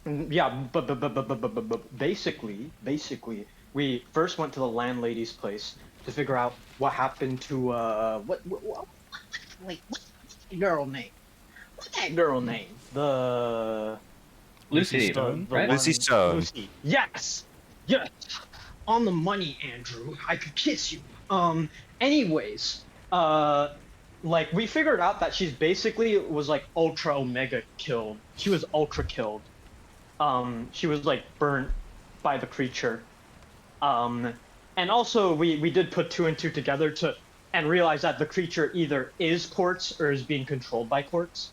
Yeah, but basically, we first went to the landlady's place to figure out what happened to wait, what's that girl name? What's that girl name? Lucy Stone? The right? Lucy one Stone. Lucy. Yes, yes, on the money, Andrew. I could kiss you. Anyways, like we figured out that she's basically was like ultra omega killed. She was ultra killed. She was like burnt by the creature. Um, and also we did put two and two together to and realize that the creature either is Quartz or is being controlled by Quartz,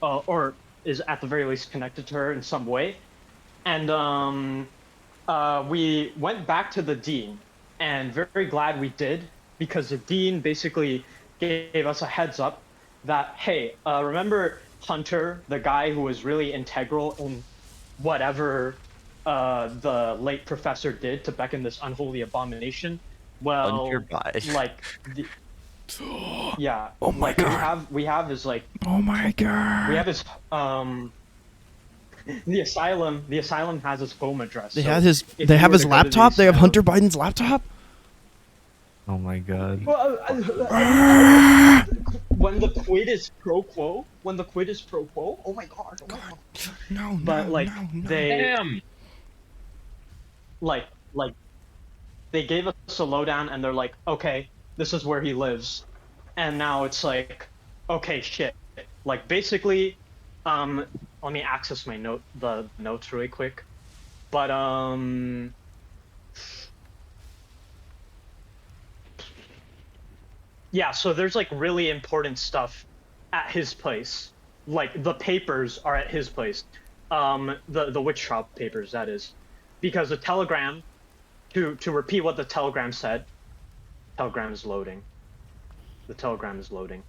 or is at the very least connected to her in some way. And we went back to the dean, and very glad we did because the dean basically gave us a heads up that hey, remember Hunter, the guy who was really integral in whatever the late professor did to beckon this unholy abomination. Well, like yeah, Oh my like god. we have his like Oh my god. we have his the asylum has his home address. They so had his. if They you have were his to go to the laptop. They have asylum- Hunter Biden's laptop. Oh my god. Well, when the quid is pro quo, oh my god, No, But like they Damn. like they gave us a lowdown and they're like, okay, this is where he lives, and now it's like, okay, shit. Like basically, let me access the notes really quick, but yeah, so there's like really important stuff at his place. Like the papers are at his place. The witch shop papers, that is. Because the telegram, to repeat what the telegram said, telegram is loading. The telegram is loading.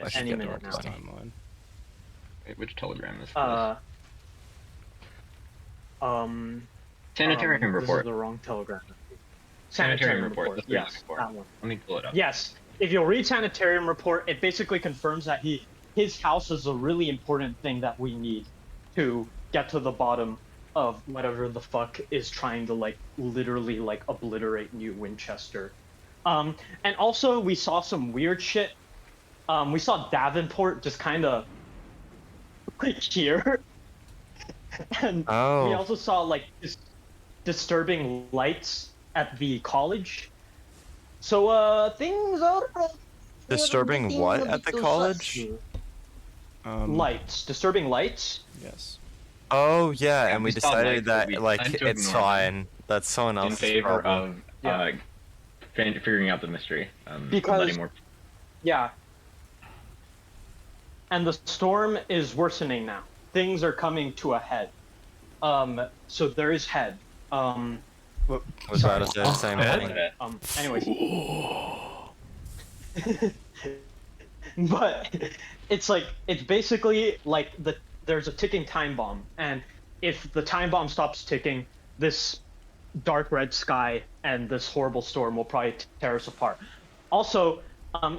I should Any get the minute now. reply. Timeline. Wait, which telegram is this? Sanitarium This report. is the wrong telegram. Sanitarium report. That's what you're Yes, looking for. that one. Let me pull it up. Yes, if you'll read Sanitarium report, it basically confirms that his house is a really important thing that we need to get to the bottom of whatever the fuck is trying to like literally like obliterate New Winchester. And also we saw some weird shit. We saw Davenport just kind of like here, and we Oh. also saw like disturbing lights at the college. So things are Disturbing looking what a at the bit college? sus. Lights, disturbing lights. Yes. Oh yeah, and we we saw decided lights, but that we like tend to it's ignore them fine. That's someone in else's favor problem. of Yeah. figuring out the mystery. Because- letting more. Yeah. And the storm is worsening now. Things are coming to a head. So there is head. Was about to say the same thing. Anyways. But it's like it's basically like there's a ticking time bomb, and if the time bomb stops ticking, this dark red sky and this horrible storm will probably tear us apart. Also,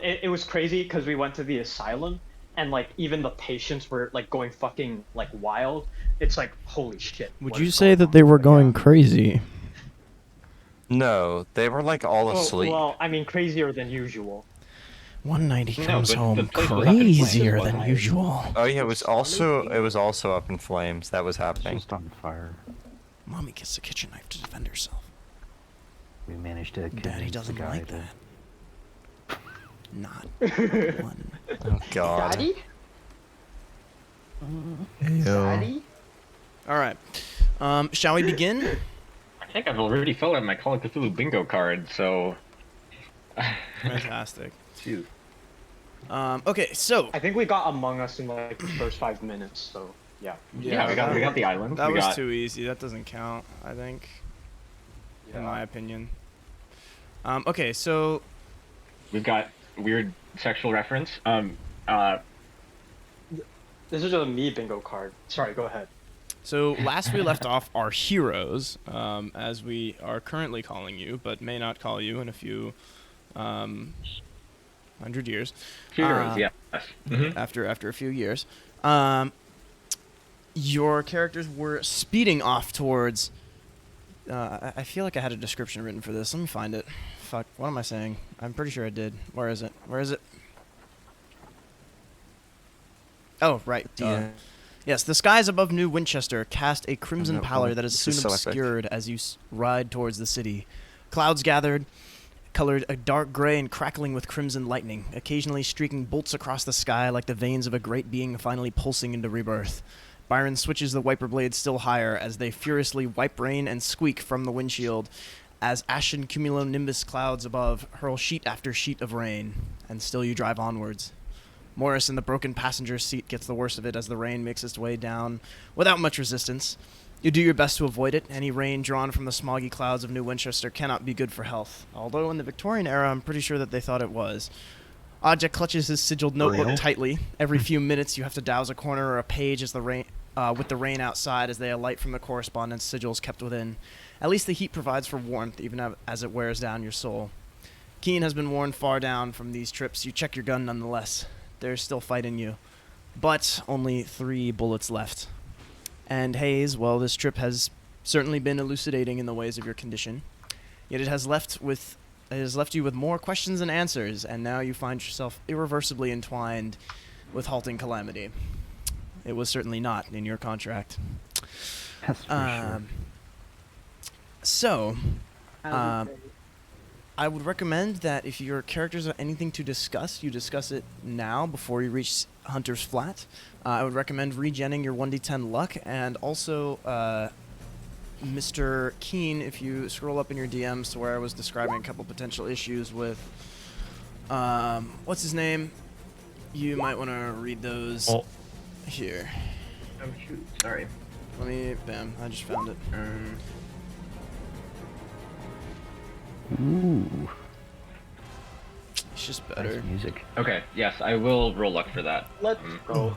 it was crazy because we went to the asylum and like even the patients were like going fucking like wild. It's like holy shit. Would what you is say going that on? they were But, going yeah. crazy? No, they were like all Oh, asleep. well, I mean crazier than usual. One night he No, comes but the home place was up in flames, crazier wasn't than it? usual. Oh yeah, it was also up in flames. That was happening. Just on fire. Mommy gets the kitchen knife to defend herself. We managed to Daddy convince the doesn't guy like to- that. Not one. Oh god. Daddy? Ew. Daddy? All right. Shall we begin? I think I've already filled out my Call of Cthulhu bingo card, so. Fantastic. Jeez. Okay, so I think we got Among Us in like the first 5 minutes, so yeah. Yeah, we got the island. that we was got, too easy. That doesn't count, I think, in my opinion. Okay, so We've got weird sexual reference. This is a me bingo card. Sorry, go ahead. last we left off our heroes, as we are currently calling you, but may not call you in a few 100 years. Heroes, yes. After a few years. your characters were speeding off towards... I feel like I had a description written for this. Let me find it. Fuck, what am I saying? I'm pretty sure I did. Where is it? Where is it? Oh, right. Yeah. Yes, the skies above New Winchester cast a crimson No, pallor oh, that is this soon is so epic. obscured as you ride towards the city. Clouds gathered, colored a dark gray and crackling with crimson lightning, occasionally streaking bolts across the sky like the veins of a great being finally pulsing into rebirth. Byron switches the wiper blades still higher as they furiously wipe rain and squeak from the windshield as ashen cumulonimbus clouds above hurl sheet after sheet of rain, and still you drive onwards. Morris in the broken passenger seat gets the worst of it as the rain makes its way down without much resistance. You do your best to avoid it. Any rain drawn from the smoggy clouds of New Winchester cannot be good for health, although in the Victorian era I'm pretty sure that they thought it was. Ajah clutches his sigiled notebook Real? tightly. Every few minutes you have to douse a corner or a page as the rain, with the rain outside as they alight from the correspondence sigils kept within. At least the heat provides for warmth, even as it wears down your soul. Keen has been worn far down from these trips. You check your gun nonetheless. There's still fight in you, but only 3 bullets left. And Hayes, well, this trip has certainly been elucidating in the ways of your condition, yet it has left you with more questions than answers, and now you find yourself irreversibly entwined with halting calamity. It was certainly not in your contract. That's for sure. So, I would recommend that if your characters have anything to discuss, you discuss it now before you reach Hunter's Flat. I would recommend regenning your 1d10 luck, and also Mr. Keen, if you scroll up in your DMs to where I was describing a couple potential issues with, what's his name? You might want to read those here. Oh shoot, sorry. Bam, I just found it. Ooh, It's just better. nice music. Okay, yes, I will roll luck for that. Let's go.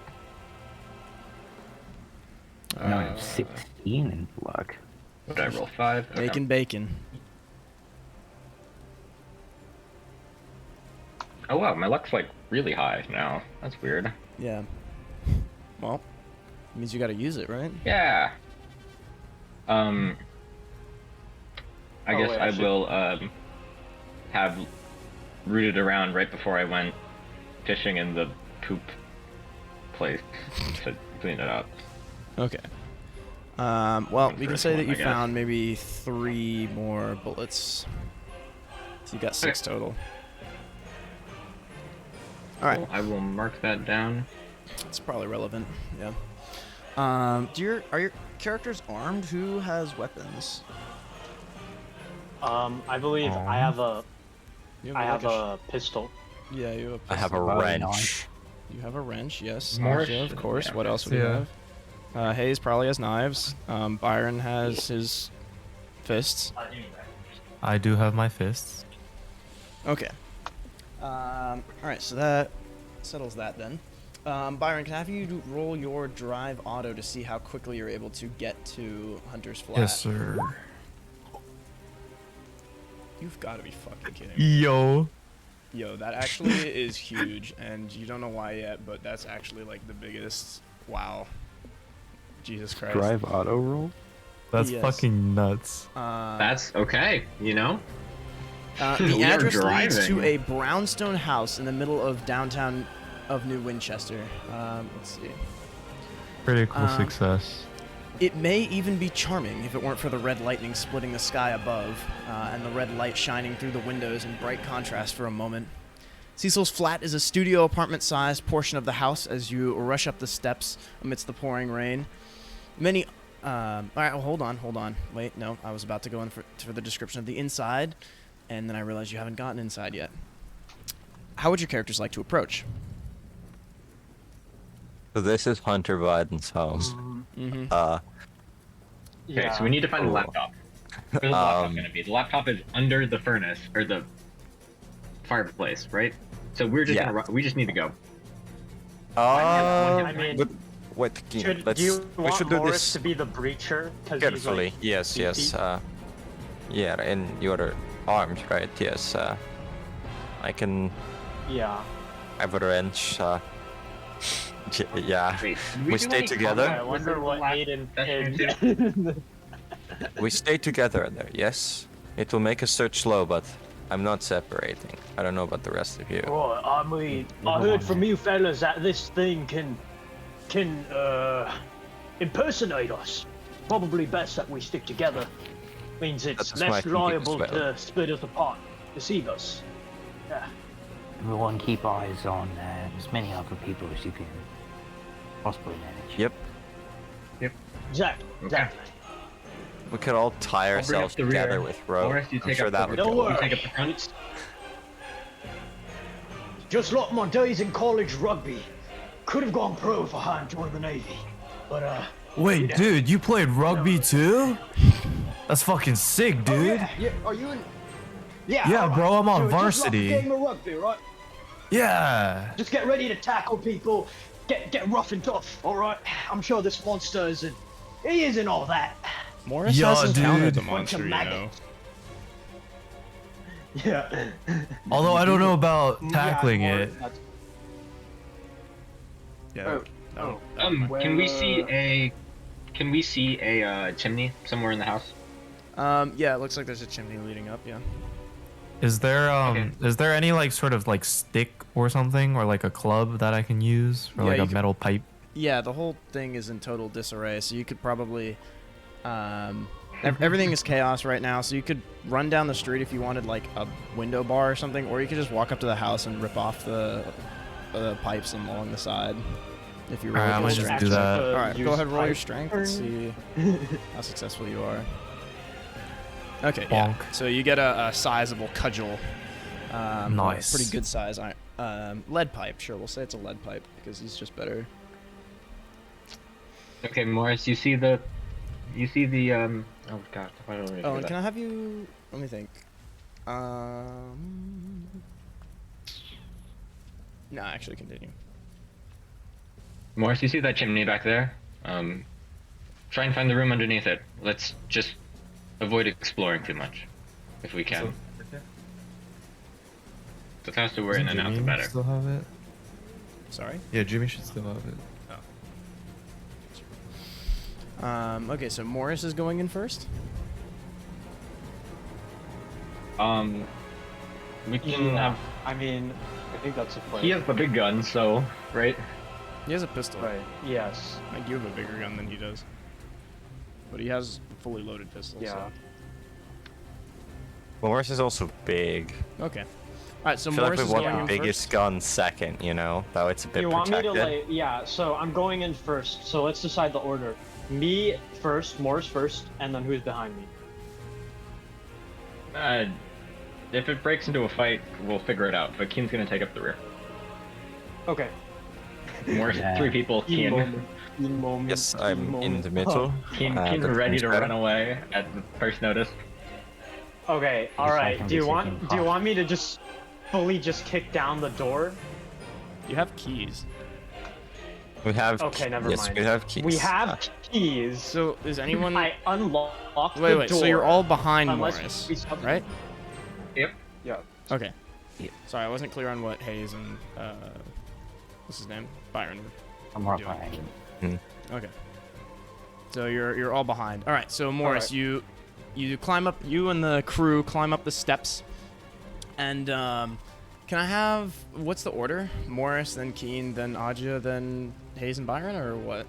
Now I have 16 in luck. What did I roll? 5? Okay. Bacon, bacon. Oh wow, my luck's like really high now. That's weird. Yeah. Well, means you gotta use it, right? Yeah. I guess wait, I actually- will have rooted around right before I went fishing in the poop place to clean it up. Okay. Well, we can First say one, that you I guess. found maybe 3 more bullets. So you got 6 total. All right. Cool, I will mark that down. It's probably relevant. Yeah. Are your characters armed? Who has weapons? I believe I have a You I like have a pistol. Yeah, you have a I have a pistol. wrench. You have a wrench, yes. More Ajah, of shit, course. yeah. What else would you Yeah. have? Hayes probably has knives. Byron has his fists. I do have my fists. Okay. All right, so that settles that then. Byron, can I have you roll your drive auto to see how quickly you're able to get to Hunter's Flat? Yes, sir. You've got to be fucking kidding me. Yo. Yo, that actually is huge, and you don't know why yet, but that's actually like the biggest. Wow. Jesus Christ. Drive auto roll? That's Yes. fucking nuts. That's okay, you know? The We are address leads to driving. a brownstone house in the middle of downtown of New Winchester. Let's see. Critical Um, success. It may even be charming if it weren't for the red lightning splitting the sky above, and the red light shining through the windows in bright contrast for a moment. Cecil's Flat is a studio apartment-sized portion of the house as you rush up the steps amidst the pouring rain. Many... all right, well, hold on. Wait, no, I was about to go in for the description of the inside, and then I realized you haven't gotten inside yet. How would your characters like to approach? So this is Hunter Biden's house. Mm-hmm. Okay, so we need to find the Cool. laptop. Where's the laptop gonna be? The laptop is under the furnace, or the fireplace, right? So we're just Yeah. gonna we just need to go. I mean, wait, do you we want should do Morris this to be the breacher? 'Cause he's, carefully. like, Yes, yes. beefy? Yeah, and your arms, right? Yes. I can Yeah. have a wrench. Yeah. Wait, did We do stay any together? combat I wonder within the what last Aiden session or two? did. We stay together there, yes? It will make us search slow, but I'm not separating. I don't know about the rest of you. Right, I mean, I Everyone heard from there. you fellas that this thing can impersonate us. Probably best that we stick together. Means it's That's my less thinking as liable well. to split us apart, deceive us. Yeah, Everyone keep eyes on as many other people as you can possibly manage. Yep. exactly, Okay. exactly. We could all tie I'll bring up ourselves the together rear. with rope. Morris, you I'm take sure up that the would Don't go. worry. You take up the front. It's just like my days in college rugby. Could have gone pro if I hadn't joined the Navy. But Wait, Yeah. dude, you played rugby too? That's fucking sick, dude. Oh, yeah, are you in? Yeah, Yeah, alright. bro, I'm on So it's just like a varsity. game of rugby, right? Yeah. Just get ready to tackle people, get rough and tough. All right. I'm sure this monster isn't. He isn't all that. Morris Yeah, has encountered dude. the Bunch monster, of you know. maggots. Yeah. Although I don't know about Yeah, tackling more- it. that's- Yeah. Oh, Can we see Well, a chimney somewhere in the house? Yeah, it looks like there's a chimney leading up. Yeah. Is there Okay. is there any like sort of like stick or something or like a club that I can use or Yeah, like you a could- metal pipe? Yeah, the whole thing is in total disarray, so you could probably, everything is chaos right now, so you could run down the street if you wanted like a window bar or something, or you could just walk up to the house and rip off the pipes along the side. If you really Alright, I go might strength. just do that. All right, go use ahead, roll your pipe strength. Let's see how successful you are. Okay, Bonk. yeah. So you get a sizable cudgel. Nice. Pretty good size. Lead pipe. Sure, we'll say it's a lead pipe because he's just better. Okay, Morris, you see the oh god, why don't we Oh, do and that? can I have you? Let me think. No, actually, continue. Morris, you see that chimney back there? Try and find the room underneath it. Let's just avoid exploring too much, if we can. The faster we're in and out, the better. Still have it? Sorry. Yeah, Jimmy should still have it. Okay, so Morris is going in first. We can have. I mean, I think that's a plan. He has the big gun, so right. He has a pistol. Right. Yes. I think you have a bigger gun than he does. But he has a fully loaded pistol. Yeah. Morris is also big. So. Okay. All right, so I feel Morris like is we going want in the biggest first. gun second, you know? That way it's a bit You want protected. me to like? Yeah. So I'm going in first. So let's decide the order. Me first, Morris first, and then who's behind me? If it breaks into a fight, we'll figure it out. But Keen's gonna take up the rear. Okay. Morris, Yeah. 3 people. Keen. Moment. Yes, I'm in the middle. Keen's the ready team's to better. run away at the first notice. Okay. All Yes, I right. can Do you be want? taking Do you part. want me to just fully just kick down the door? You have keys. We have. Okay, never yes, mind. we have keys. We have keys. So is anyone? I unlocked the Wait. door. So you're all behind unless Morris, we sub- right? Yep. Yeah. Okay. Yeah. Sorry, I wasn't clear on what Hayes and what's his name? Byron were. I'm right doing. behind him. Okay. So you're all behind. All right. So Morris, Alright. you climb up. You and the crew climb up the steps. And can I have what's the order? Morris, then Keen, then Aja, then Hayes and Byron, or what?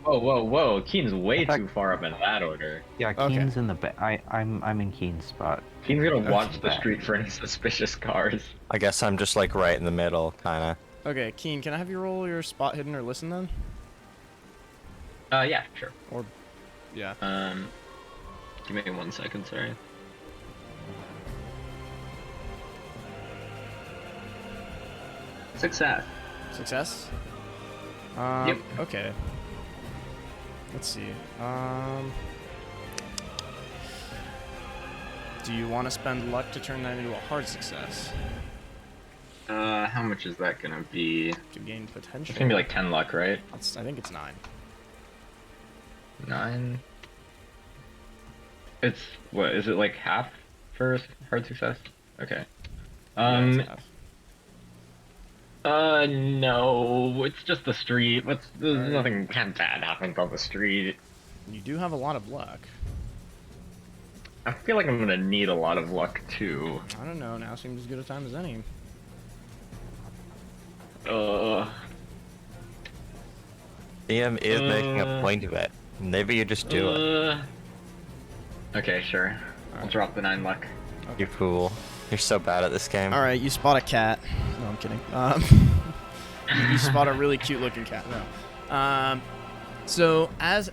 Whoa! Keen's way thought- too far up in that order. Yeah, Okay. Keen's in the back. I'm in Keen's spot. Keen's gonna watch the Okay. street for any suspicious cars. I guess I'm just like right in the middle, kinda. Okay, Keen, can I have you roll your spot hidden or listen then? Yeah, sure. Or yeah. Give me 1 second, sorry. Success. Success? Yep. Okay. Let's see. Do you want to spend luck to turn that into a hard success? How much is that gonna be? To gain potential? It's gonna be like 10 luck, right? I think it's 9. 9? It's, what, is it like half for hard success? Okay. Yeah, it's half. No, it's just the street. There's nothing bad happens on the street. You do have a lot of luck. I feel like I'm gonna need a lot of luck too. I don't know. Now seems as good a time as any. DM is making a point of it. Maybe you just do it. Okay, sure. I'll drop the 9 luck. You fool. You're so bad at this game. All right, you spot a cat. No, I'm kidding. You spot a really cute-looking cat. No. So as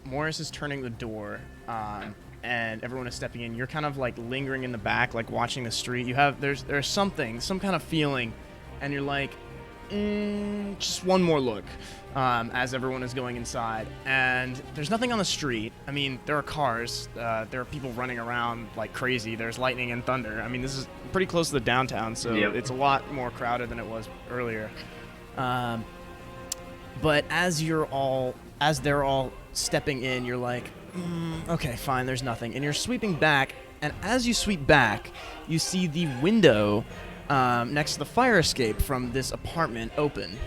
Morris is turning the door, and everyone is stepping in, you're kind of like lingering in the back, like watching the street. There's something, some kind of feeling, and you're like, just one more look. As everyone is going inside, and there's nothing on the street. I mean, there are cars, there are people running around like crazy, there's lightning and thunder. I mean, this is pretty close to the downtown, so it's a lot more crowded than it was earlier. But as they're all stepping in, you're like, okay, fine, there's nothing. And you're sweeping back, and as you sweep back, you see the window next to the fire escape from this apartment open.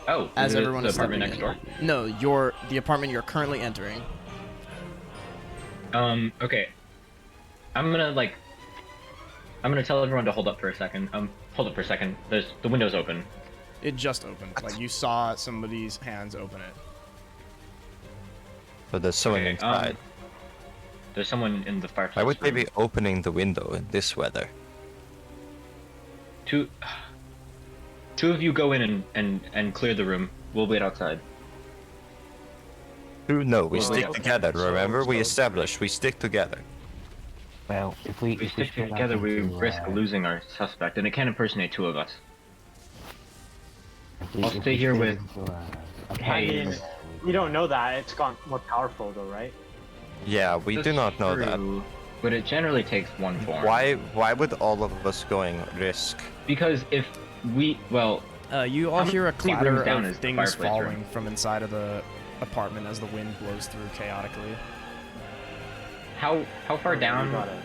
Oh, As everyone is the apartment stepping next in. door? No, the apartment you're currently entering. Okay. I'm gonna tell everyone to hold up for a second. Hold up for a second. The window's open. It just opened. Like, you saw somebody's hands open it. But there's someone inside. There's someone in the fireplace. Why would they room. be opening the window in this weather? Two of you go in and clear the room. We'll wait outside. No, we stick okay. together, remember? We established we stick together. Well, if we Stick split up together, we into, risk losing our suspect, and it can't impersonate 2 of us. I'll if stay we here split with into, a Hayes. mean, you don't know that. It's gone more powerful, though, right? Yeah, we do not know that. True, but it generally takes one form. Why would all of us going risk? Because if we, You all How hear a many rooms clatter down of is the things fireplace falling room? from inside of the apartment as the wind blows through chaotically. how far You down got it.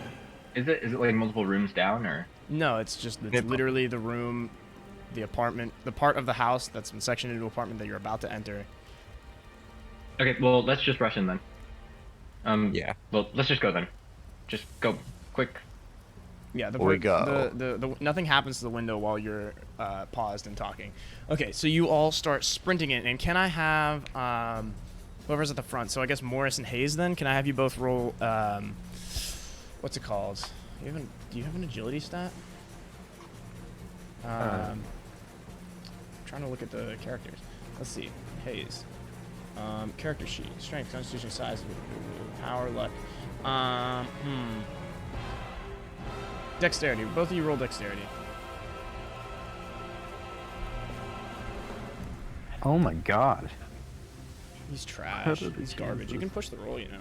is it? Is it like multiple rooms down, or? No, it's It- literally the room, the apartment, the part of the house that's been sectioned into an apartment that you're about to enter. Okay, well, let's just rush in then. Yeah. Well, let's just go then. Just go, quick. Yeah, We go. The nothing happens to the window while you're paused and talking. Okay, so you all start sprinting in, and can I have whoever's at the front? So I guess Morris and Hayes. Then can I have you both roll? What's it called? Do you have an agility stat? Trying to look at the characters. Let's see. Hayes. Character sheet. Strength, constitution, size, power, luck. Dexterity. Both of you roll dexterity. Oh my god. He's trash. He's garbage. You can push the roll, you know.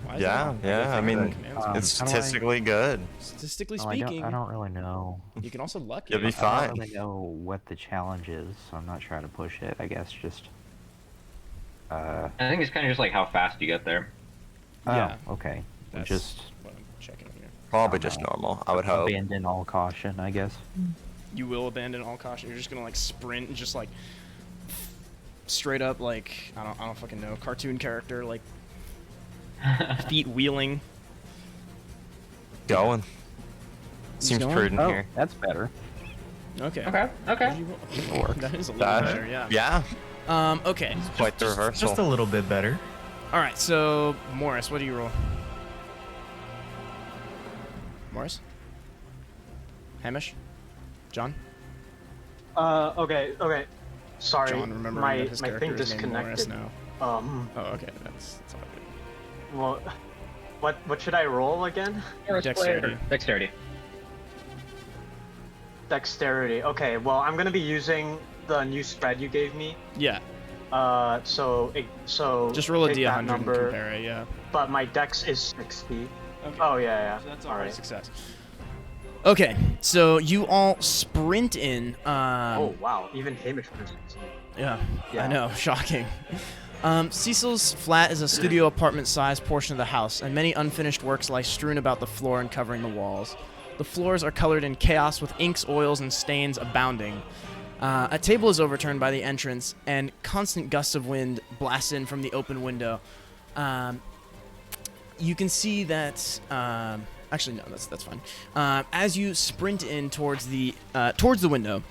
Why is Yeah, that yeah, I not- mean, commands Um, it's how do I- statistically good. statistically Oh, speaking, I don't really know. you can also luck You'll it. be I fine. don't really know what the challenge is, so I'm not trying to push it. I guess just. I think it's kind of just like how fast you get there. Yeah. Oh, okay. That's Just what I'm checking here. Probably just normal, I would hope. abandon all caution, I guess. You will abandon all caution. You're just gonna like sprint and just like straight up like I don't fucking know, cartoon character like feet wheeling. Going. Seems going? prudent Oh, here. that's better. Okay. Okay. What did you roll? That is a little That- better, yeah. Yeah, Okay. quite the reversal. Just a little bit better. All right. So Morris, what do you roll? Morris. Hamish. John. Okay. Sorry, John, remember my that his my character thing is named Morris disconnected. now. Oh, okay. That's all good. Well, what should I roll again? Dexterity. Dexterity. Dexterity. Okay. Well, I'm gonna be using the new spread you gave me. Yeah. So Just roll a take d100 that and number, compare it. Yeah. but my dex is 60. Okay. Oh yeah. So that's All alright. right. Success. Okay, so you all sprint in. Oh wow, even Hamish was. Yeah, I Yeah. know, shocking. Cecil's flat is a studio apartment-sized portion of the house, and many unfinished works lie strewn about the floor and covering the walls. The floors are colored in chaos with inks, oils, and stains abounding. A table is overturned by the entrance, and constant gusts of wind blast in from the open window. You can see that. Actually, no, that's fine. As you sprint in towards the window,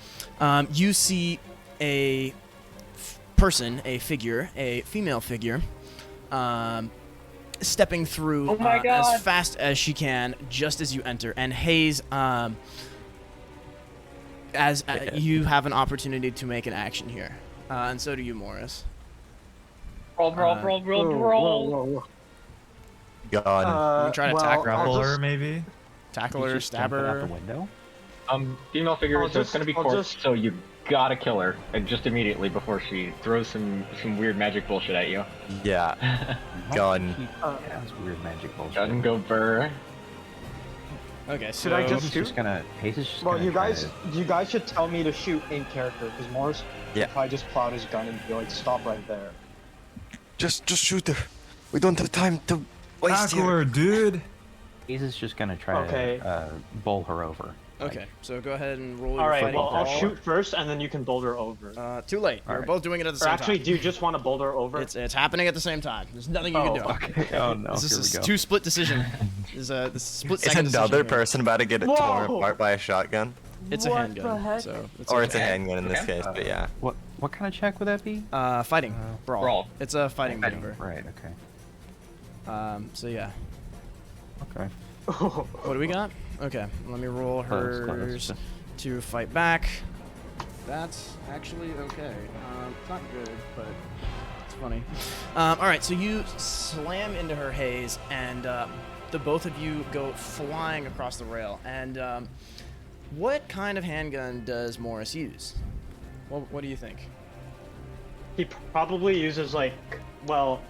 you see a person, a figure, a female figure, stepping through as fast as she can, just as you enter. And Hayes, you have an opportunity to make an action here, and so do you, Morris. Roll. Whoa. God. You can try to tackle Grapple I'll her, just- maybe? Tackle her, Just stab jump it out her. the window? Female figure, I'll so it's just- gonna be I'll corpse, just- so you gotta kill her, and just immediately before she throws some weird magic bullshit at you. Yeah. Gun. Yeah, that's weird magic bullshit. Gun go burr. Okay, so Should I Hayes just is shoot? just gonna. Hayes is just Well, gonna you try guys should tell me to shoot in character, because Morris, Yeah. if I just plowed his gun and be like, stop right there. Just shoot her. We don't have time to waste Tackle her, dude! Hayes is just gonna try Okay. to bowl her over. okay, so go ahead and roll your All right, fighting well, I'll brawl. shoot first, and then you can boulder over. Too late. All We're right. both doing it at the Or same actually, time. do you just want to boulder over? It's happening at the same time. There's nothing you can do. Okay. Oh no. This Here is we a go. two-split decision. This is split Is second decision another here. person about to get torn Whoa! apart by a shotgun? It's a What handgun. the heck? So Or it's a okay. handgun in this Okay. case, but yeah. What kind of check would that be? Fighting. Brawl. Brawl. It's a fighting Fighting. maneuver. Right. Okay. So yeah. Okay. What do we got? Okay, let me roll Close, hers close. to fight back. That's actually okay. It's not good, but it's funny. All right, so you slam into her, Hayes, and the both of you go flying across the rail. And what kind of handgun does Morris use? What do you think? He probably uses like, well,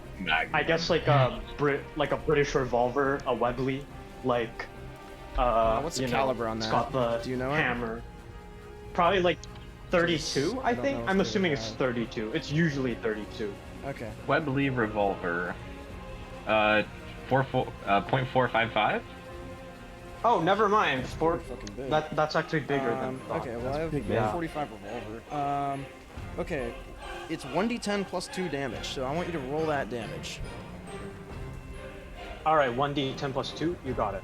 I guess like a British revolver, a Webley, like. What's the you know, caliber on It's that? got the Do you know it? hammer. Probably like 32, I don't think. know if I'm they assuming have. it's 32. It's usually 32. Okay. Webley revolver. .455. Oh, never mind. Fucking big. That's actually bigger than. Okay, well I have big, a yeah. 45 revolver. Okay, it's 1d10 plus 2 damage, so I want you to roll that damage. All right, 1d10 plus 2. You got it.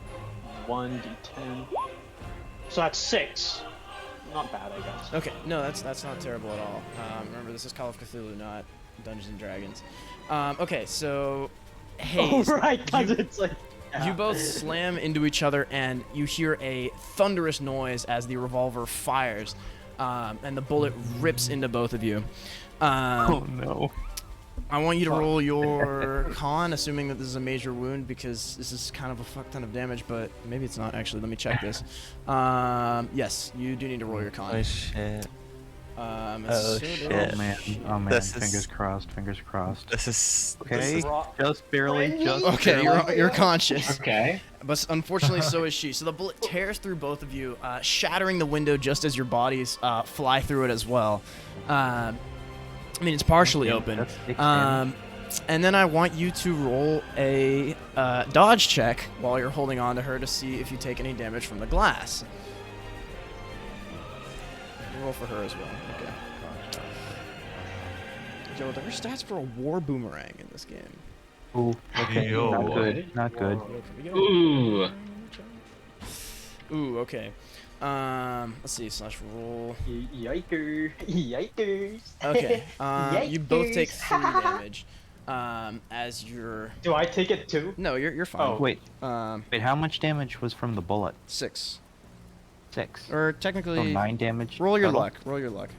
1d10. So that's 6. Not bad, I guess. Okay, no, that's not terrible at all. Remember, this is Call of Cthulhu, not Dungeons and Dragons. Okay, so Oh, Hayes, right, because you- it's like. you both slam into each other, and you hear a thunderous noise as the revolver fires, and the bullet rips into both of you. Oh no. I want you to roll your con, assuming that this is a major wound, because this is kind of a fuck ton of damage, but maybe it's not actually. Let me check this. Yes, you do need to roll your con. Oh shit. So shit. Oh man. Oh man. This is- Fingers crossed. Fingers crossed. This is Okay. Raw- Just barely. Just Okay, barely. you're conscious, Okay. but unfortunately so is she. So the bullet tears through both of you, shattering the window just as your bodies fly through it as well. I mean, it's partially Okay, open. that's 6 damage. And then I want you to roll a dodge check while you're holding on to her to see if you take any damage from the glass. Roll for her as well. Okay. Joe, there are stats for a war boomerang in this game. Ooh. Okay. Yo. Not good. Not good. Ooh. Ooh, okay. Let's see, slash roll. Yikers. Yikers. Okay. You both take Yikers. 3 damage. As you're. Do I take it too? No, you're fine. Oh. Wait. Um, Wait. How much damage was from the bullet? 6. 6. Or So technically. 9 damage. Roll your total? luck. Roll your luck.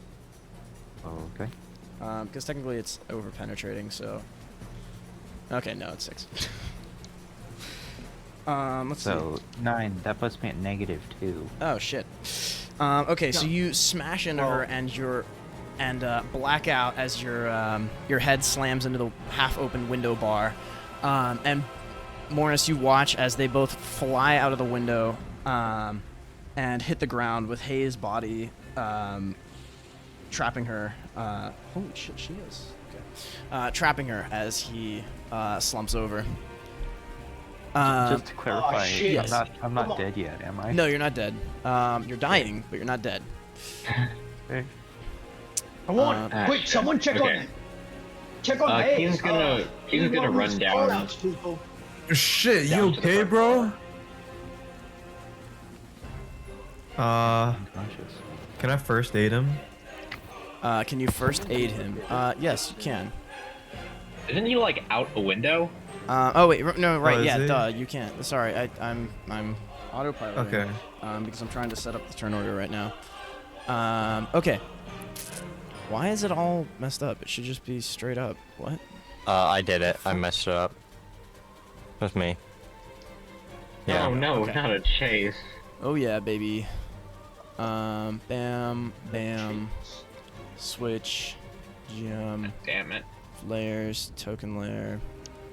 Oh, okay. Because technically it's over penetrating, so. Okay, no, it's 6. Let's see. So 9. That puts me at -2. Oh shit. Okay, so you smash into her and black out as your head slams into the half-open window bar, and Morris, you watch as they both fly out of the window and hit the ground with Hayes' body trapping her. Holy shit, she is. Okay. Trapping her as he slumps over. Just to clarify, shit. I'm not Come on. dead yet, am I? No, you're not dead. You're dying, but you're not dead. Okay. Come on, quick! Someone check on Hayes. Keen's gonna run down. People. Shit, you Down to the okay, front bro? door. Unconscious. Can I first aid him? Can you first aid him? Yes, you can. Isn't he like out a window? Oh wait, no, right, is yeah, he? duh, you can't. Sorry, I'm autopiloting. Okay. Because I'm trying to set up the turn order right now. Okay. Why is it all messed up? It should just be straight up. What? I did it. I messed it up. It was me. Yeah. Oh no, Okay. not a chase. Oh yeah, baby. Bam, bam. Switch. Jump. Damn it. Layers. Token layer.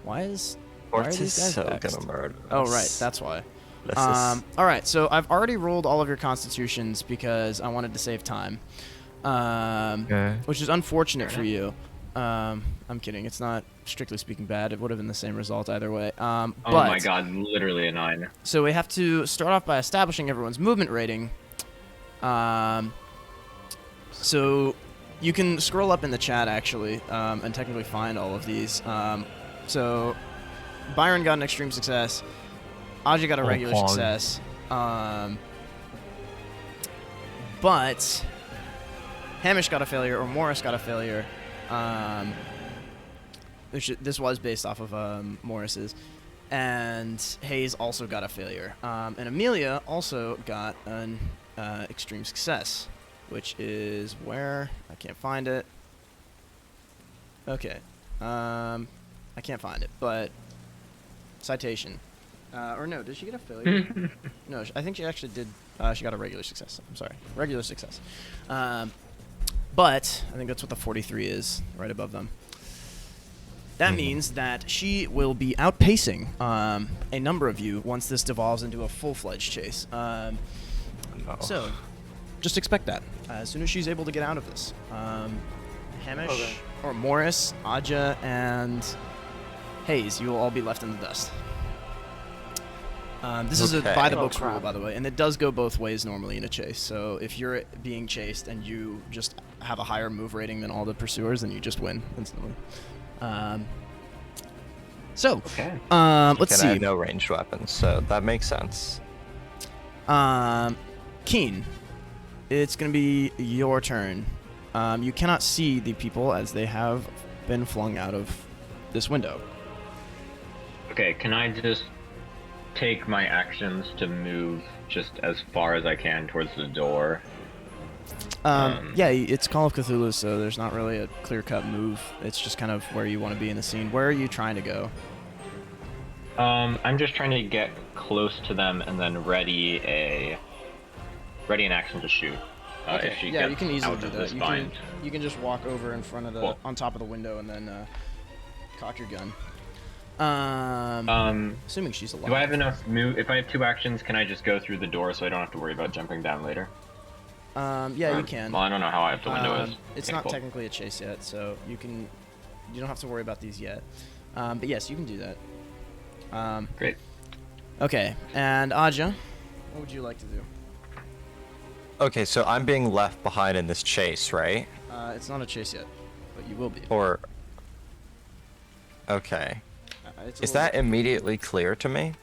Why are these Quartz is guys so vexed? gonna murder Oh us. right, that's why. This is... All right, so I've already rolled all of your constitutions because I wanted to save time. Okay. Which is unfortunate for you. I'm kidding. It's not strictly speaking bad. It would have been the same result either way. Oh But, my god, literally a 9. So we have to start off by establishing everyone's movement rating. So you can scroll up in the chat actually, and technically find all of these. So Byron got an extreme success. Aja got a regular pog. success. But Hamish got a failure, or Morris got a failure. This was based off of Morris's. And Hayes also got a failure. And Amelia also got an extreme success, which is where? I can't find it. Okay. I can't find it, but citation. Or no, did she get a failure? No, I think she actually did. She got a regular success. I'm sorry. Regular success. But I think that's what the 43 is, right above them. That means that she will be outpacing a number of you once this devolves into a full-fledged chase. So, just expect that as soon as she's able to get out of this. Hamish, or Morris, Aja, and Hayes, you will all be left in the dust. This is a Okay. by-the-books Oh, rule, crap. by the way, and it does go both ways normally in a chase. So if you're being chased and you just have a higher move rating than all the pursuers, then you just win instantly. Okay. Let's And I see. have no ranged weapons, so that makes sense. Keen, it's going to be your turn. You cannot see the people as they have been flung out of this window. Okay, can I just take my actions to move just as far as I can towards the door? Yeah, it's Call of Cthulhu, so there's not really a clear-cut move. It's just kind of where you want to be in the scene. Where are you trying to go? I'm just trying to get close to them and then ready an action to shoot. If she yeah, gets you can easily out do of that. this You bind. can just walk over in front of the, Cool. on top of the window, and then cock your gun. Assuming she's alive. Do I have enough move? If I have 2 actions, can I just go through the door so I don't have to worry about jumping down later? Yeah, you can. Well, I don't know how high up the window is. It's Okay, not cool. technically a chase yet, so you don't have to worry about these yet. But yes, you can do that. Great. Okay, and Aja, what would you like to do? Okay, so I'm being left behind in this chase, right? It's not a chase yet, but you will be. Or... Okay. It's a Is little- that immediately clear to me?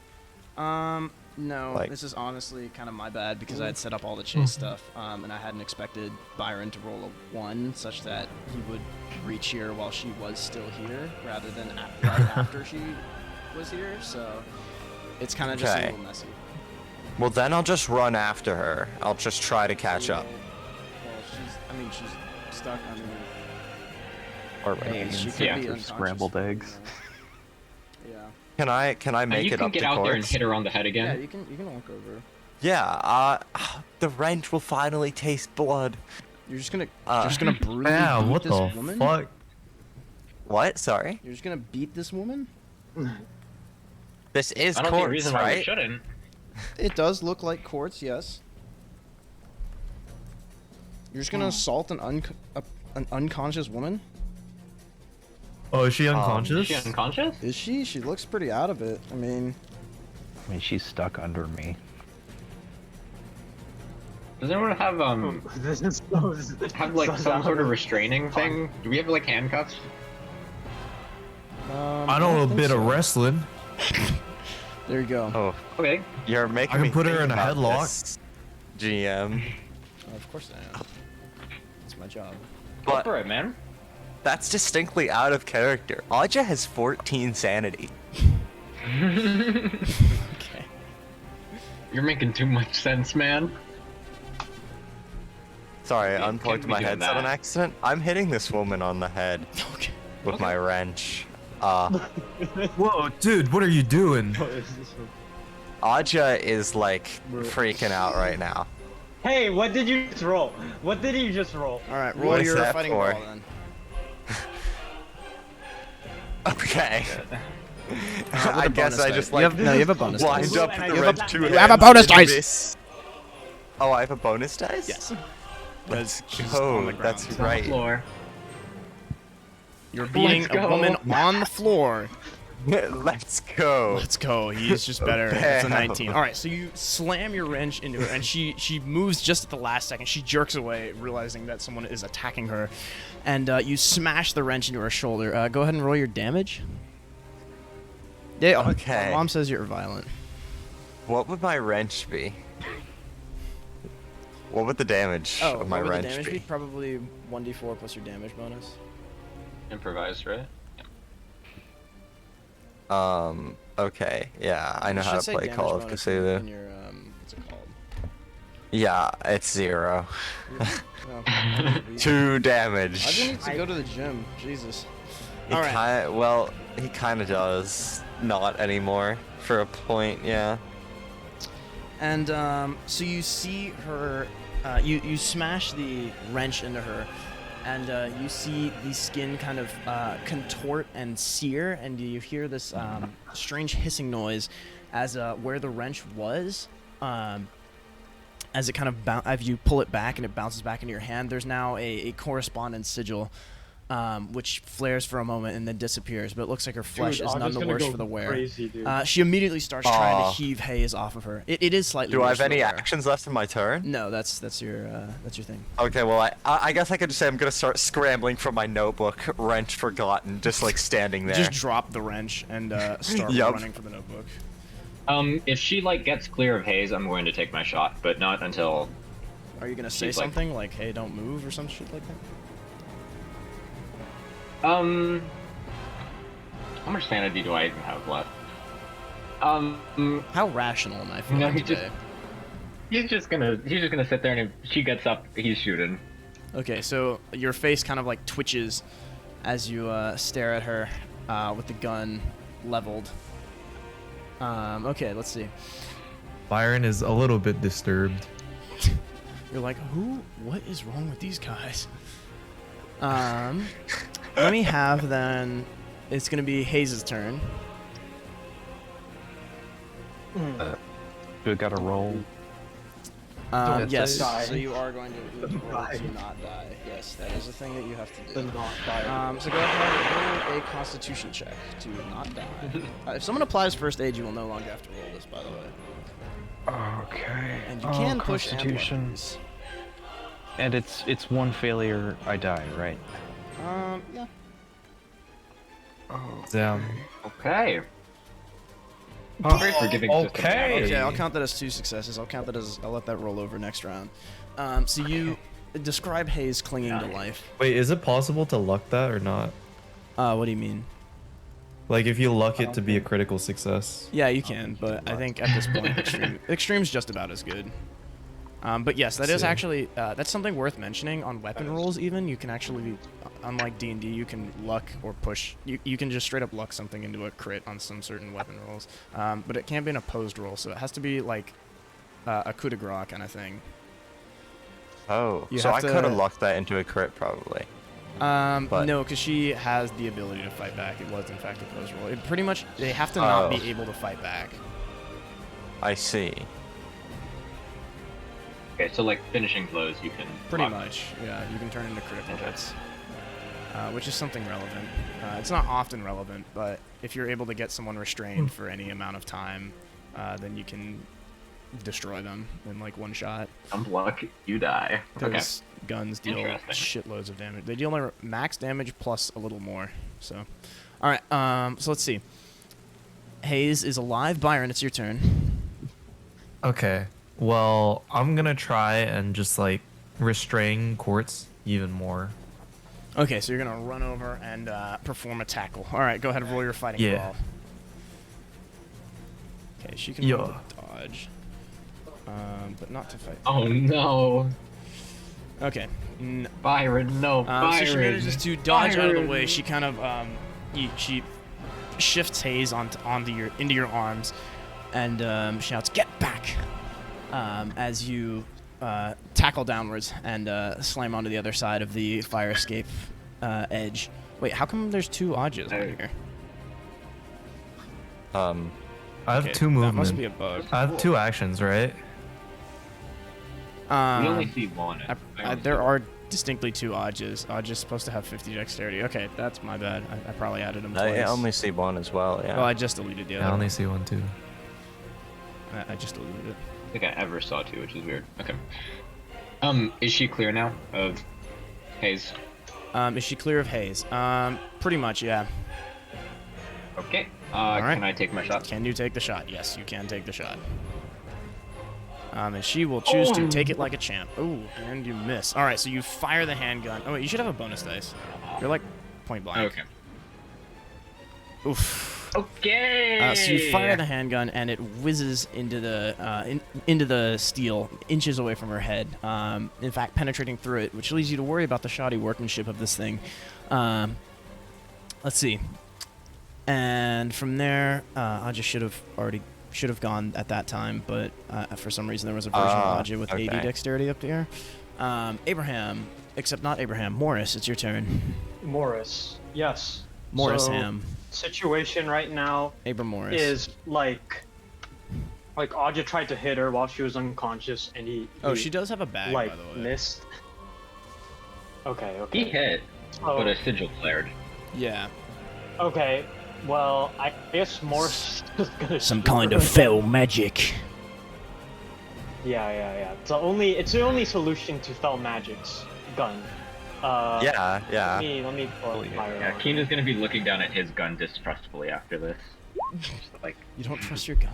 No, Like- this is honestly kind of my bad because I had set up all the chase stuff, and I hadn't expected Byron to roll a 1 such that he would reach here while she was still here, rather than right after she was here, so it's kind of just a Okay. little messy. Well, then I'll just run after her. I'll just try to catch up. Well, she's stuck underneath. Or Hayes. She could Yeah. be For unconscious. scrambled eggs. Yeah. Can I make you it can up get to out there and Quartz? hit her on the head Yeah, again. you can walk over. Yeah, the wrench will finally taste blood. You're just gonna brutally Yeah, beat what this the woman? fuck? What? Sorry? You're just gonna beat this woman? This is I don't see a Quartz, reason why we right? shouldn't. It does look like quartz, yes. You're just gonna assault an unconscious woman? Oh, is she unconscious? Is she unconscious? Is she? She looks pretty out of it. I mean, she's stuck under me. Does anyone have This is so, have like some sort of restraining thing? Do we have like handcuffs? I know a think bit of so. wrestling. There you go. Oh, Okay. you're making I can me put her think in a about headlock. this, GM. Oh, of course I am. It's my job. Go But for it, man. that's distinctly out of character. Aja has 14 sanity. Okay. You're making too much sense, man. Sorry, I Can't unplugged be my doing headset on that. accident. I'm hitting this woman on the head Okay. with my wrench. Whoa, dude, what are you doing? Aja is like freaking out right now. Hey, what did you just roll? What did you just roll? All right, What roll is your that fighting for? ball then. Okay. With I a guess bonus I die. just You like have, no, you have a bonus lined dice. up And I the rolled red that. two You hands have a bonus and dice! miss. Oh, I have a bonus dice? Yes. Let's Because she's on the go. ground. That's It's right. Floor. You're beating Let's a go. woman on the floor. Let's go. Let's go. He's just better. It's a Bam. 19. All right, so you slam your wrench into her, and she moves just at the last second. She jerks away, realizing that someone is attacking her, and you smash the wrench into her shoulder. Go ahead and roll your damage. Yeah. Okay. Mom says you're violent. What would my wrench be? What would the damage Oh, of my what would the wrench damage be? be? Probably 1d4 plus your damage bonus. Improvised, right? Okay. Yeah, I know You how should to say play damage Call of bonus Cthulhu. in your what's it called? Yeah, it's 0. Oh, 2 I damage. just need to go to the gym. Jesus. He All right. well, he kind of does. Not anymore. For a point, yeah. And so you see her, you smash the wrench into her, and you see the skin kind of contort and sear, and you hear this strange hissing noise as where the wrench was, as it kind of as you pull it back and it bounces back into your hand. There's now a correspondence sigil. Which flares for a moment and then disappears, but it looks like her flesh is none the worse for the wear. Crazy, dude. She immediately starts trying Aw. to heave haze off of her. It is slightly. Do I worse have for the any wear. actions left in my turn? No, that's your thing. Okay, well, I guess I could just say I'm gonna start scrambling from my notebook, wrench forgotten, just like standing there. Just drop the wrench and start Yup. running for the notebook. If she like gets clear of haze, I'm going to take my shot, but not until. Are you gonna say She's like- something like, "Hey, don't move" or some shit like that? How much sanity do I even have left? How rational am I feeling No, he today? he's just gonna sit there, and if she gets up, he's shooting. Okay, so your face kind of like twitches as you stare at her with the gun leveled. Okay, let's see. Byron is a little bit disturbed. You're like, what is wrong with these guys? Let me have then, it's gonna be Hayes' turn. We got to roll. Don't Yes, die. so you are going to roll die. to not die. Yes, that is a thing that you have to The do. not die. So go ahead and roll a Constitution check to not die. If someone applies first aid, you will no longer have to roll this, by the way. Okay. And you can push and Constitution. weapons. And it's one failure, I die, right? Yeah. Damn. Okay. Great for giving system Okay. damage. Okay, I'll count that as 2 successes. I'll let that roll over next round. So you describe Hayes clinging to life. Wait, is it possible to luck that or not? What do you mean? Like if you luck it to be a critical success. Yeah, you can, but I think at this point, extreme's just about as good. But yes, that is See. actually that's something worth mentioning on weapon rolls. Even you can actually, unlike D&D, you can luck or push. You can just straight up luck something into a crit on some certain weapon rolls. But it can't be an opposed roll, so it has to be like a coup de grace kind of thing. Oh, You so have I to- could have lucked that into a crit probably. But- No, because she has the ability to fight back. It was in fact a opposed roll. It pretty much they have to not be Oh. able to fight back. I see. Okay, so like finishing blows, you can. Pretty block. much, yeah. You can turn into critical Okay. hits, which is something relevant. It's not often relevant, but if you're able to get someone restrained for any amount of time, then you can destroy them in like one shot. Unblock, you die. Okay. Because guns deal Interesting. shitloads of damage. They deal their max damage plus a little more. So, all right. So let's see. Hayes is alive. Byron, it's your turn. Okay. Well, I'm gonna try and just like restrain Quartz even more. Okay, so you're gonna run over and perform a tackle. All right, go ahead and roll your fighting Yeah. brawl. Okay, she can Yeah. roll to dodge, but not to fight. Oh no, Okay. Byron, no, Byron. So she manages to dodge out of the way. Byron. She kind of she shifts Hayes into your arms, and shouts, "Get back!" As you tackle downwards and slam onto the other side of the fire escape edge. Wait, how come there's two Odges on here? I have Okay, two that movement. must be a bug. I have two actions, right? We only see one. There are distinctly two Odges. Odge is supposed to have 50 dexterity. Okay, that's my bad. I probably added them twice. I only see one as well. Yeah. Well, I just deleted the I other only one. see one too. I just deleted it. I think I ever saw two, which is weird. Okay. Is she clear now of Hayes? Is she clear of Hayes? Pretty much, yeah. Okay. right. Can I take my shot? Can you take the shot? Yes, you can take the shot. And she will choose to take it like a champ. Ooh, and you miss. All right, so you fire the handgun. Oh, wait, you should have a bonus dice. You're like point blank. Okay. Oof. Okay. So you fire the handgun, and it whizzes into the steel, inches away from her head. In fact, penetrating through it, which leads you to worry about the shoddy workmanship of this thing. Let's see. And from there, I just should have gone at that time, but for some reason there was a version of Ajay with 80 okay. dexterity up there. Abraham, except not Abraham. Morris, it's your turn. Morris. Yes. Morris So, Ham. Situation right now Abram Morris. is like Aja tried to hit her while she was unconscious, and he she does have a bag, like by the way. missed. Okay. He hit, Oh. but a sigil flared. Yeah. Okay. Well, I guess Morris is gonna Some shoot kind her. of fell magic. Yeah. It's the only solution to fell magic's gun. Yeah. Let me pull up my Yeah, Keen is gonna be looking down at his gun distrustfully after this. Just like, You don't trust your gun?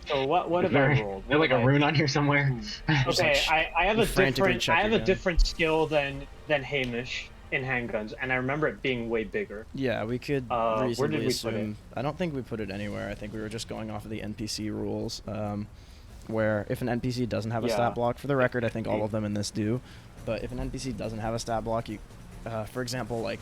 So what is have I there, rolled? is there like a rune on here somewhere? Okay, I have You a frantically different check your gun. different skill than Hamish in handguns, and I remember it being way bigger. Yeah, we could where did reasonably we put it? assume. I don't think we put it anywhere. I think we were just going off of the NPC rules, where if an NPC doesn't have a Yeah. stat block, for the record, I think all of them in this do. But if an NPC doesn't have a stat block, you, for example, like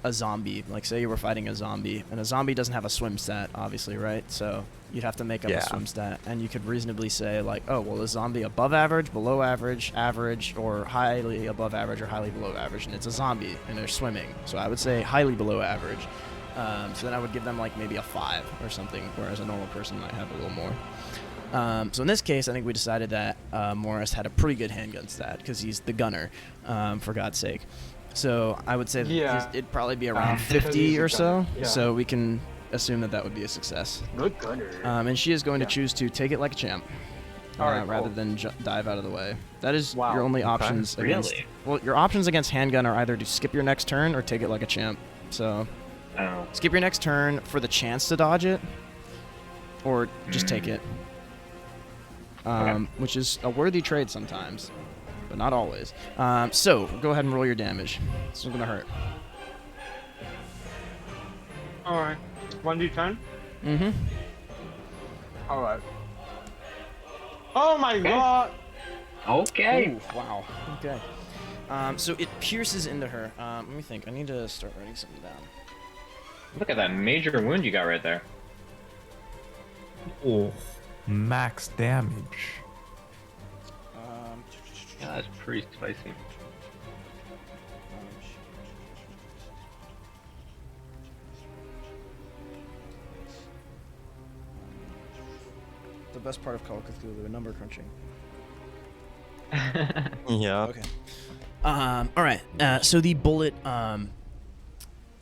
a zombie. Like say you were fighting a zombie, and a zombie doesn't have a swim stat, obviously, right? So you'd have to make up Yeah. a swim stat, and you could reasonably say like, oh, well, is zombie above average, below average, average, or highly above average or highly below average, and it's a zombie and they're swimming. So I would say highly below average. So then I would give them like maybe a 5 or something, whereas a normal person might have a little more. So in this case, I think we decided that Morris had a pretty good handgun stat because he's the gunner, for God's sake. So I would say that Yeah. it'd probably be around Because 50 he's a or so. gunner, yeah. So we can assume that that would be a success. Good gunner. And she is going Yeah. to choose to take it like a champ, All right, rather cool. than dive out of the way. That is Wow. your only Okay. options against. Really? Well, your options against handgun are either to skip your next turn or take it like a champ. So Oh. skip your next turn for the chance to dodge it, or just take it. Which is a worthy trade sometimes, but not always. So go ahead and roll your damage. This is gonna hurt. All right. 1d10. Mm-hmm. All right. Oh my god. Okay. Ooh, wow. Okay. So it pierces into her. Let me think. I need to start writing something down. Look at that major wound you got right there. Oh, max damage. Yeah, that's pretty spicy. the best part of Call of Cthulhu, number crunching. Yeah. Okay. All right. So the bullet,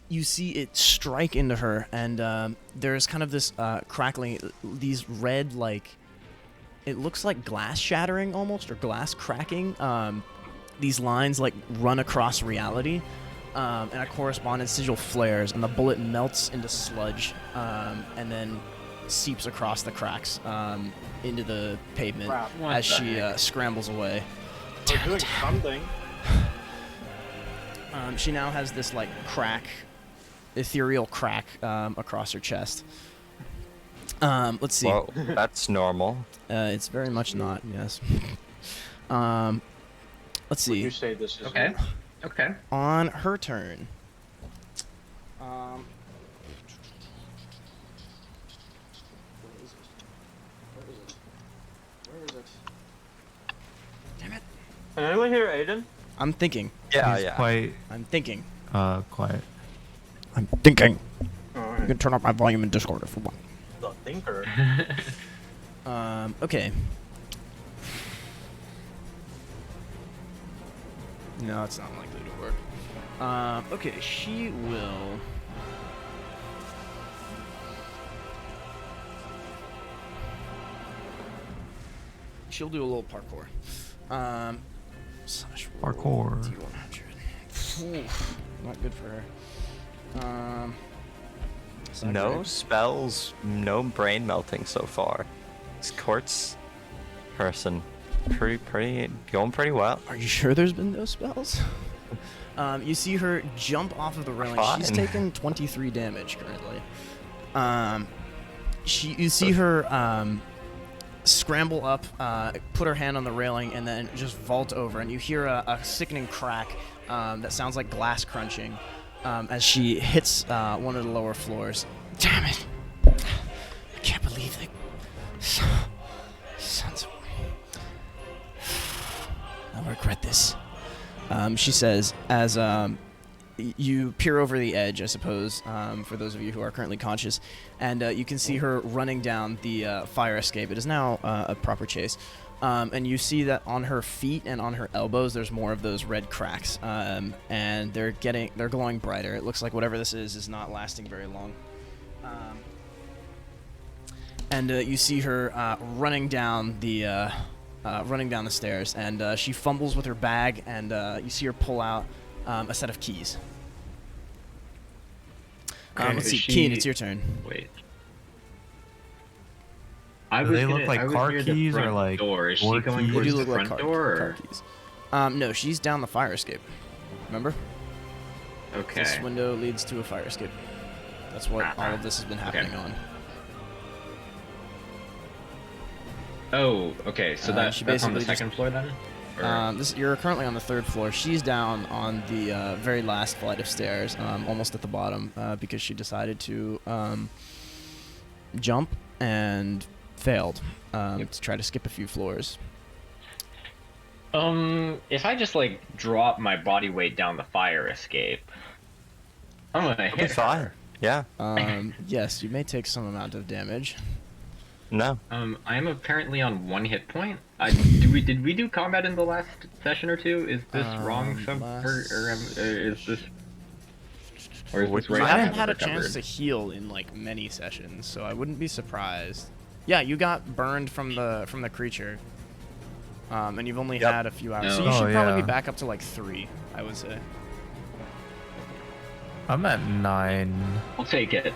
you see it strike into her, and there's kind of this crackling, these red, like, it looks like glass shattering almost, or glass cracking. These lines like run across reality, and a correspondence sigil flares, and the bullet melts into sludge, and then seeps across the cracks into the pavement Crap. as she scrambles away. We're doing something. She now has this like crack, ethereal crack across her chest. Let's see. Well, that's normal. It's very much not. Yes. Let's Would see. you say this is Okay. Okay. On her turn. Where is it? Damn it. Can anyone hear Aiden? I'm thinking. Yeah, He's yeah. quite I'm thinking. quiet. I'm thinking. Alright. You can turn up my volume in Discord if you want. The thinker. Okay. No, it's not likely to work. Okay, she will. She'll do a little parkour. Slash roll Parkour. D100. Oof, not good for her. It's not No great. spells, no brain melting so far. This quartz person, going pretty well. Are you sure there's been no spells? You see her jump off of the railing. She's Fine. taken 23 damage currently. You see her scramble up, put her hand on the railing, and then just vault over. And you hear a sickening crack that sounds like glass crunching as she hits one of the lower floors. Damn it! I can't believe they... Sons of... I'll regret this. She says, as you peer over the edge, I suppose, for those of you who are currently conscious, and you can see her running down the fire escape. It is now a proper chase. And you see that on her feet and on her elbows, there's more of those red cracks, and they're glowing brighter. It looks like whatever this is not lasting very long. And you see her running down the stairs, and she fumbles with her bag, and you see her pull out a set of keys. Okay, Let's is see, she- Keen, it's your turn. Wait. Do they look like car near the keys or front like door. Is she door going keys? They towards do the look like front car door? keys. No, she's down the fire escape. Remember? Or... Okay. This window leads to a fire escape. That's what all of this has been happening Okay. on. Oh, okay. So She that's on the basically just- second floor then? Or- You're currently on the 3rd floor. She's down on the very last flight of stairs, almost at the bottom, because she decided to jump and failed to try to skip a few floors. If I just like drop my body weight down the fire escape, I'm gonna It'll be hit fine. her. Yeah. Yes, you may take some amount of damage. No. I am apparently on 1 hit point. Did we do combat in the last session or two? Is this wrong? Is this? Or is this You right? haven't I've had a recovered? chance to heal in like many sessions, so I wouldn't be surprised. Yeah, you got burned from the creature, and you've only Yep. had a few hours, so No. you should Oh, probably yeah. be back up to like 3, I would say. I'm at 9. I'll take it.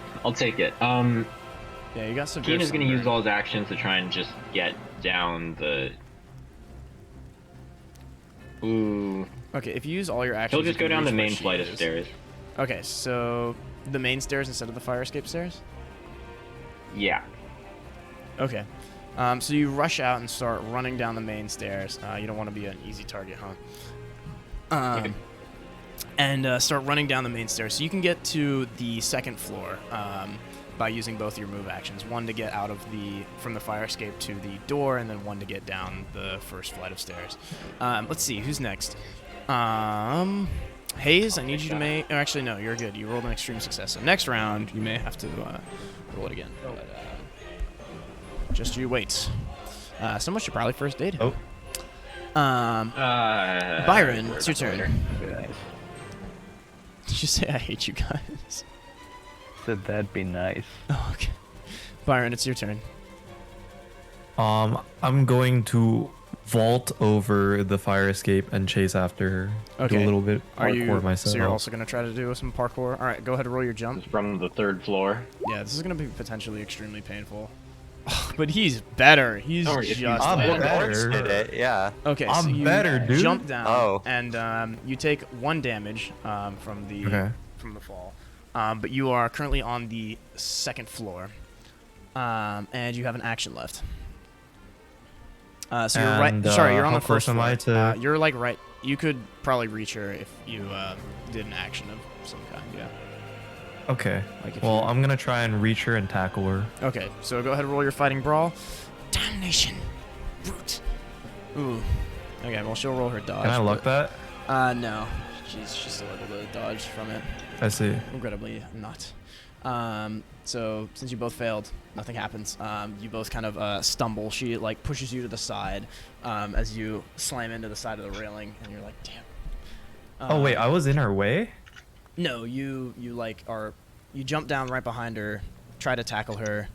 Yeah, you got severe Keen is gonna sunburn. use all his actions to try and just get down the. Ooh. Okay, if you use all your actions, He'll just you go can down the reach where main she flight of is. stairs. Okay, so the main stairs instead of the fire escape stairs? Yeah. Okay. So you rush out and start running down the main stairs. You don't want to be an easy target, huh? Okay. And start running down the main stairs. So you can get to the 2nd floor by using both your move actions. One to get out of from the fire escape to the door, and then one to get down the 1st flight of stairs. Let's see, who's next? Hayes, I need you to make... Oh, actually, no, you're good. You rolled an extreme success. So next round, you may have to roll it again. But, Just you wait. Someone should probably first date him. Oh. Byron, it's your turn. Guys. Did you say I hate you guys? Said that'd be nice. Oh, okay. Byron, it's your turn. I'm going to vault over the fire escape and chase after her. Do Okay. a little bit Are you? parkour myself. So you're also gonna try to do some parkour. All right, go ahead and roll your jump. It's from the 3rd floor. Yeah, this is gonna be potentially extremely painful. But he's better. He's Don't worry, if just you- I'm better. better. Did it? Yeah. Okay, so I'm you better, dude. jump down, Oh. and you take 1 damage from the Okay. fall. But you are currently on the 2nd floor, and you have an action left. So you're And, right. Sorry, you're on how the first close am floor. I to- You're like right. You could probably reach her if you did an action of some kind. Yeah. Okay. Like if Well, you- I'm gonna try and reach her and tackle her. Okay, so go ahead and roll your fighting brawl. Damnation, brute. Ooh. Okay, well she'll roll her dodge. Can I luck but- that? No. She's still able to dodge from it. I see. Regrettably not. So since you both failed, nothing happens. You both kind of stumble. She like pushes you to the side as you slam into the side of the railing, and you're like, damn. Oh wait, I was in her way? No, you like are you jump down right behind her, try to tackle her,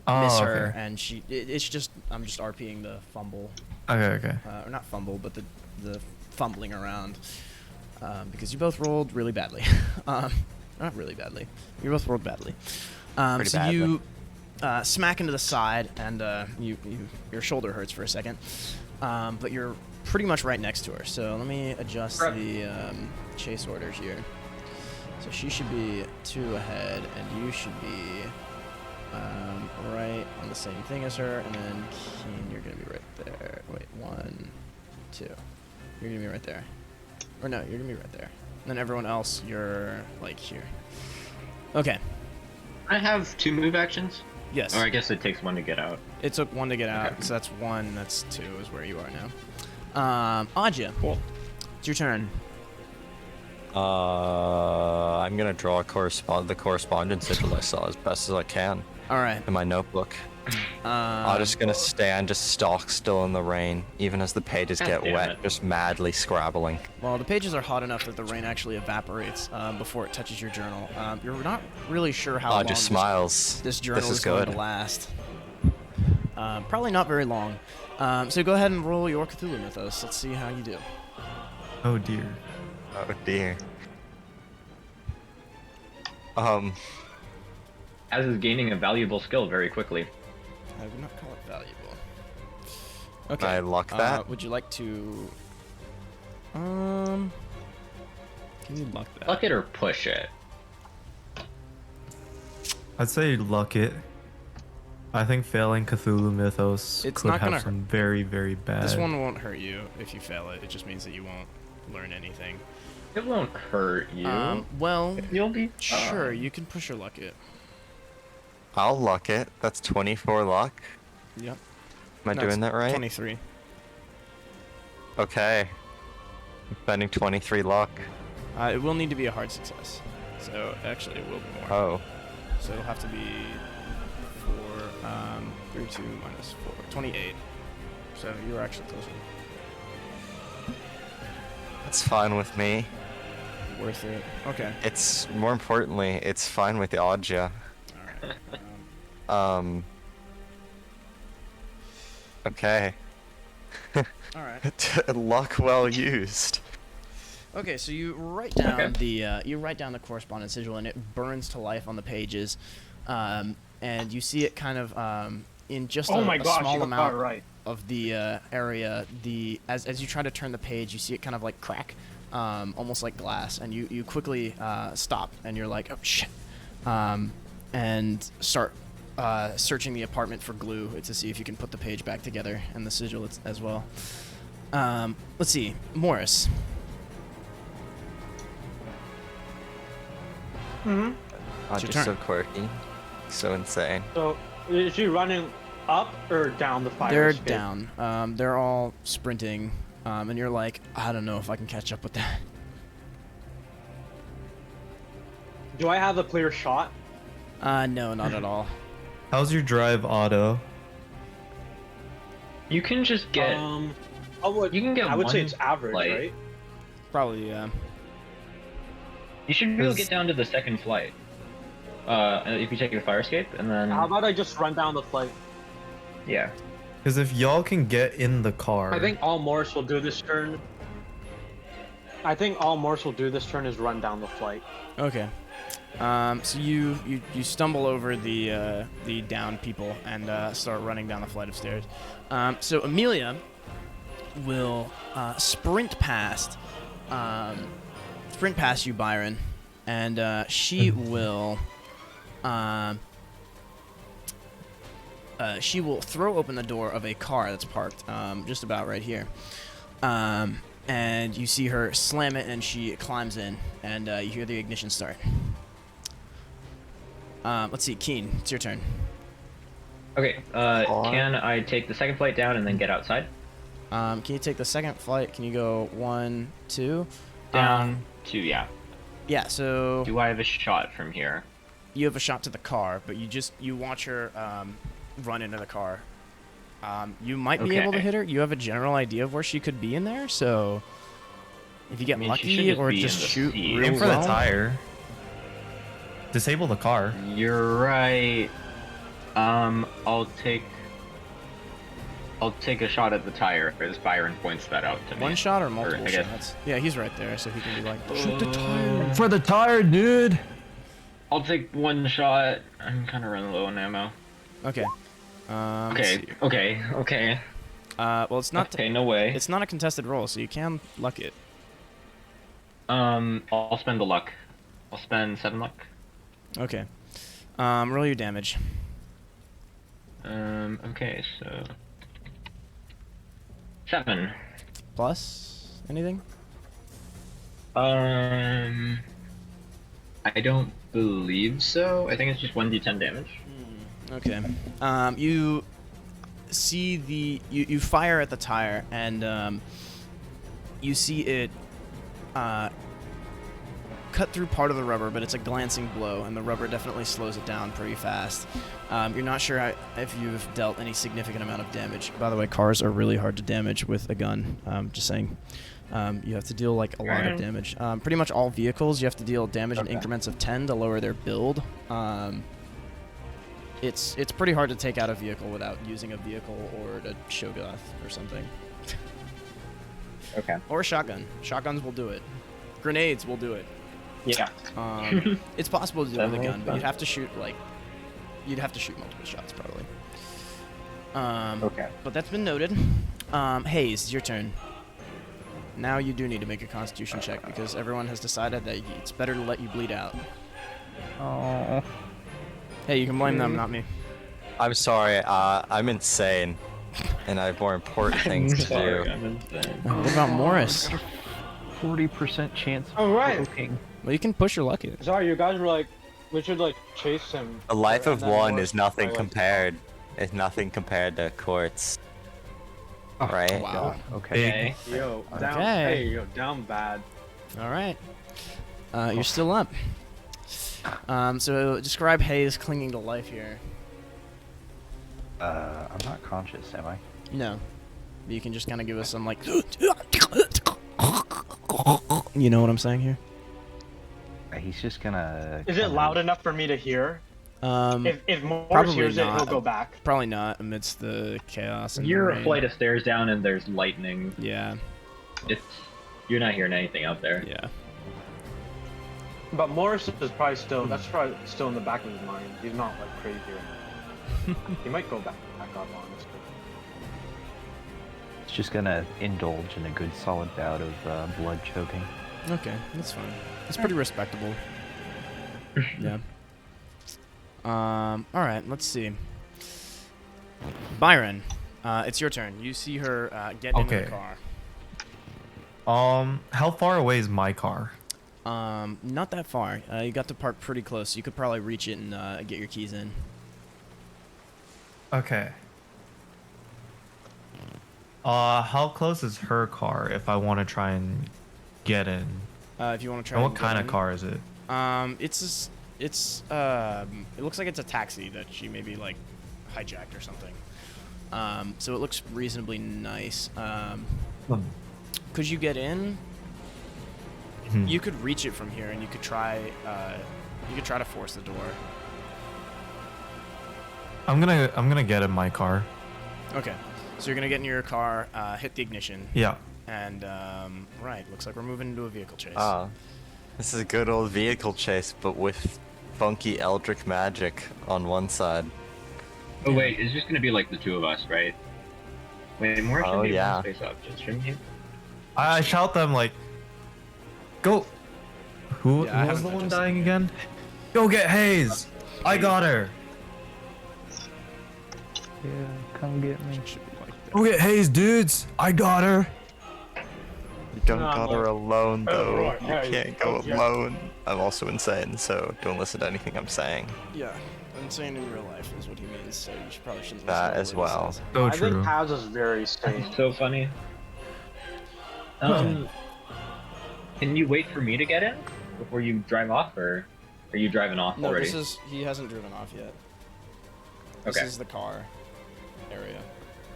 Oh, miss okay. her, and it's just I'm just RPing the fumble, Okay. or not fumble, but the fumbling around, because you both rolled really badly. Not really badly. You both rolled badly. Pretty So badly. you smack into the side, and your shoulder hurts for a second, but you're pretty much right next to her. So let me adjust the chase order here. So she should be 2 ahead, and you should be right on the same thing as her, and then Keen, you're gonna be right there. Wait, 1, 2. You're gonna be right there. Or no, you're gonna be right there. And then everyone else, you're like here. Okay. I have 2 move actions. Yes. Or I guess it takes 1 to get out. It took 1 to get out, Okay. so that's 1. That's 2 is where you are now. Aja. Cool. It's your turn. I'm gonna draw the correspondence sigil I saw as best as I can All right. in my notebook. I'm just gonna stand just stock still in the rain, even as the pages God get damn wet, it. just madly scrabbling. Well, the pages are hot enough that the rain actually evaporates before it touches your journal. You're not really sure how long Just smiles. this journal This is going good. to last. Probably not very long. So go ahead and roll your Cthulhu Mythos. Let's see how you do. Oh dear. Oh dear. As is gaining a valuable skill very quickly. I would not call it valuable. Okay. I luck that. Would you like to? Can you luck that? Luck it or push it. I'd say luck it. I think failing Cthulhu Mythos It's could not have gonna some very, very bad. This one won't hurt you if you fail it. It just means that you won't learn anything. It won't hurt you. Well, You'll be sure, you can push your luck it. I'll luck it. That's 24 luck. Yep. Am I No, doing it's that right? 23. Okay. I'm spending 23 luck. It will need to be a hard success. So actually, it will be more. Oh. So it'll have to be 32 minus 4, 28. So you were actually closer. That's fine with me. Worth it. Okay. It's more importantly, it's fine with Aja. All right. Okay. All right. Luck well used. Okay, so you write down the correspondence sigil, and it burns to life on the pages, and you see it kind of in just Oh a my gosh, small you got amount that right. of the area. As you try to turn the page, you see it kind of like crack, almost like glass, and you quickly stop, and you're like, oh shit, and start searching the apartment for glue to see if you can put the page back together and the sigil as well. Let's see, Morris. Aja's your turn. so quirky. So insane. So, is she running up or down the fire They're escape? down. They're all sprinting, and you're like, I don't know if I can catch up with that. Do I have a clear shot? No, not at all. How's your drive, Otto? You can just get. You can get I would say one it's average, flight. right? Probably, yeah. You should be able to get down to the second flight. If you take the fire escape, and then How about I just run down the flight? yeah. Because if y'all can get in the car, I think all Morris will do this turn. Is run down the flight. Okay. So you stumble over the down people and start running down the flight of stairs. So Amelia will sprint past you, Byron, and she will throw open the door of a car that's parked just about right here. And you see her slam it, and she climbs in, and you hear the ignition start. Let's see, Keen, it's your turn. Okay. Can I take the second flight down and then get outside? Can you take the second flight? Can you go 1, 2? Down 2, yeah. Yeah, so Do I have a shot from here? you have a shot to the car, but you watch her run into the car. You might be able to Okay. hit her. You have a general idea of where she could be in there, so if you get I mean, she lucky should just or be just in the shoot seat. real aim for well. the tire. Disable the car. You're right. I'll take a shot at the tire as Byron points that out to me. One shot or multiple I guess- shots? Yeah, he's right there, so he can be like, shoot the tire. For the tire, dude. I'll take one shot. I'm kind of running low on ammo. Okay. Let's Okay. see. Okay. Well, it's not. Okay. No way. It's not a contested roll, so you can luck it. I'll spend the luck. I'll spend 7 luck. Okay. Roll your damage. Okay, so 7. Plus anything? I don't believe so. I think it's just 1d10 damage. Okay. You see you fire at the tire, and you see it cut through part of the rubber, but it's a glancing blow, and the rubber definitely slows it down pretty fast. You're not sure if you've dealt any significant amount of damage. By the way, cars are really hard to damage with a gun. Just saying. You have to deal like a lot of damage. Pretty much all vehicles, you have to deal damage in increments of 10 to lower their build. It's pretty hard to take out a vehicle without using a vehicle or a shogoth or something. Okay. Or a shotgun. Shotguns will do it. Grenades will do it. Yeah. It's possible to do it with a gun, but Definitely. you'd have to shoot multiple shots probably. Okay. But that's been noted. Hayes, it's your turn. Now you do need to make a Constitution check because everyone has decided that it's better to let you bleed out. Oh. Hey, you can blame them, not me. I'm sorry, I'm insane. And I have more important things to do. What about Morris? 40% chance of All right. broken. Well, you can push your luck. Sorry, you guys were like, we should like chase him. A life And of then one Morris is nothing was like, compared. It's nothing compared to Quartz. Right? Wow. Okay. Yo, down. Okay. Hey, yo, down bad. All right. You're still up. So describe Hayes clinging to life here. I'm not conscious, am I? No. You can just kind of give us some like. You know what I'm saying here? He's just gonna. Is it loud enough for me to hear? If Morris Probably hears it, not. he'll go back. Probably not amidst the chaos. And the You're a rain. flight of stairs down and there's lightning. Yeah. You're not hearing anything out there. Yeah. But Morris is probably still. That's probably still in the back of his mind. He's not like crazy or anything. He might go back up, honestly. It's just gonna indulge in a good solid bout of blood choking. Okay, that's fine. It's pretty respectable. Yeah. All right. Let's see. Byron, it's your turn. You see her get into the Okay. car. How far away is my car? Not that far. You got to park pretty close. You could probably reach it and get your keys in. Okay. How close is her car if I want to try and get in? If you want to try. And what and get kind of in. car is it? It looks like it's a taxi that she maybe like hijacked or something. So it looks reasonably nice. Hmm. Could you get in? Mhm. You could reach it from here, and you could try. You could try to force the door. I'm gonna get in my car. Okay. So you're gonna get in your car, hit the ignition, Yeah. and right. Looks like we're moving into a vehicle chase. Ah, this is a good old vehicle chase, but with funky eldritch magic on one side. Oh wait, it's just gonna be like the two of us, right? Wait, more should Oh, be yeah. face up. Just shouldn't you? I shout them like, go. Who Yeah, I was haven't the one adjusted dying it. again? Go get Hayes. I got her. Yeah, come get me. Should be like that. Go get Hayes, dudes. I got her. You don't Nah, got her like- alone, though. right, You yeah, can't go yeah. alone. I'm also insane, so don't listen to anything I'm saying. Yeah, insane in real life is what he means. So you probably shouldn't. That listen to as what he well. says. So I true. think Paz is very sane. It's so funny. Can you wait for me to get in before you drive off, or are you driving off No, already? this is he hasn't driven off yet. This Okay. is the car area.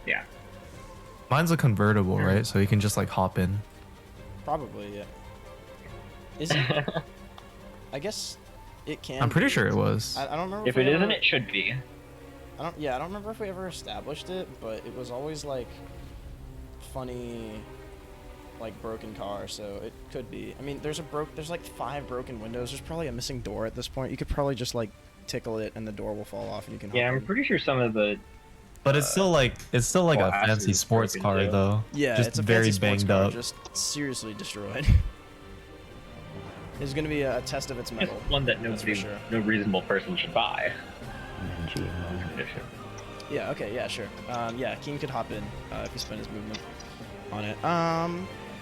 Yeah. Mine's a convertible, right? So you can just like hop in. Probably, yeah. Is it? I guess it can. I'm pretty be. sure it was. I don't remember. If we it isn't, ever- it should be. I don't remember if we ever established it, but it was always like funny, like broken car. So it could be. I mean, there's like 5 broken windows. There's probably a missing door at this point. You could probably just like tickle it, and the door will fall off, and you can. Yeah, hop I'm in. pretty sure some of the. But it's still like a Glass fancy is sports broken, car too. though. Yeah, just it's a very fancy sports banged car, up. just seriously destroyed. There's gonna be a test of its Just metal. one that That's for nobody, sure. no reasonable person should buy. And then GMO. Condition. Yeah. Okay. Yeah. Sure. Yeah. Keen could hop in if he spent his movement on it.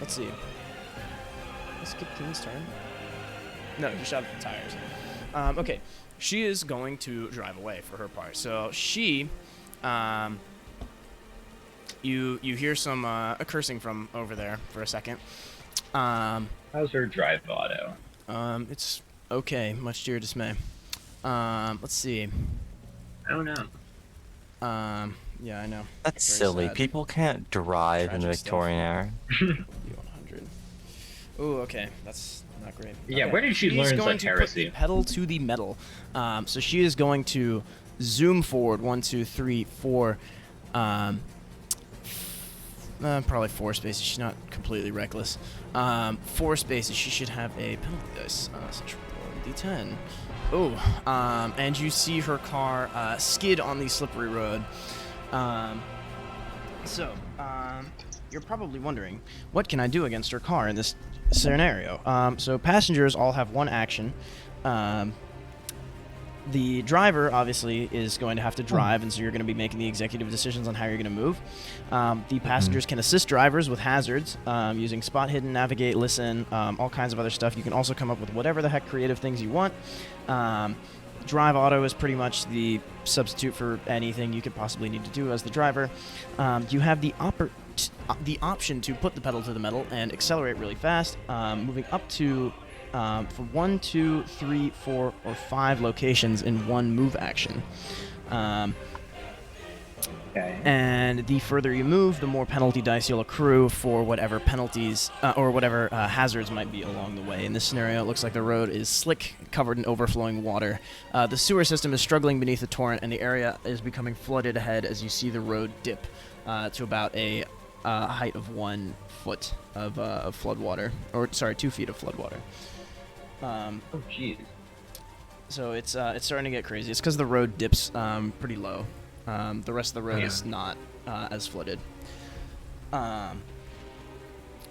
Let's see. Let's skip Keen's turn. No, he shot at the tires. Okay. She is going to drive away for her part. So she, you hear some cursing from over there for a second. How's her drive auto? It's okay, much to your dismay. Let's see. I don't know. Yeah, I know. That's Very silly. sad. People can't drive in the Tragic stuff. Victorian era. U100. Ooh, okay, that's not great. Yeah, Okay. where did she She's learn going such to put heresy? the pedal to the metal. So she is going to zoom forward 1, 2, 3, 4. Probably 4 spaces. She's not completely reckless. 4 spaces. She should have a penalty dice. So she'll roll D10. Oh, and you see her car skid on the slippery road. You're probably wondering, what can I do against her car in this scenario? So passengers all have 1 action. The driver, obviously, is going to have to drive, and so you're going to be making the executive decisions on how you're going to move. The passengers can assist drivers with hazards, using spot hidden, navigate, listen, all kinds of other stuff. You can also come up with whatever the heck creative things you want. Drive auto is pretty much the substitute for anything you could possibly need to do as the driver. You have the option to put the pedal to the metal and accelerate really fast, moving up to for 1, 2, 3, 4, or 5 locations in 1 move action. Okay. And the further you move, the more penalty dice you'll accrue for whatever penalties or whatever hazards might be along the way. In this scenario, it looks like the road is slick, covered in overflowing water. The sewer system is struggling beneath the torrent, and the area is becoming flooded ahead as you see the road dip to about a height of 1 foot of flood water, or sorry, 2 feet of flood water. Oh, jeez. So it's starting to get crazy. It's because the road dips pretty low. The rest of the road is not as flooded.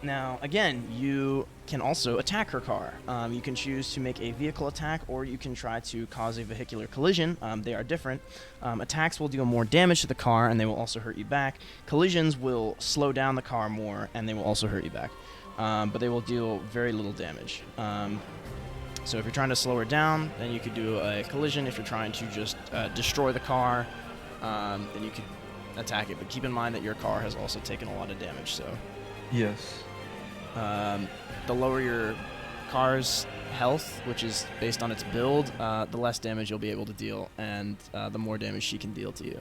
Now, again, you can also attack her car. You can choose to make a vehicle attack, or you can try to cause a vehicular collision. They are different. Attacks will deal more damage to the car, and they will also hurt you back. Collisions will slow down the car more, and they will also hurt you back. But they will deal very little damage. So if you're trying to slow her down, then you could do a collision. If you're trying to just destroy the car, then you could attack it. But keep in mind that your car has also taken a lot of damage, so... Yes. The lower your car's health, which is based on its build, the less damage you'll be able to deal, and the more damage she can deal to you.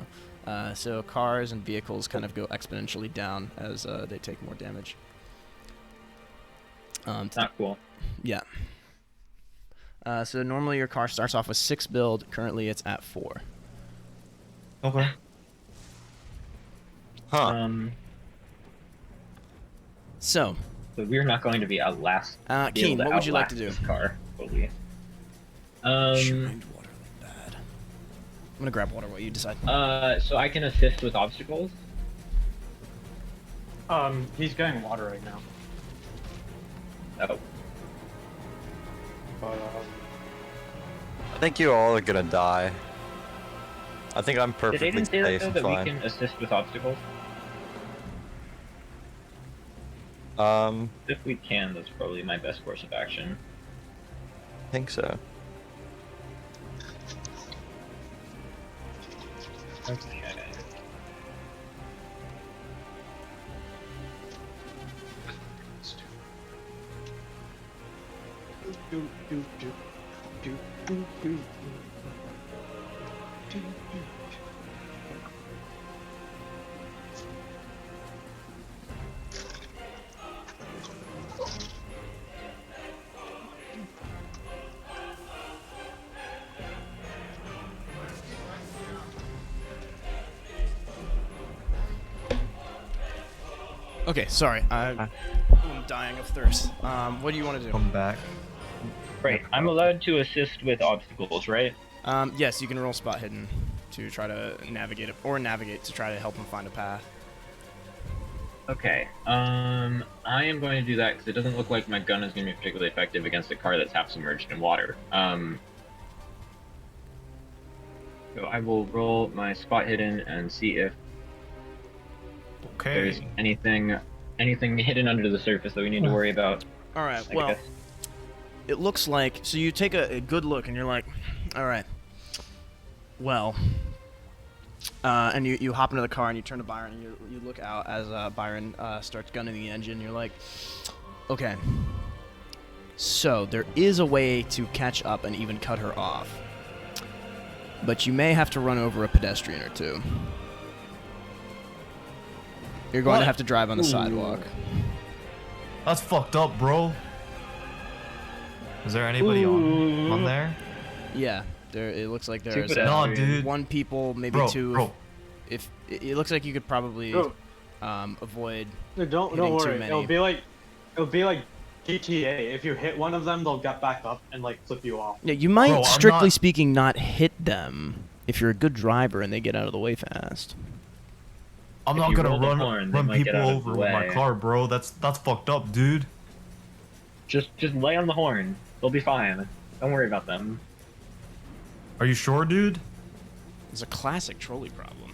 So cars and vehicles kind of go exponentially down as they take more damage. Not cool. Yeah. So normally your car starts off with 6 build. Currently it's at 4. Okay. Huh. So, So we're not going to be be Keen, able to what would you like to outlast do? This car, totally. Shined water like bad. I'm gonna grab water while you decide. So I can assist with obstacles. He's getting water right now. Oh, But, I think you all are gonna die. I think I'm did perfectly Aiden say safe though, and that we fine. can assist with obstacles? I If we can, that's probably my best course of action. think so. Okay. Okay, sorry. I'm dying of thirst. What do you want to do? Come back. Right, I'm allowed to assist with obstacles, right? Yes, you can roll spot hidden to try to navigate it, or navigate to try to help him find a path. Okay, I am going to do that because it doesn't look like my gun is going to be particularly effective against a car that's half submerged in water. So I will roll my spot hidden and see if there's Okay. anything hidden under the surface that we need to worry about. All right. I Well, guess. it looks like so you take a good look and you're like, all right. Well, and you hop into the car and you turn to Byron and you look out as Byron starts gunning the engine. You're like, okay. So there is a way to catch up and even cut her off, but you may have to run over a pedestrian or two. You're going to What? have to drive on the sidewalk. That's fucked up, bro. Is there anybody on there? Yeah, there. It looks like Two there's pedestrians. No, dude. one people, maybe Bro, two. bro. If it looks like you could probably Bro. avoid. don't Hitting too worry. many. It'll be like GTA. If you hit one of them, they'll get back up and like flip you off. Yeah, you might, Bro, I'm strictly not- speaking, not hit them if you're a good driver and they get out of the way fast. I'm If not you gonna roll the run horn, they run might get people out of over the with my way. car, bro. That's fucked up, dude. Just lay on the horn. They'll be fine. Don't worry about them. Are you sure, dude? It's a classic trolley problem.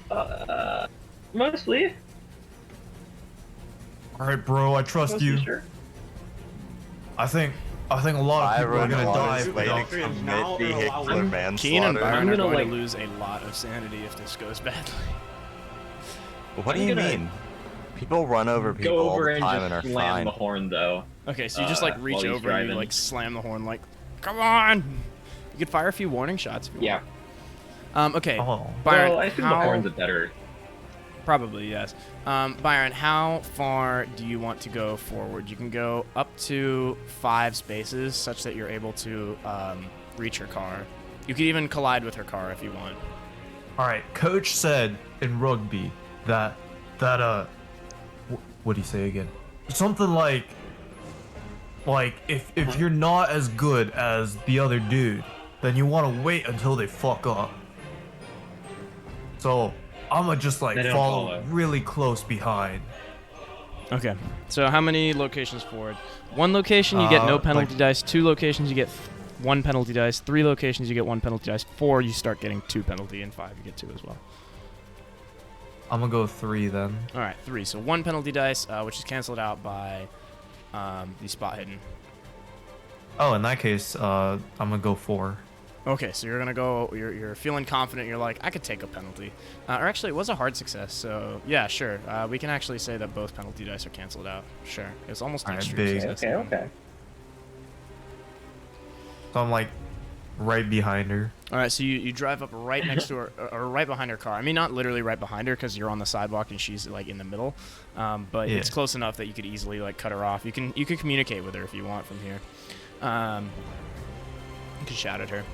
Mostly. All right, bro. I trust Mostly you. sure. I think a lot of people are Byron gonna die was if we waiting don't. for Pedestrians now are mid-vehicular allowed- Keen and manslaughter. Byron I'm are gonna, going to like- lose a lot of sanity if this goes badly. What do I'm you gonna mean? People run over people Go all over the and time and are just slam fine. the horn, though. Okay, so you just like reach while he's over and you driving. like slam the horn, like, come on! You could fire a few warning shots if you Yeah. want. Okay, Oh. Byron, Well, I assume the how... horn's a better. Probably, yes. Byron, how far do you want to go forward? You can go up to 5 spaces, such that you're able to reach her car. You could even collide with her car if you want. All right. Coach said in rugby that what do you say again? Something like if you're not as good as the other dude, then you want to wait until they fuck up. So I'ma just like They don't follow follow. really close behind. Okay. So how many locations forward? 1 location, you get no penalty like- dice. 2 locations, you get 1 penalty dice. 3 locations, you get 1 penalty dice. 4, you start getting 2 penalty, and 5, you get 2 as well. I'm gonna go 3 then. All right, 3. So 1 penalty dice, which is canceled out by the spot hidden. Oh, in that case, I'm gonna go 4. Okay, so you're gonna go. You're feeling confident. You're like, I could take a penalty, or actually, it was a hard success. So yeah, sure. We can actually say that both penalty dice are canceled out. Sure, it's almost an Alright, extreme big. success. Okay. So I'm like right behind her. All right, so you drive up right next to her, or right behind her car. I mean, not literally right behind her because you're on the sidewalk and she's like in the middle, but Yeah. it's close enough that you could easily like cut her off. You can communicate with her if you want from here. You can shout at her.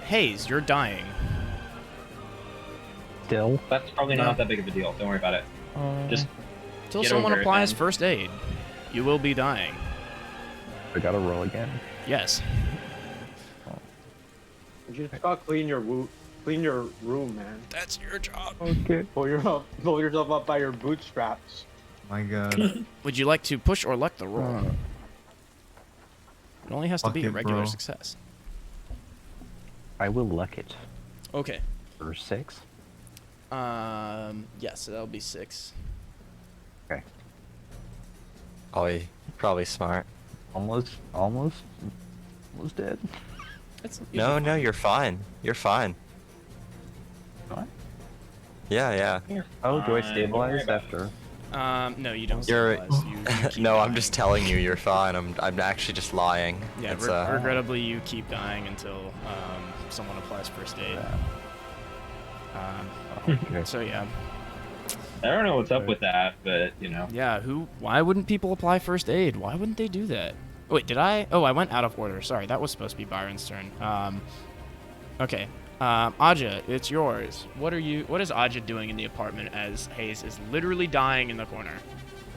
Haze, you're dying. Still? That's probably No. not that big of a deal. Don't worry about it. Just Until Get someone over it, applies then. first aid, you will be dying. I gotta roll again. Yes. You just gotta clean your room, man. That's your job. Okay. Pull yourself up by your bootstraps. My God. Would you like to push or luck the roll? It only has to Luck be a it, regular bro. success. I will luck it. Okay. For 6. Yes, that'll be 6. Okay. Oh, you're probably smart. Almost dead. That's No, no, you're fine. You're fine. What? Yeah. Oh, do I Fine, don't worry stabilize about it. after? No, you don't. You're- stabilize. You keep No, I'm dying. just telling you, you're fine. I'm actually just lying. Yeah, It's, regrettably, you keep dying until someone applies first aid. Okay. So yeah, I don't know what's up with that, but you know. yeah. Why wouldn't people apply first aid? Why wouldn't they do that? Wait, did I? Oh, I went out of order. Sorry, that was supposed to be Byron's turn. Okay. Aja, it's yours. What is Aja doing in the apartment as Hayes is literally dying in the corner?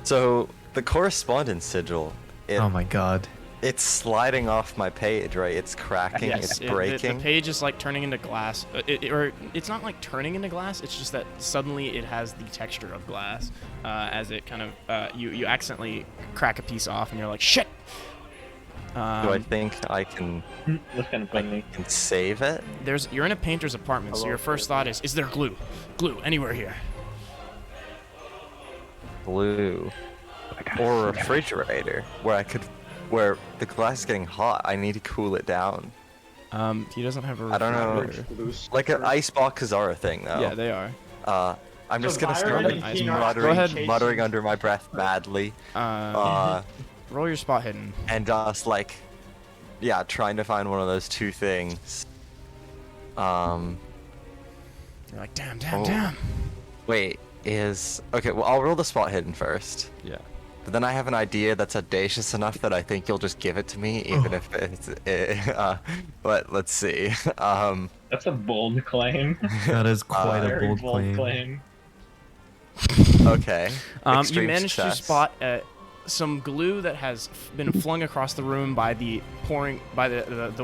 So the correspondence sigil, Oh my God. it's sliding off my page, right? It's cracking, Yes, it's the breaking. page is like turning into glass. Or it's not like turning into glass. It's just that suddenly it has the texture of glass as it kind of you accidentally crack a piece off and you're like shit. Do I think I can That's kind of funny. save it? You're in a painter's apartment, so your first thought is there glue? Glue anywhere here? Glue or a refrigerator where the glass is getting hot. I need to cool it down. He doesn't have a I don't know. refrigerator. Like an ice boxes are a thing though. Yeah, they are. I'm just So gonna Byron start and like, Tina are muttering, chasing- muttering under my breath madly, Roll your spot hidden. and just like, yeah, trying to find one of those two things. You're like damn, Oh. damn. Wait, okay? Well, I'll roll the spot hidden first. Yeah. But then I have an idea that's audacious enough that I think you'll just give it to me, even if it's. But let's see. That's a bold claim. That is quite a Very bold bold claim. Okay. You Extreme managed to success. spot some glue that has been flung across the room by the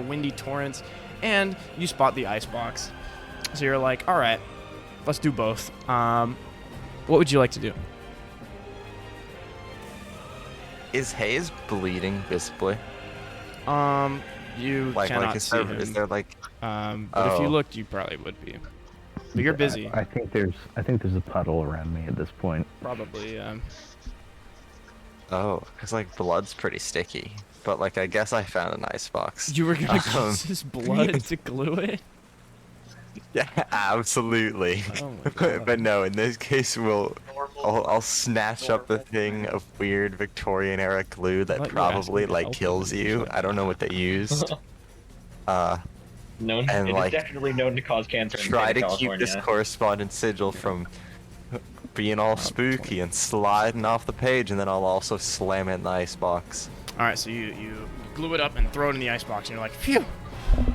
windy torrents, and you spot the icebox. So you're like, all right, let's do both. What would you like to do? Is Hayes bleeding visibly? You Like, cannot is see him. there like? But if you Oh. looked, you probably would be. But you're busy. I think there's a puddle around me at this point. Probably. Oh, cause like blood's pretty sticky. But like, I guess I found an icebox. You were gonna Um, use his blood to glue it? Yeah, absolutely. Oh my God. But no, in this case, I'll snatch up the thing of weird Victorian era glue that thought you were asking probably me to like help kills you. you. I don't know what they used. Known, And, it is like, definitely known to cause cancer. In the Try state to of keep this California. correspondence sigil from being all spooky and sliding off the page, and then I'll also slam it in the icebox. All right, so you glue it up and throw it in the icebox, and you're like, phew,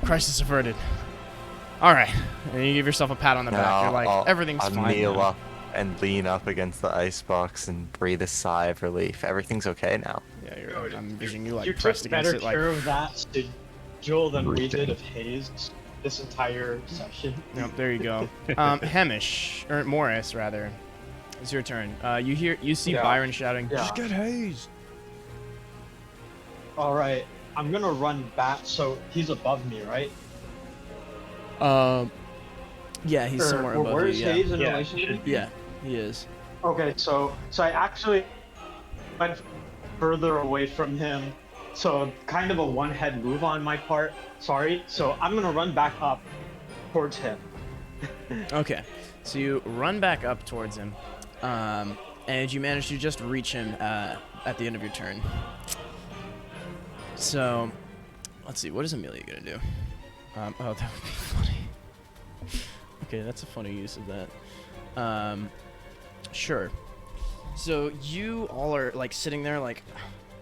crisis averted. All right, and you give yourself a pat on the back. You're like, everything's I'll fine kneel now. up and lean up against the icebox and breathe a sigh of relief. Everything's okay now. Yeah, I'm envisioning you like You pressed took against better it, like. care of that, Joel, than we did of Hayes this entire session. Yep, there you go. Hamish or Morris rather, it's your turn. You see Yeah. Byron shouting, Yeah. "Just get Hayes!" All right, I'm gonna run back. So he's above me, right? Yeah, he's somewhere above Where's you. Yeah. Hayes in Yeah, relation to me? Yeah, he is. Okay, so I actually went further away from him, so kind of a one-head move on my part. Sorry. So I'm gonna run back up towards him. Okay, so you run back up towards him, and you manage to just reach him at the end of your turn. So let's see. What is Amelia gonna do? Oh, that would be funny. Okay, that's a funny use of that. Sure. So you all are like sitting there, like,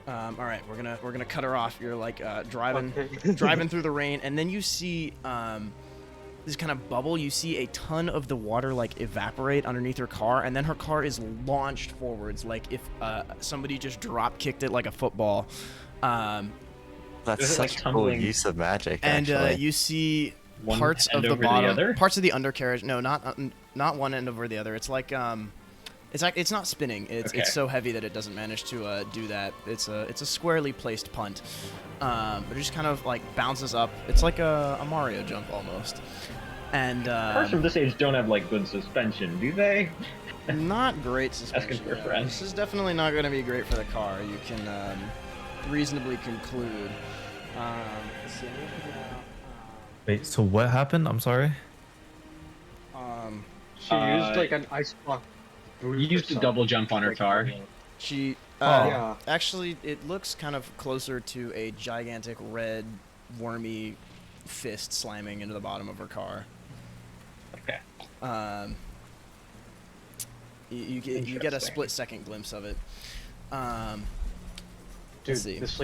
all right, we're gonna cut her off. You're like driving through the rain, and then you see this kind of bubble. You see a ton of the water like evaporate underneath her car, and then her car is launched forwards, like if somebody just drop kicked it like a football. That's Is it, like, such a cool tumbling? use of magic, And actually. you see One parts of end the over the bottom, other? parts of the undercarriage. No, not one end over the other. It's like it's not spinning. It's Okay. so heavy that it doesn't manage to do that. It's a squarely placed punt, but it just kind of like bounces up. It's like a Mario jump almost. And Cars from this age don't have like good suspension, do they? not great suspension. Asking for a no. friend. This is definitely not going to be great for the car. You can reasonably conclude. Let's see, I'm gonna figure it out. Wait, so what happened? I'm sorry. She used like an ice block. You used a double jump on her car. She Yeah. actually, it looks kind of closer to a gigantic red wormy fist slamming into the bottom of her car. Okay. You get a Interesting. split second glimpse of it. Dude, see. this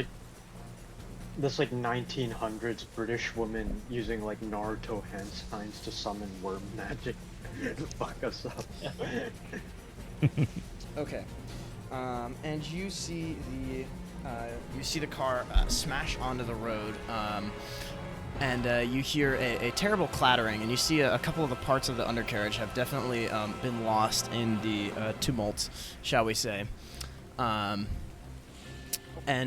1900s British woman using like Naruto hand signs to summon worm magic. Fuck us up. Okay. And you see the car smash onto the road, and you hear a terrible clattering, and you see a couple of the parts of the undercarriage have definitely been lost in the tumult, shall we say. And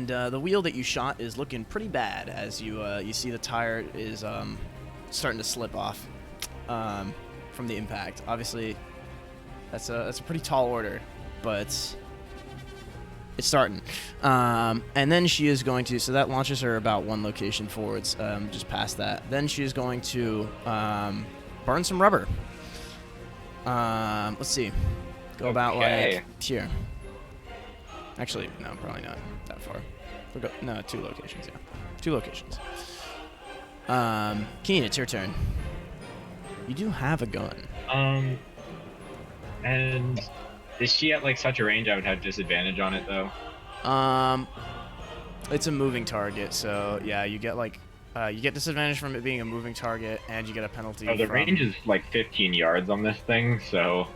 the wheel that you shot is looking pretty bad as you see the tire is starting to slip off from the impact. Obviously, that's a pretty tall order, but it's starting. And then she is going to, so that launches her about one location forwards, just past that. Then she is going to burn some rubber. Let's see. Go about Okay. like here. Actually, no, probably not that far. We'll go, no, 2 locations, yeah. 2 locations. Keen, it's your turn. You do have a gun. And is she at like such a range I would have disadvantage on it though? It's a moving target, so yeah, you get like you get disadvantage from it being a moving target, and you get a penalty. Oh, the from, range is like 15 yards on this thing, so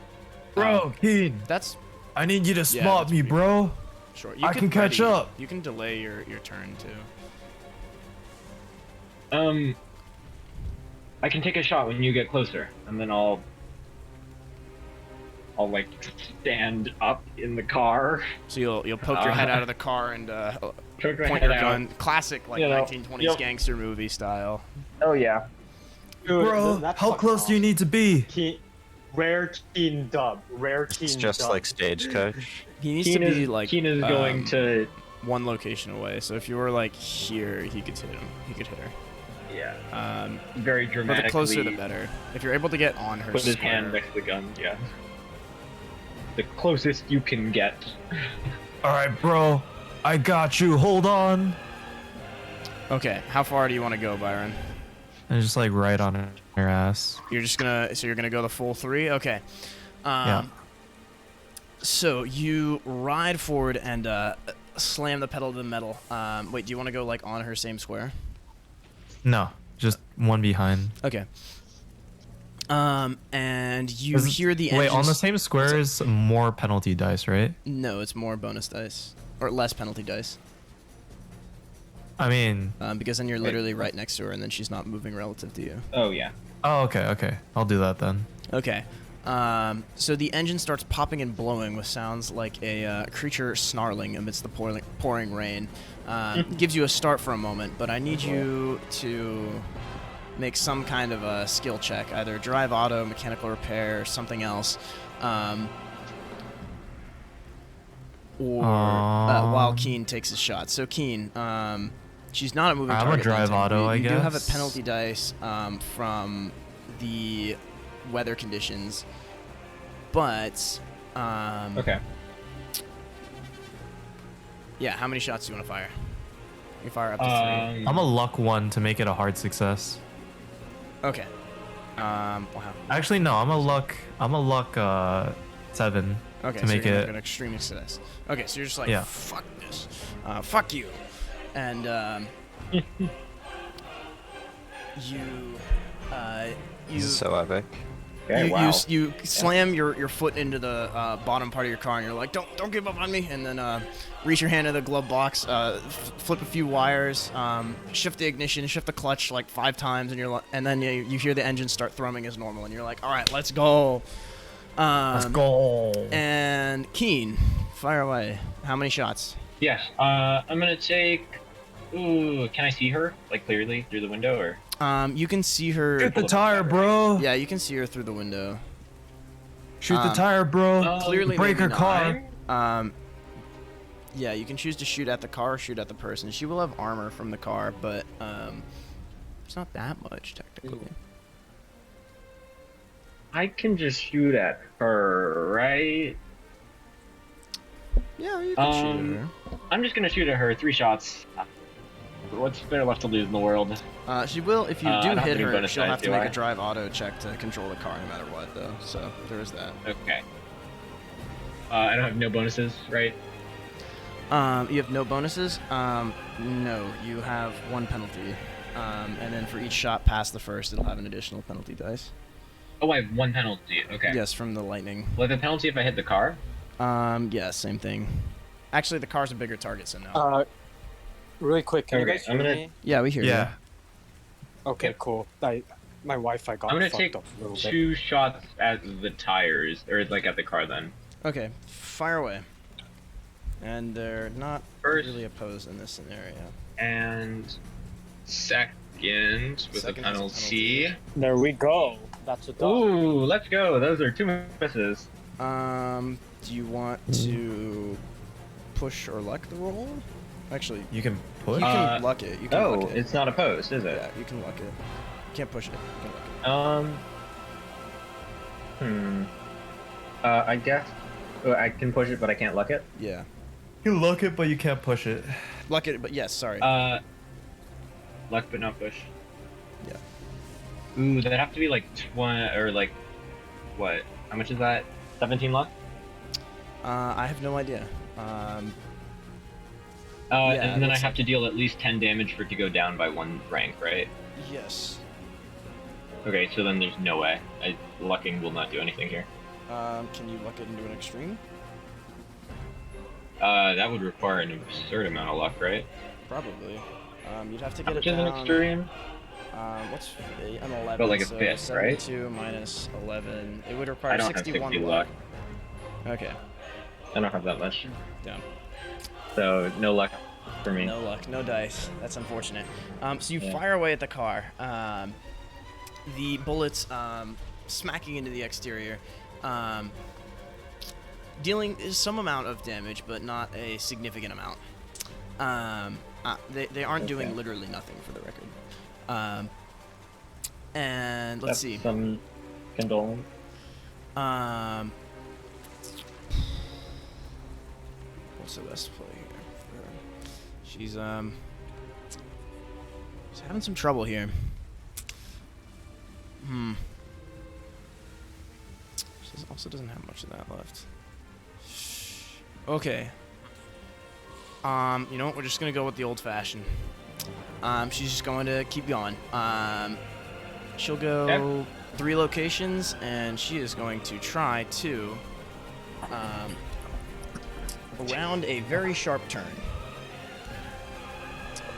Bro, Keen, That's I need you to that's spot me, pretty bro. short. I can catch ready- up. You can delay your turn too. I can take a shot when you get closer, and then I'll like stand up in the car. So you'll poke your head out of the car and Poke my point head your out. gun, classic like You know, 1920s yep. gangster movie style. Oh yeah. Dude, Bro, that's how fucking close do you awesome. need to be? Rare Keen dub. Rare Keen It's just dub. like Stagecoach. He needs to be like Keen is going to one location away. So if you were like here, he could hit him. He could hit her. But very the dramatically closer, the better. If you're able to get on her put his square. hand next to the gun. Yeah. The closest you can get. All right, bro. I got you. Hold on. Okay, how far do you want to go, Byron? And just like right on her ass. You're gonna go the full 3? Okay. Yeah. So you ride forward and slam the pedal to the metal. Wait, do you want to go like on her same square? No, just one behind. Okay. And you Is it- hear the Wait, engines. on the same square is more penalty dice, right? No, it's more bonus dice or less penalty dice. I mean, Because then you're literally right next to her, and then she's not moving relative to you. Oh yeah. oh, okay. I'll do that then. Okay. So the engine starts popping and blowing with sounds like a creature snarling amidst the pouring rain. Gives you a start for a moment, but I need you to make some kind of a skill check, either drive auto, mechanical repair, something else. Or while Keen takes his shot. So Keen, she's not a moving I'm a target. drive then. auto, I You do have a guess. penalty dice from the weather conditions, but Okay. yeah. How many shots do you want to fire? You fire up to Um, I'm a luck 1 to make it a hard success. 3. Okay. Wow. Actually, no, I'm a luck 7 Okay, to so make you're it. an extreme success. Okay, so you're just like, Yeah. fuck this. Fuck you. And, you, This is so epic. okay, you, wow. you slam your foot into the bottom part of your car, and you're like, don't give up on me. And then reach your hand in the glove box, flip a few wires, shift the ignition, shift the clutch like 5 times, and then you hear the engine start thrumming as normal, and you're like, all right, let's go. Let's go. And Keen, fire away. How many shots? Yes. I'm gonna take. Ooh, can I see her like clearly through the window or? You can see her. Shoot the tire, bro. Yeah, you can see her through the window. Shoot the tire, bro. Clearly, Break her maybe car. not. Yeah, you can choose to shoot at the car or shoot at the person. She will have armor from the car, but it's not that much technically. I can just shoot at her, right? Yeah, you can shoot at her. I'm just gonna shoot at her. 3 shots. What's there left to lose in the world? She will, if you I do don't have hit any her, bonus she'll dice, have to do make I? a drive auto check to control the car no matter what, though. So there is that. Okay. I don't have no bonuses, right? You have no bonuses? No, you have 1 penalty. And then for each shot past the first, it'll have an additional penalty dice. Oh, I have 1 penalty. Okay. Yes, from the lightning. Well, the penalty if I hit the car. Yeah, same thing. Actually, the car's a bigger target, so no. Really quick, can you Okay, guys I'm hear gonna- me? Yeah, we hear Yeah. Okay, cool. My Wi-Fi got I'm gonna fucked take up a little bit. 2 shots at the tires, or like at the car then. you. Okay, fire away. And they're not First- really opposed in this scenario. And second with Second a is a penalty. There we go. That's a done. Ooh, let's go. Those are 2 misses. Do you want to push or luck the roll? Actually, You can you push. can luck it. You can Oh, luck it. it's not opposed, is it? Yeah, you can luck it. You can't push it. You can luck it. I guess I can push it, but I can't luck it. Yeah. You can luck it, but you can't push it. Luck it, but yes, sorry. Luck but not push. Yeah. Ooh, that'd have to be like 20 or like what? How much is that? 17 luck. I have no idea. And then I looks have to deal at least 10 damage for it to go down by 1 rank, right? Yes. Okay, so then there's no way. Lucking will not do anything here. Can you luck it into an extreme? That would require an absurd amount of luck, right? Probably. You'd have to How get much it is down. an extreme? What's an 11? But like a so fifth, right? 72 minus 11. It would require I don't have 61 60 luck. luck. Okay. I don't have that much. Down. So no luck for me. No luck, no dice. That's unfortunate. So you Yeah. fire away at the car. The bullets smacking into the exterior, dealing some amount of damage, but not a significant amount. They aren't doing Okay. literally nothing, for the record. And let's That's see. some condolence. What's the best play here? She's having some trouble here. She also doesn't have much of that left. Okay. You know what? We're just gonna go with the old-fashioned. She's just going to keep going. She'll go Okay. 3 locations, and she is going to try to around a very sharp turn.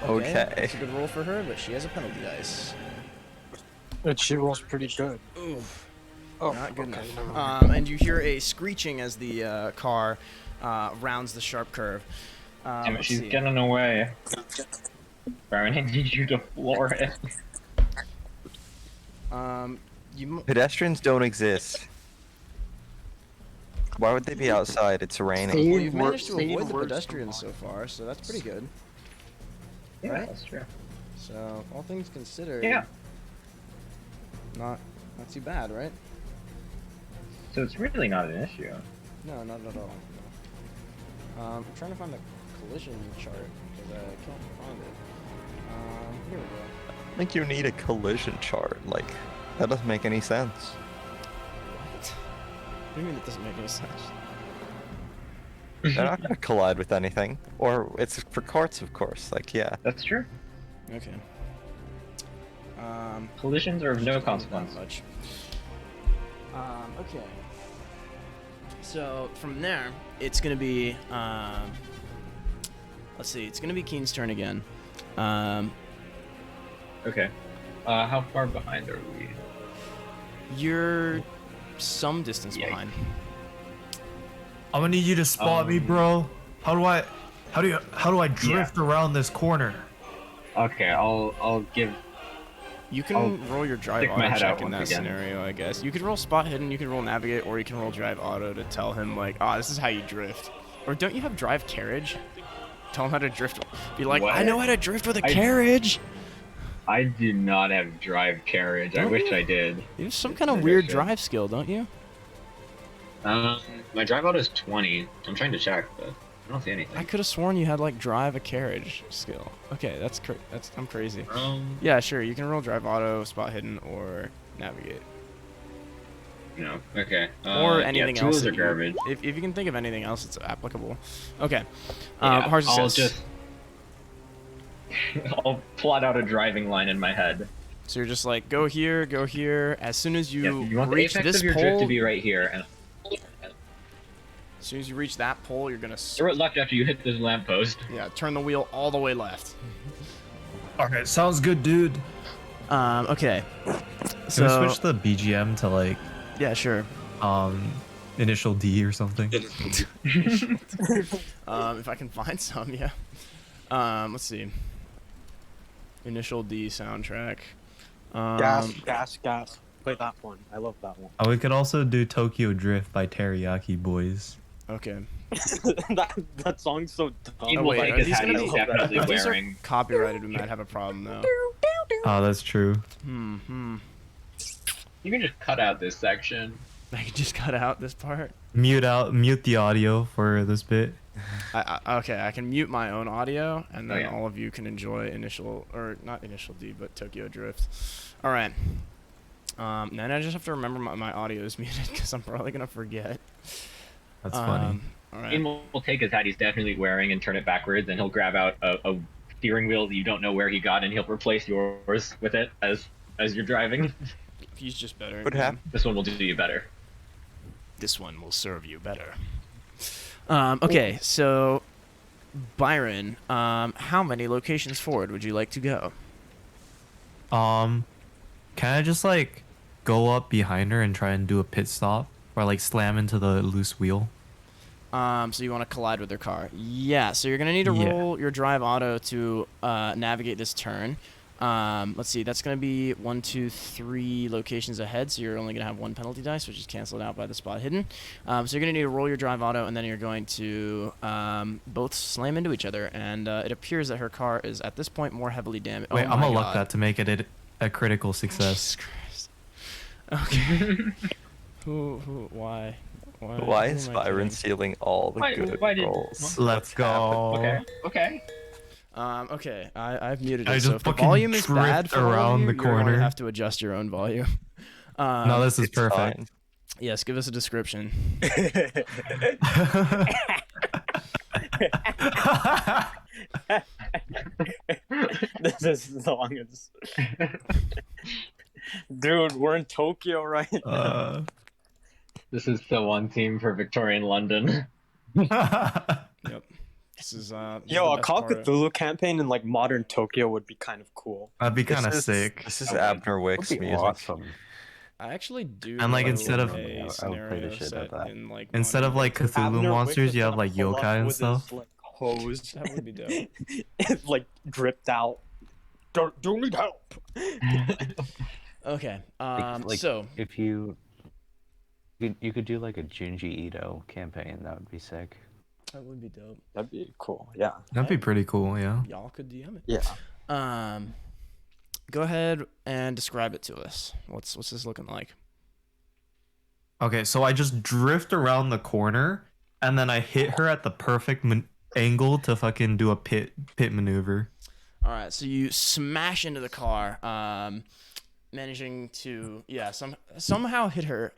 Okay. It's a good roll for her, but she has a penalty dice. And she rolls pretty good. Oof. Oh, Not good okay, enough. never mind. And you hear a screeching as the car rounds the sharp curve. Damn it, Let's she's see. getting away. Brian, I need you to floor it. Pedestrians don't exist. Why would they be outside? It's raining. Well, you've managed to avoid the pedestrians so far, so that's pretty good. Yeah, Right? that's true. So, all things considered, Yeah. not too bad, right? So it's really not an issue. No, not at all. No. I'm trying to find the collision chart because I can't find it. Here we go. I think you need a collision chart. Like, that doesn't make any sense. What? What do you mean it doesn't make any sense? They're not gonna collide with anything. Or it's for carts, of course. Like, yeah. That's true. Okay. Collisions are of no Not consequence. much. Okay. So from there, it's gonna be let's see, it's gonna be Keen's turn again. Okay. How far behind are we? You're some distance Yikes. behind. I'm gonna need you to spot me, bro. How do I drift around this corner? Okay, I'll give. You can I'll roll your drive stick my auto head check out in that once again. scenario, I guess. You could roll spot hidden, you can roll navigate, or you can roll drive auto to tell him like, this is how you drift. Or don't you have drive carriage? Tell him how to drift. Be like, What? I know how to drift with a carriage. I do not have drive carriage. I Don't wish you? I did. You have some kind of weird Shit. drive skill, don't you? My drive auto is 20. I'm trying to check, but I don't see anything. I could have sworn you had like drive a carriage skill. Okay, that's I'm crazy. Um, Yeah, sure. You can roll drive auto, spot hidden, or navigate, no. Okay. or anything yeah, else. tools that are you- garbage. If you can think of anything else that's applicable. Okay. Yeah, Harsh I'll says. just. I'll plot out a driving line in my head. So you're just like, go here, go here. As soon as you, Yes, you want the reach apex this of your drift pole, to be right here, and as soon as you reach that pole, you're gonna throw it left after you hit this lamppost. turn the wheel all the way left. Okay, sounds good, dude. Okay. Can So we switch the BGM to like yeah, sure. initial D or something? If I can find some, yeah. Let's see. Initial D soundtrack. Gas. Play that one. I love that one. We could also do Tokyo Drift by Teriyaki Boys. Okay. that song's so dumb. He Oh, will wait, take are his these hat. gonna He's be- definitely If these are wearing. copyrighted, we might have a problem though. Oh, that's true. Hmm. You can just cut out this section. I can just cut out this part. Mute the audio for this bit. Okay, I can mute my own audio, and then yeah. all of you can enjoy not initial D, but Tokyo Drift. All right. Then I just have to remember my audio is muted because I'm probably gonna forget. That's funny. All right. Ian will take his hat he's definitely wearing and turn it backwards, and he'll grab out a steering wheel that you don't know where he got, and he'll replace yours with it as you're driving. He's just better. What happened? This one will do you better. This one will serve you better. Okay, so Byron, how many locations forward would you like to go? Can I just like go up behind her and try and do a pit stop or like slam into the loose wheel? So you want to collide with their car? Yeah. So you're gonna need to Yeah. roll your drive auto to navigate this turn. Let's see. That's gonna be 1, 2, 3 locations ahead. So you're only gonna have one penalty dice, which is canceled out by the spot hidden. So you're gonna need to roll your drive auto, and then you're going to both slam into each other. And it appears that her car is at this point more heavily damaged. Wait, Oh I'm my gonna luck God. that to make it a critical success. Jesus Christ. Okay. Why? Why who is am I Byron kidding? stealing all the good rolls? Let's go. Okay. Okay, I've muted I it, just so if the fucking volume is bad drift for all of around you, the you're going corner. to have to adjust your own volume. No, this is It's perfect. fine. Yes, give us a description. This is the longest. Dude, we're in Tokyo right now. This is the one team for Victorian London. Yep. This is this is Yo, the a best Call part of- Cthulhu campaign in like modern Tokyo would be kind of cool. That'd be kind of This is- sick. This is Okay. Abner Wick's That'd be music. awesome. I actually do. And, like, know instead of- a I would play the scenario shit out set of that. in, like, Instead of modern like day. Cthulhu Abner monsters, Wick you is have gonna like pull up yokai and with stuff. His, like, hose, That would be dope. it's like dripped out. Don't need help. Okay. Like, So if you could do like a Junji Ito campaign, that would be sick. that would be dope. That'd be cool. Yeah. That'd be pretty cool, yeah. Y'all could DM it. Yeah. Go ahead and describe it to us. What's this looking like? Okay, so I just drift around the corner and then I hit her at the perfect angle to fucking do a pit maneuver. All right, so you smash into the car, managing to somehow hit her,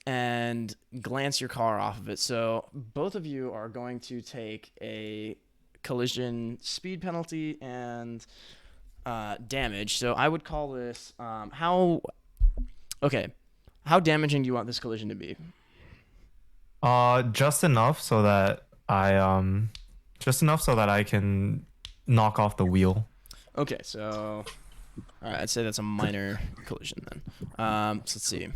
and glance your car off of it. So both of you are going to take a collision speed penalty and damage. So I would call this how damaging do you want this collision to be? Just enough so that I can knock off the wheel. Okay, so all right, I'd say that's a minor collision then. So let's see.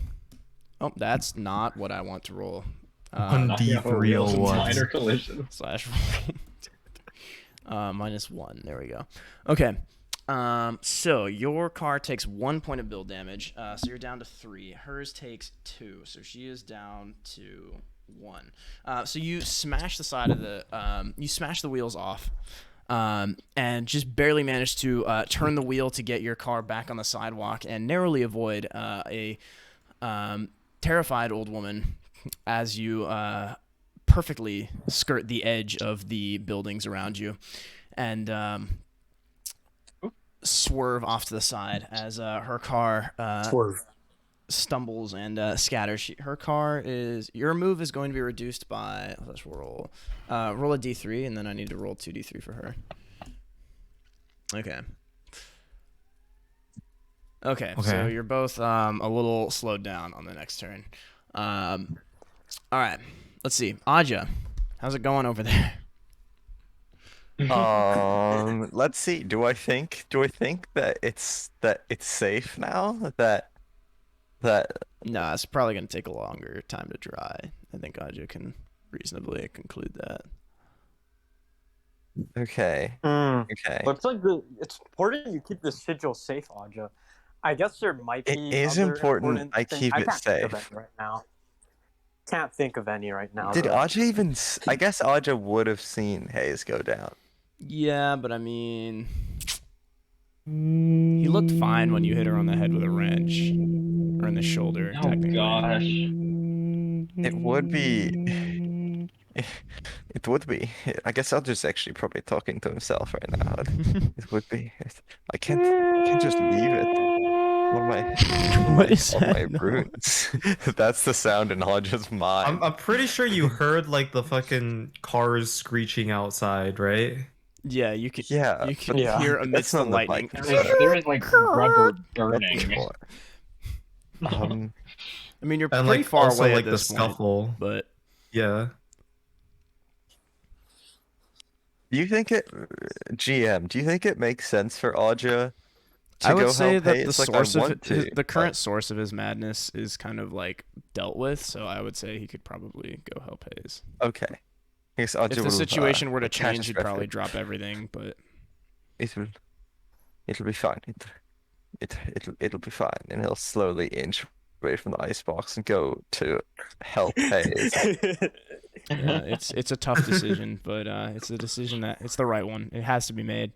Oh, that's not what I want to roll. 1d for real one. Minor collision. Slash -1. There we go. Okay. So your car takes 1 point of build damage. So you're down to 3. Hers takes 2. So she is down to 1. So you smash the side of the you smash the wheels off. And just barely manage to turn the wheel to get your car back on the sidewalk and narrowly avoid a terrified old woman as you perfectly skirt the edge of the buildings around you and swerve off to the side as her car stumbles and scatters. Your move is going to be reduced by, let's roll a d3, and then I need to roll 2d3 for her. Okay, so you're both a little slowed down on the next turn. All right, let's see. Aja, how's it going over there? Let's see. Do I think that it's safe now? That No, it's probably going to take a longer time to dry. I think Aja can reasonably conclude that. Okay. Okay. Looks like it's important you keep the sigil safe, Aja. I guess there might be. It is other important I things. keep I it can't think of safe. any right now. Can't think of any right now. Did though. Aja even? I guess Aja would have seen Hayes go down. Yeah, but I mean, he looked fine when you hit her on the head with a wrench or in the shoulder. Oh technically. gosh. It would be. It would be. I guess Aja's actually probably talking to himself right now. It would be. I can't just leave it. What is All that my noise? runes. That's the sound in Aja's mind. I'm pretty sure you heard like the fucking cars screeching outside, right? Yeah, you could. Yeah, you can but hear that's amidst not the the lightning. bike. There is like rubber burning. Um, I mean, you're And pretty like far also away like at the this point, scuffle. but Yeah. do you think it, GM? Do you think it makes sense for Aja to I would go say help that Hayes? the Like, I source of want to, the current but- source of his madness is kind of like dealt with. So I would say he could probably go help Hayes. Okay. I guess Aja If the will, situation were to change, he'd catastrophic. probably drop everything. But It'll be fine. It'll be fine, and he'll slowly inch away from the icebox and go to help Hayes. yeah, it's a tough decision, but it's a decision it's the right one. It has to be made.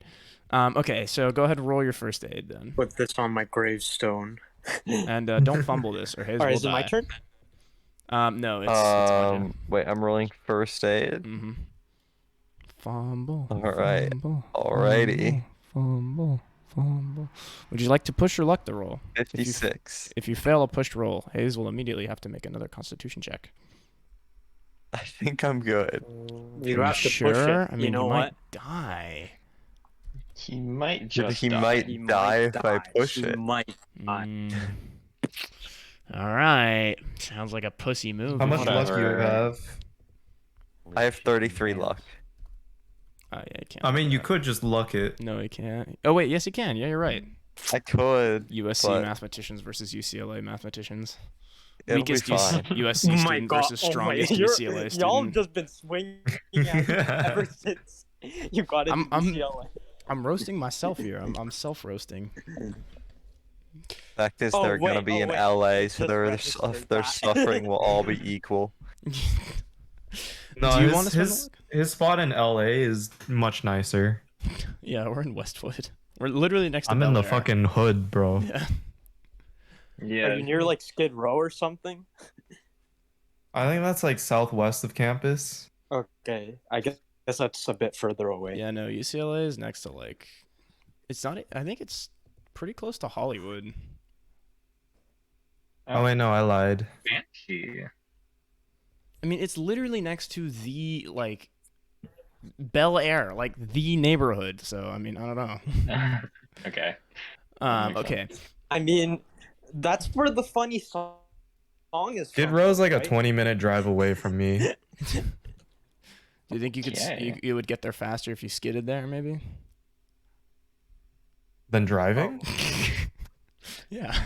Okay, so go ahead and roll your first aid then, Put this on my gravestone. and don't fumble this, or Hayes All right, will is it die. my turn? No, it's Aja. Wait, I'm rolling first aid. Mm-hmm. Fumble. All right. Fumble, Alrighty. Fumble. Would you like to push your luck to roll? 56. If you fail a pushed roll, Hayes will immediately have to make another Constitution check. I think I'm good. You Are have to sure? push it. I mean, you know might what? die. He might But just he die. might He die might if I die. push He it. might die. Mm. All right. Sounds like a pussy move. How much Whatever. luck do you have? I have 33 luck. Oh, yeah, I can't. I mean, do you that. could just luck it. No, he can't. Oh, wait. Yes, he can. Yeah, you're right. I could. USC But- mathematicians versus UCLA mathematicians. It'll be Weakest fine. USC Oh my student God. versus Oh my- strongest you're- UCLA Y'all student. just been swinging at me ever since you got into UCLA. I'm roasting myself here. I'm self-roasting. Fact is, Oh, they're gonna wait, be oh, in wait. LA, Just so their registered their that. suffering will all be equal. No, Do you his, wanna spend his, his spot in LA is much nicer. Yeah, we're in Westwood. We're literally next to I'm in the Bel Air. fucking hood, bro. Yeah. Yeah. Are you near like Skid Row or something? I think that's like southwest of campus. Okay, I guess that's a bit further away. Yeah, no, UCLA is next to like, it's not. I think it's pretty close to Hollywood. Oh wait, no, I lied. Fancy. I mean, it's literally next to the like Bel Air, like the neighborhood. So I mean, I don't know. Okay. Okay. I mean, that's where the funny song is Skid from, Row's like a right? 20-minute drive away from me. Do you think you could Okay. you would get there faster if you skidded there, maybe? Then driving? Yeah.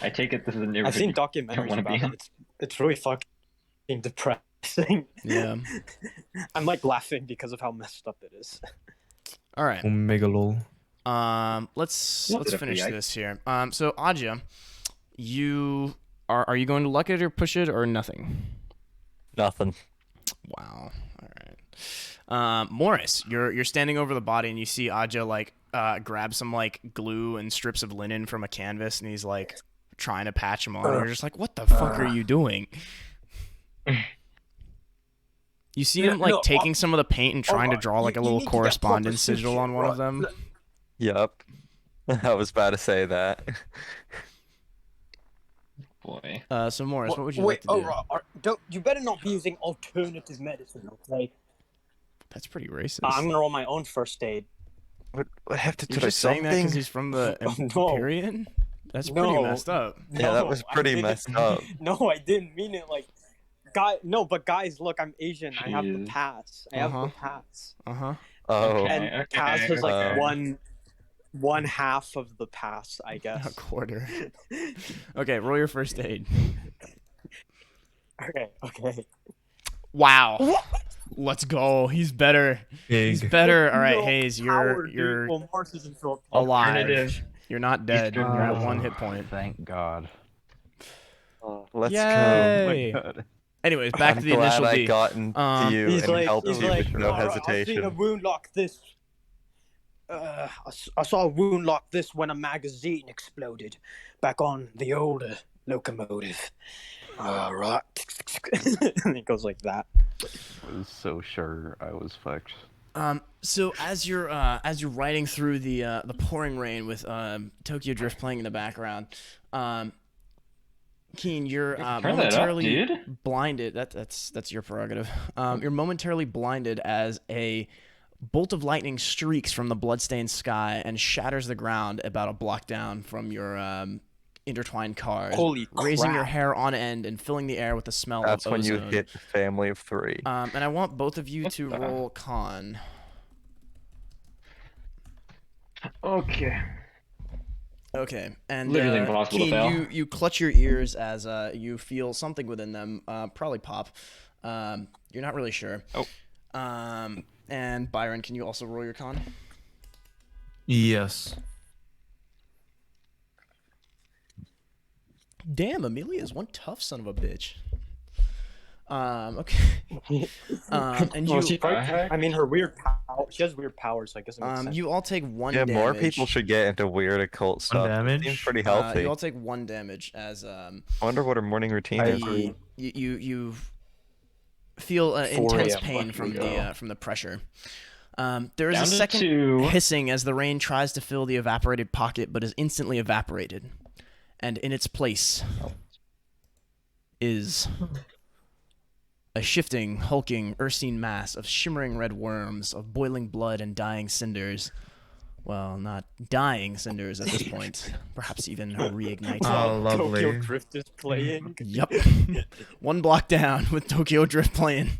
I take it this is a neighborhood. I've seen you don't documentaries wanna about be it. in. It's really fucking depressing. Yeah. I'm like laughing because of how messed up it is. All right. Omega lol. Let's Look it up, finish yikes. this here. So Aja, you are you going to luck it or push it or nothing? Nothing. Wow. All right. Morris, you're standing over the body and you see Aja like grab some like glue and strips of linen from a canvas and he's like trying to patch them on. And you're just like, what the fuck are you doing? You see him like taking some of the paint and trying to draw like a little need to get proper correspondence sigil suture, on one of right? them. Yup. I was about to say that. Boy. So Morris, what would you Wait, like to do? don't you better not be using alternative medicine, okay? That's pretty racist. I'm gonna roll my own first aid. What happened You're just saying that because he's from the No. Empyrean? That's pretty No. messed up. Yeah, that No, was I pretty didn't- messed up. No, I didn't mean it like. But guys, look, I'm Asian. I have the Jeez. pass. I have the Uh-huh. pass. Uh-huh. Oh, Okay. And Kaz has like okay. one half of the pass, I A guess. quarter. Okay, roll your first aid. Okay. Wow. Let's go. He's better. He's Big. better. All right, No Hayes, power, you're dude. Well, Mars isn't so alive. Alternative. You're not dead. Eastern You're at medicine. 1 hit point. Thank God. Let's Yay. go. Anyways, back I'm to the glad initial I D. gotten to you He's and like, helped he's you like, with no "Alright, I've seen a hesitation. wound like this. I saw a wound like this when a magazine exploded back on the older locomotive. Right. And it goes like that. I was so sure I was fucked. So as you're riding through the pouring rain with Tokyo Drift playing in the background, Keen, you're Turn that up, momentarily dude. blinded. That's your prerogative. You're momentarily blinded as a bolt of lightning streaks from the bloodstained sky and shatters the ground about a block down from your intertwined cars, Holy raising your crap. hair on end and filling the air with the smell That's of when you ozone. hit the family of 3. And I want both of you What to the- roll con. Okay. Okay, and Literally impossible to Keen, fail. you clutch your ears as you feel something within them, probably pop. You're not really sure. Oh. And Byron, can you also roll your con? Yes. Damn, Amelia is one tough son of a bitch. Okay. And you Well, she probably, heck? I mean, her weird power. She has weird powers, so I guess it makes sense. you all take 1 Yeah, damage. more people should get into weird occult stuff. It damage? seems pretty healthy. You all take 1 damage as I wonder what her morning routine I is. agree. you feel 4 intense a.m. pain from the pressure. There is Down a to second 2. hissing as the rain tries to fill the evaporated pocket, but is instantly evaporated, and in its place is a shifting, hulking, ursine mass of shimmering red worms, of boiling blood and dying cinders. Well, not dying cinders at this point. Perhaps even reignited. Oh, lovely. Tokyo Drift is playing. Yep. 1 block down with Tokyo Drift playing.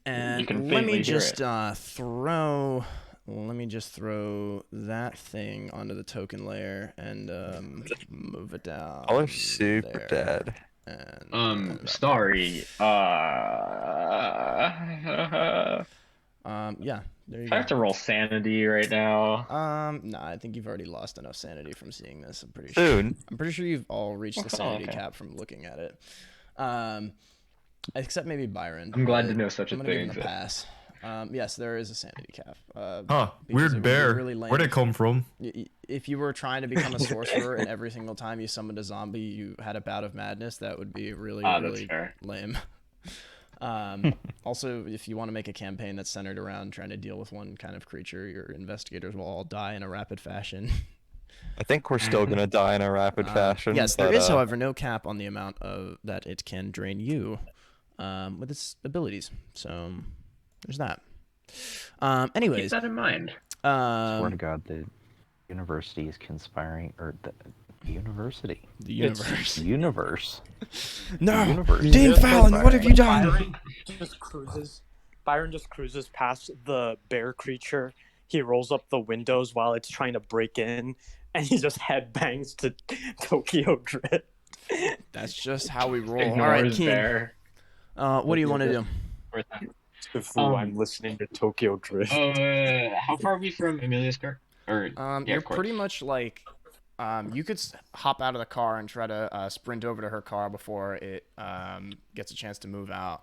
And You can let me faintly hear just it. throw that thing onto the token layer and move it down. Y'all are super there. dead. And Sorry. yeah, there you I have go. to roll sanity right now. Nah, I think you've already lost enough sanity from seeing this. I'm pretty sure. Soon. I'm pretty sure you've all reached the Oh, sanity okay. cap from looking at it. Except maybe Byron. I'm glad but to know such a I'm gonna give thing him a pass. Yes, there is a sanity cap. Huh, because it weird would be bear. really lame Where'd it come from? If you were trying to become a sorcerer and every single time you summoned a zombie, you had a bout of madness, that would be really, That's really fair. lame. Also, if you want to make a campaign that's centered around trying to deal with one kind of creature, your investigators will all die in a rapid fashion. I think we're still gonna die in a rapid fashion. Yes, but, there is, however, no cap on the amount of that it can drain you with its abilities. So there's that. Keep Anyways, that in mind. Swear to God, the university is conspiring, or the university. The universe. The universe. No, The universe. Dean is Fallon, what have you done? Byron just cruises past the bear creature. He rolls up the windows while it's trying to break in, and he just headbangs to Tokyo Drift. That's just how we roll. All Ignores right, Keen. bear. What do you want to do? I'm listening to Tokyo Drift. How far are we from Amelia's car? Or yeah, You're of course. pretty much like, you could hop out of the car and try to sprint over to her car before it gets a chance to move out.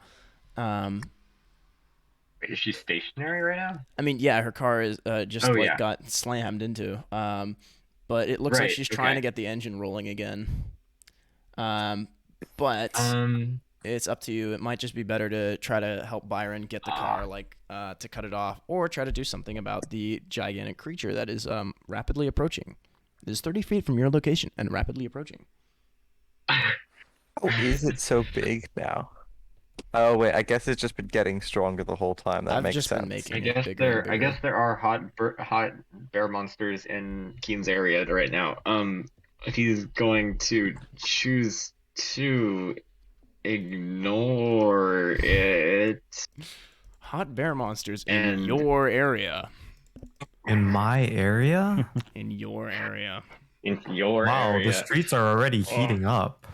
Wait, is she stationary right now? I mean, yeah, her car is just Oh, like yeah. got slammed into. But it looks like Right, she's trying to okay. get the engine rolling again. But it's up to you. It might just be better to try to help Byron get the car, like to cut it off, or try to do something about the gigantic creature that is rapidly approaching. It is 30 feet from your location and rapidly approaching. Oh, is it so big now? Oh wait, I guess it's just been getting stronger the whole time. That I've makes just sense. been making I it guess bigger and I bigger. guess there are hot bear monsters in Keen's area right now. He's going to choose to ignore it. Hot bear monsters in And- your area. In my area? In your area. In your Wow, area. the streets are already heating up.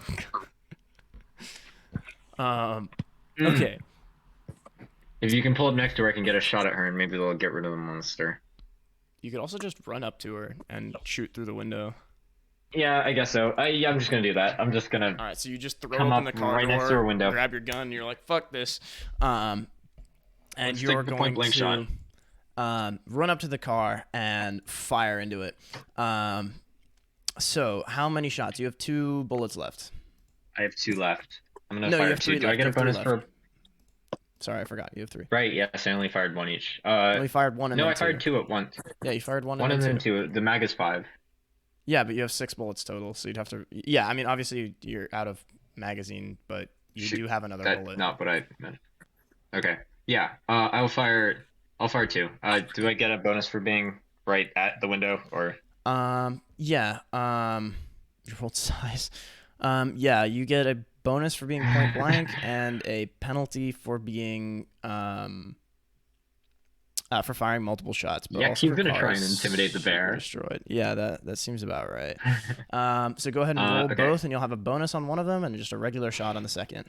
Okay. If you can pull up next to her, I can get a shot at her, and maybe they'll get rid of the monster. You could also just run up to her and shoot through the window. Yeah, I guess so. Yeah, I'm just gonna do that. I'm just gonna. All right, so you just throw Come open up the car right door, next to her window. grab your gun, and you're like, "Fuck this," and Let's you're take the going point-blank to shot. run up to the car and fire into it. So how many shots? You have 2 bullets left. I have 2 left. I'm gonna No, you fire have 2. 3 Do I left. get You a have 3 bonus left. for? Sorry, I forgot. You have 3. Right. Yes, I only fired 1 each. You only fired 1 and No, then I fired 2 at once. Yeah, you fired 1 One and and then then 2. 2. The mag is 5. Yeah, but you have 6 bullets total, so you'd have to. Yeah, I mean, obviously you're out of magazine, but you Shoot, do have another That's bullet. not what I meant. Okay. Yeah. I'll fire 2. Do I get a bonus for being right at the window or? Yeah. Your rolled size. Yeah, you get a bonus for being point blank and a penalty for being for firing multiple shots. But Yeah, also he's her gonna car try and is intimidate the super bear. Destroyed. Yeah, that seems about right. So go ahead and roll Okay. both, and you'll have a bonus on one of them and just a regular shot on the second.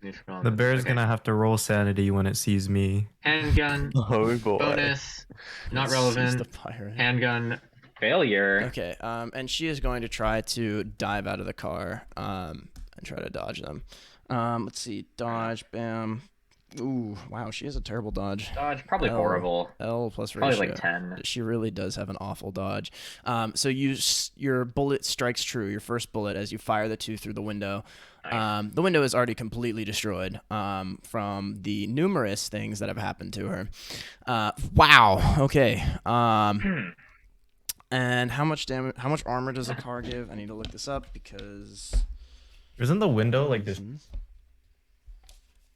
The bear's Okay. gonna have to roll sanity when it sees me. Handgun Oh boy. bonus, not Seize relevant. the pirate. Handgun failure. Okay, and she is going to try to dive out of the car and try to dodge them. Let's see, dodge, bam. Ooh, wow, she has a terrible dodge. Dodge probably L- horrible. L plus Probably ratio. like 10. She really does have an awful dodge. So your bullet strikes true, your first bullet, as you fire the 2 through the window. Nice. The window is already completely destroyed from the numerous things that have happened to her. Wow. Okay. And how much damage? How much armor does the car give? I need to look this up because. Isn't the window like this?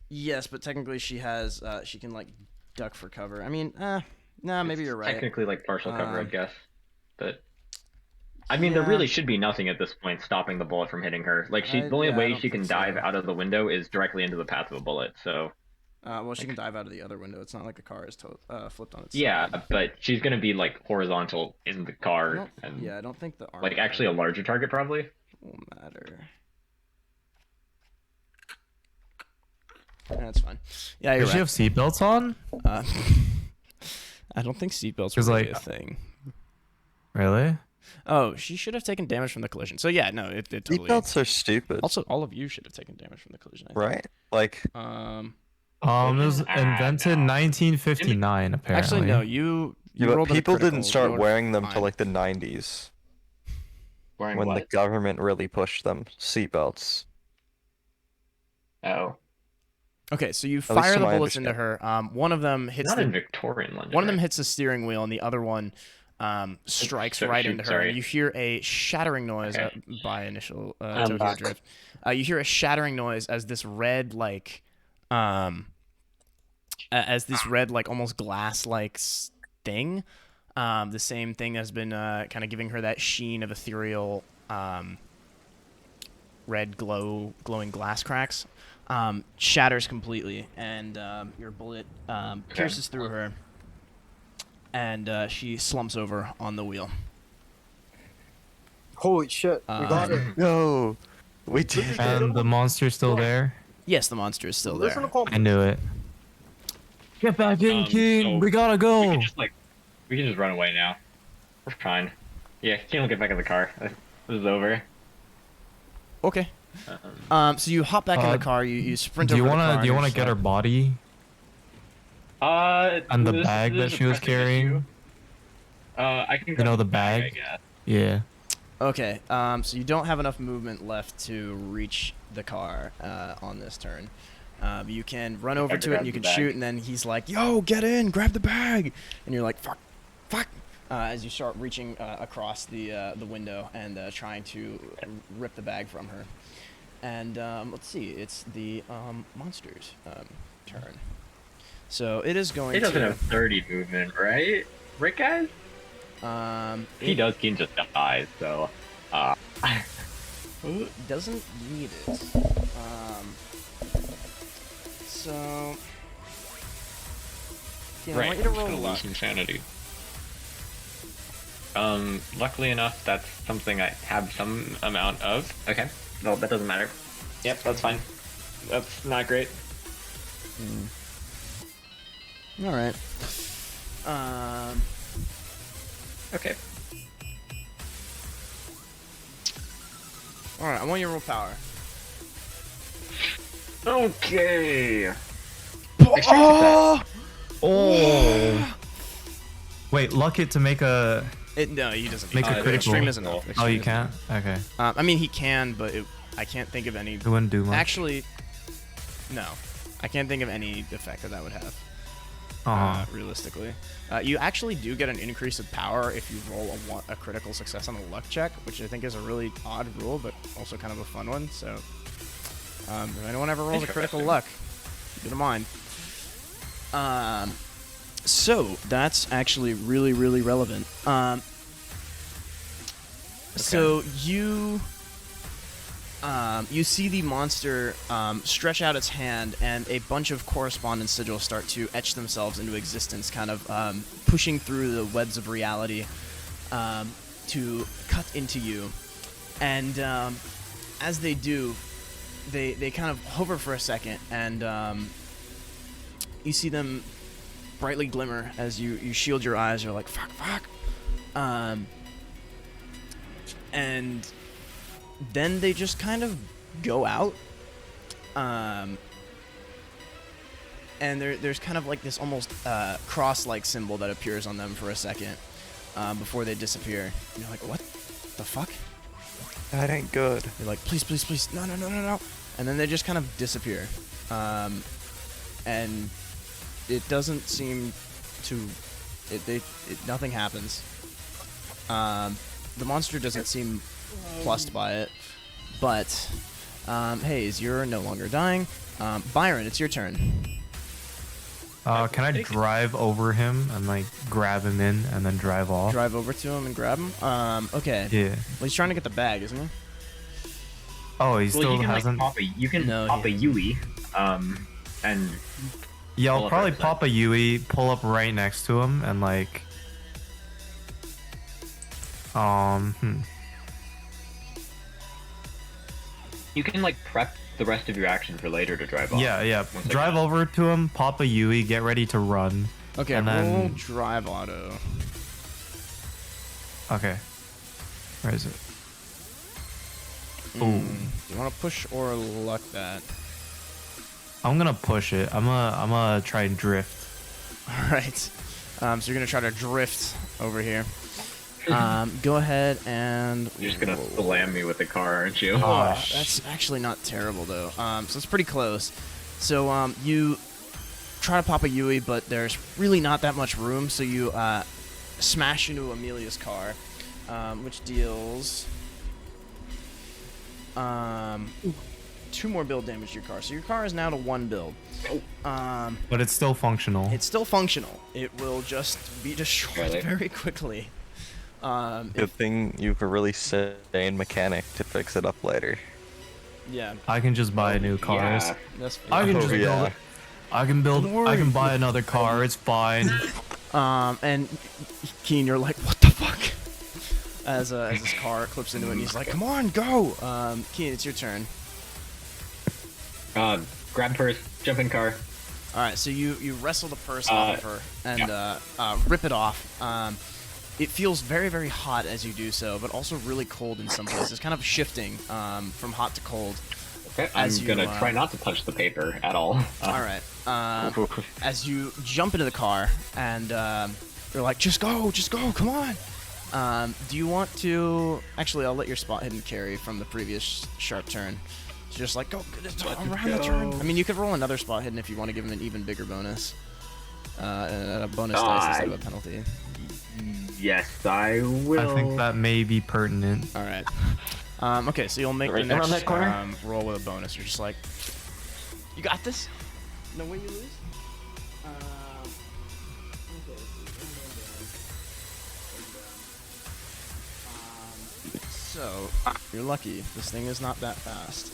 Yes, but technically she has. She can like duck for cover. I mean, nah, maybe you're right. Technically like partial cover, I Um, guess. But I mean, there yeah. really should be nothing at this point stopping the bullet from hitting her. Like the only yeah, I way don't she can think so. dive out of the window is directly into the path of a bullet. So Well, she can dive out of the other window. It's not like the car is flipped on its yeah, side. but she's gonna be like horizontal in the I car don't- and yeah, I don't think the armor like actually a larger target probably. will matter. That's fine. Yeah, you're Does she have right. seatbelts on? I don't think seatbelts 'Cause, are really like- a thing. Really? Oh, she should have taken damage from the collision. So yeah, no, it totally. Seatbelts are stupid, Also, all of you should have taken damage from the collision. I think. right? Like, Right. It was invented no. 1959 apparently. Actually, no. You yeah, but rolled a people critical. didn't start You're wearing them fine. till like the 90s Wearing when the what? government really pushed them. Seatbelts. Oh. Okay, so you least fire to the my bullets into her. One of them hits Not the in Victorian London. one of them right? hits the steering wheel, and the other one strikes So- right shoot, into her. sorry. And you hear a shattering noise Okay. by initial I'm Tokyo back. Drift. You hear a shattering noise as this red almost glass like thing. The same thing has been kind of giving her that sheen of ethereal red glowing glass cracks. Shatters completely, and your bullet pierces through her, and she slumps over on the wheel. Holy shit, we got it. No, we did it. And the monster's still there. Yes, the monster is still Listen there. to call I knew it. Get back in, King. so We gotta go. We can just run away now. We're fine. Yeah, King will get back in the car. This is over. Okay. So you hop back in the car. You sprint Do you over the car. wanna and do you you're wanna just get her like- body and the this bag that is a she was pressing carrying? issue. I can grab know, the I bag? guess. Yeah. Okay. So you don't have enough movement left to reach the car on this turn. You can run over to it and you can grab the shoot, bag. and then he's like, "Yo, get in, grab the bag," and you're like, "Fuck, fuck," as you start reaching across the window and trying to rip the bag from her. And let's see, it's the monster's turn. So it is going He doesn't to. have 30 movement, right? Right, guys? He does. King just dies, so. He doesn't need it. So. Yeah, I want you to I'm just roll gonna luck. lose insanity. Luckily enough, that's something I have some amount of. Okay. No, that doesn't matter. Yep, that's fine. That's not great. All right. Okay. All right. I want you to roll power. Okay. Oh. Wait, luck it to make a. No, he doesn't. Make a critical. Extreme isn't enough. Oh, Extreme you isn't can't. Okay. enough. I mean, he can, but I can't think of any. It wouldn't do much. Actually, no. I can't think of any effect that would have. Realistically, you actually do get an increase of power if you roll a critical success on a luck check, which I think is a really odd rule, but also kind of a fun one. So, if anyone ever rolls a critical luck, keep it in mind. So that's actually really, really relevant. So you see the monster stretch out its hand, and a bunch of correspondence sigils start to etch themselves into existence, kind of pushing through the webs of reality to cut into you. And as they do, they kind of hover for a second, and you see them brightly glimmer as you shield your eyes. You're like, fuck. And then they just kind of go out. And there's kind of like this almost cross-like symbol that appears on them for a second before they disappear. And you're like, what the fuck? That ain't good. You're like, please, no. And then they just kind of disappear. And it doesn't seem to... nothing happens. The monster doesn't seem plussed by it. But, Hayes, you're no longer dying. Byron, it's your turn. Can I drive over him and like grab him in and then drive off? Drive over to him and grab him? Okay. Yeah. Well, he's trying to get the bag, isn't he? Oh, he Well, still you can hasn't. like pop a Yui, and Yeah, pull I'll up probably right beside pop a Yui, pull up right next to him, and like. you can like prep the rest of your action for later to drive off. Yeah. Once I Drive get over to him, pop a Yui, get ready to run. Okay, And roll then- drive auto. Okay. Where is it? Do you want to push or luck that? I'm gonna push it. I'm gonna try and drift. All right. So you're gonna try to drift over here. Go ahead and. You're just gonna slam me with the car, aren't you? Oh, that's actually not terrible though. So it's pretty close. So you try to pop a Yui, but there's really not that much room, so you smash into Amelia's car, which deals 2 more build damage to your car. So your car is now to 1 build. But it's still functional. It's still functional. It will just be destroyed very quickly. Good thing you have a really sane mechanic to fix it up later. Yeah. I can just buy a new car. Yeah. That's I can just build yeah. it. I can build. Don't worry. I can buy another car. It's fine. And Keen, you're like, what the fuck? As his car clips into it, and he's like, come on, go! Keen, it's your turn. Grab purse, jump in car. Alright, so you wrestle the purse off of her and rip it off. It feels very, very hot as you do so, but also really cold in some places, kind of shifting from hot to cold. Okay, I'm gonna try not to touch the paper at all. Alright, as you jump into the car, and you're like, just go, come on! Do you want to... Actually, I'll let your spot hidden carry from the previous sharp turn. So just like, go, around the turn. I mean, you could roll another spot hidden if you want to give him an even bigger bonus. A bonus dice instead of a penalty. Yes, I will. I think that may be pertinent. Alright. Okay, so you'll make Right the around next that corner? roll with a bonus. You're just like, you got this? No way you lose? So, you're lucky. This thing is not that fast.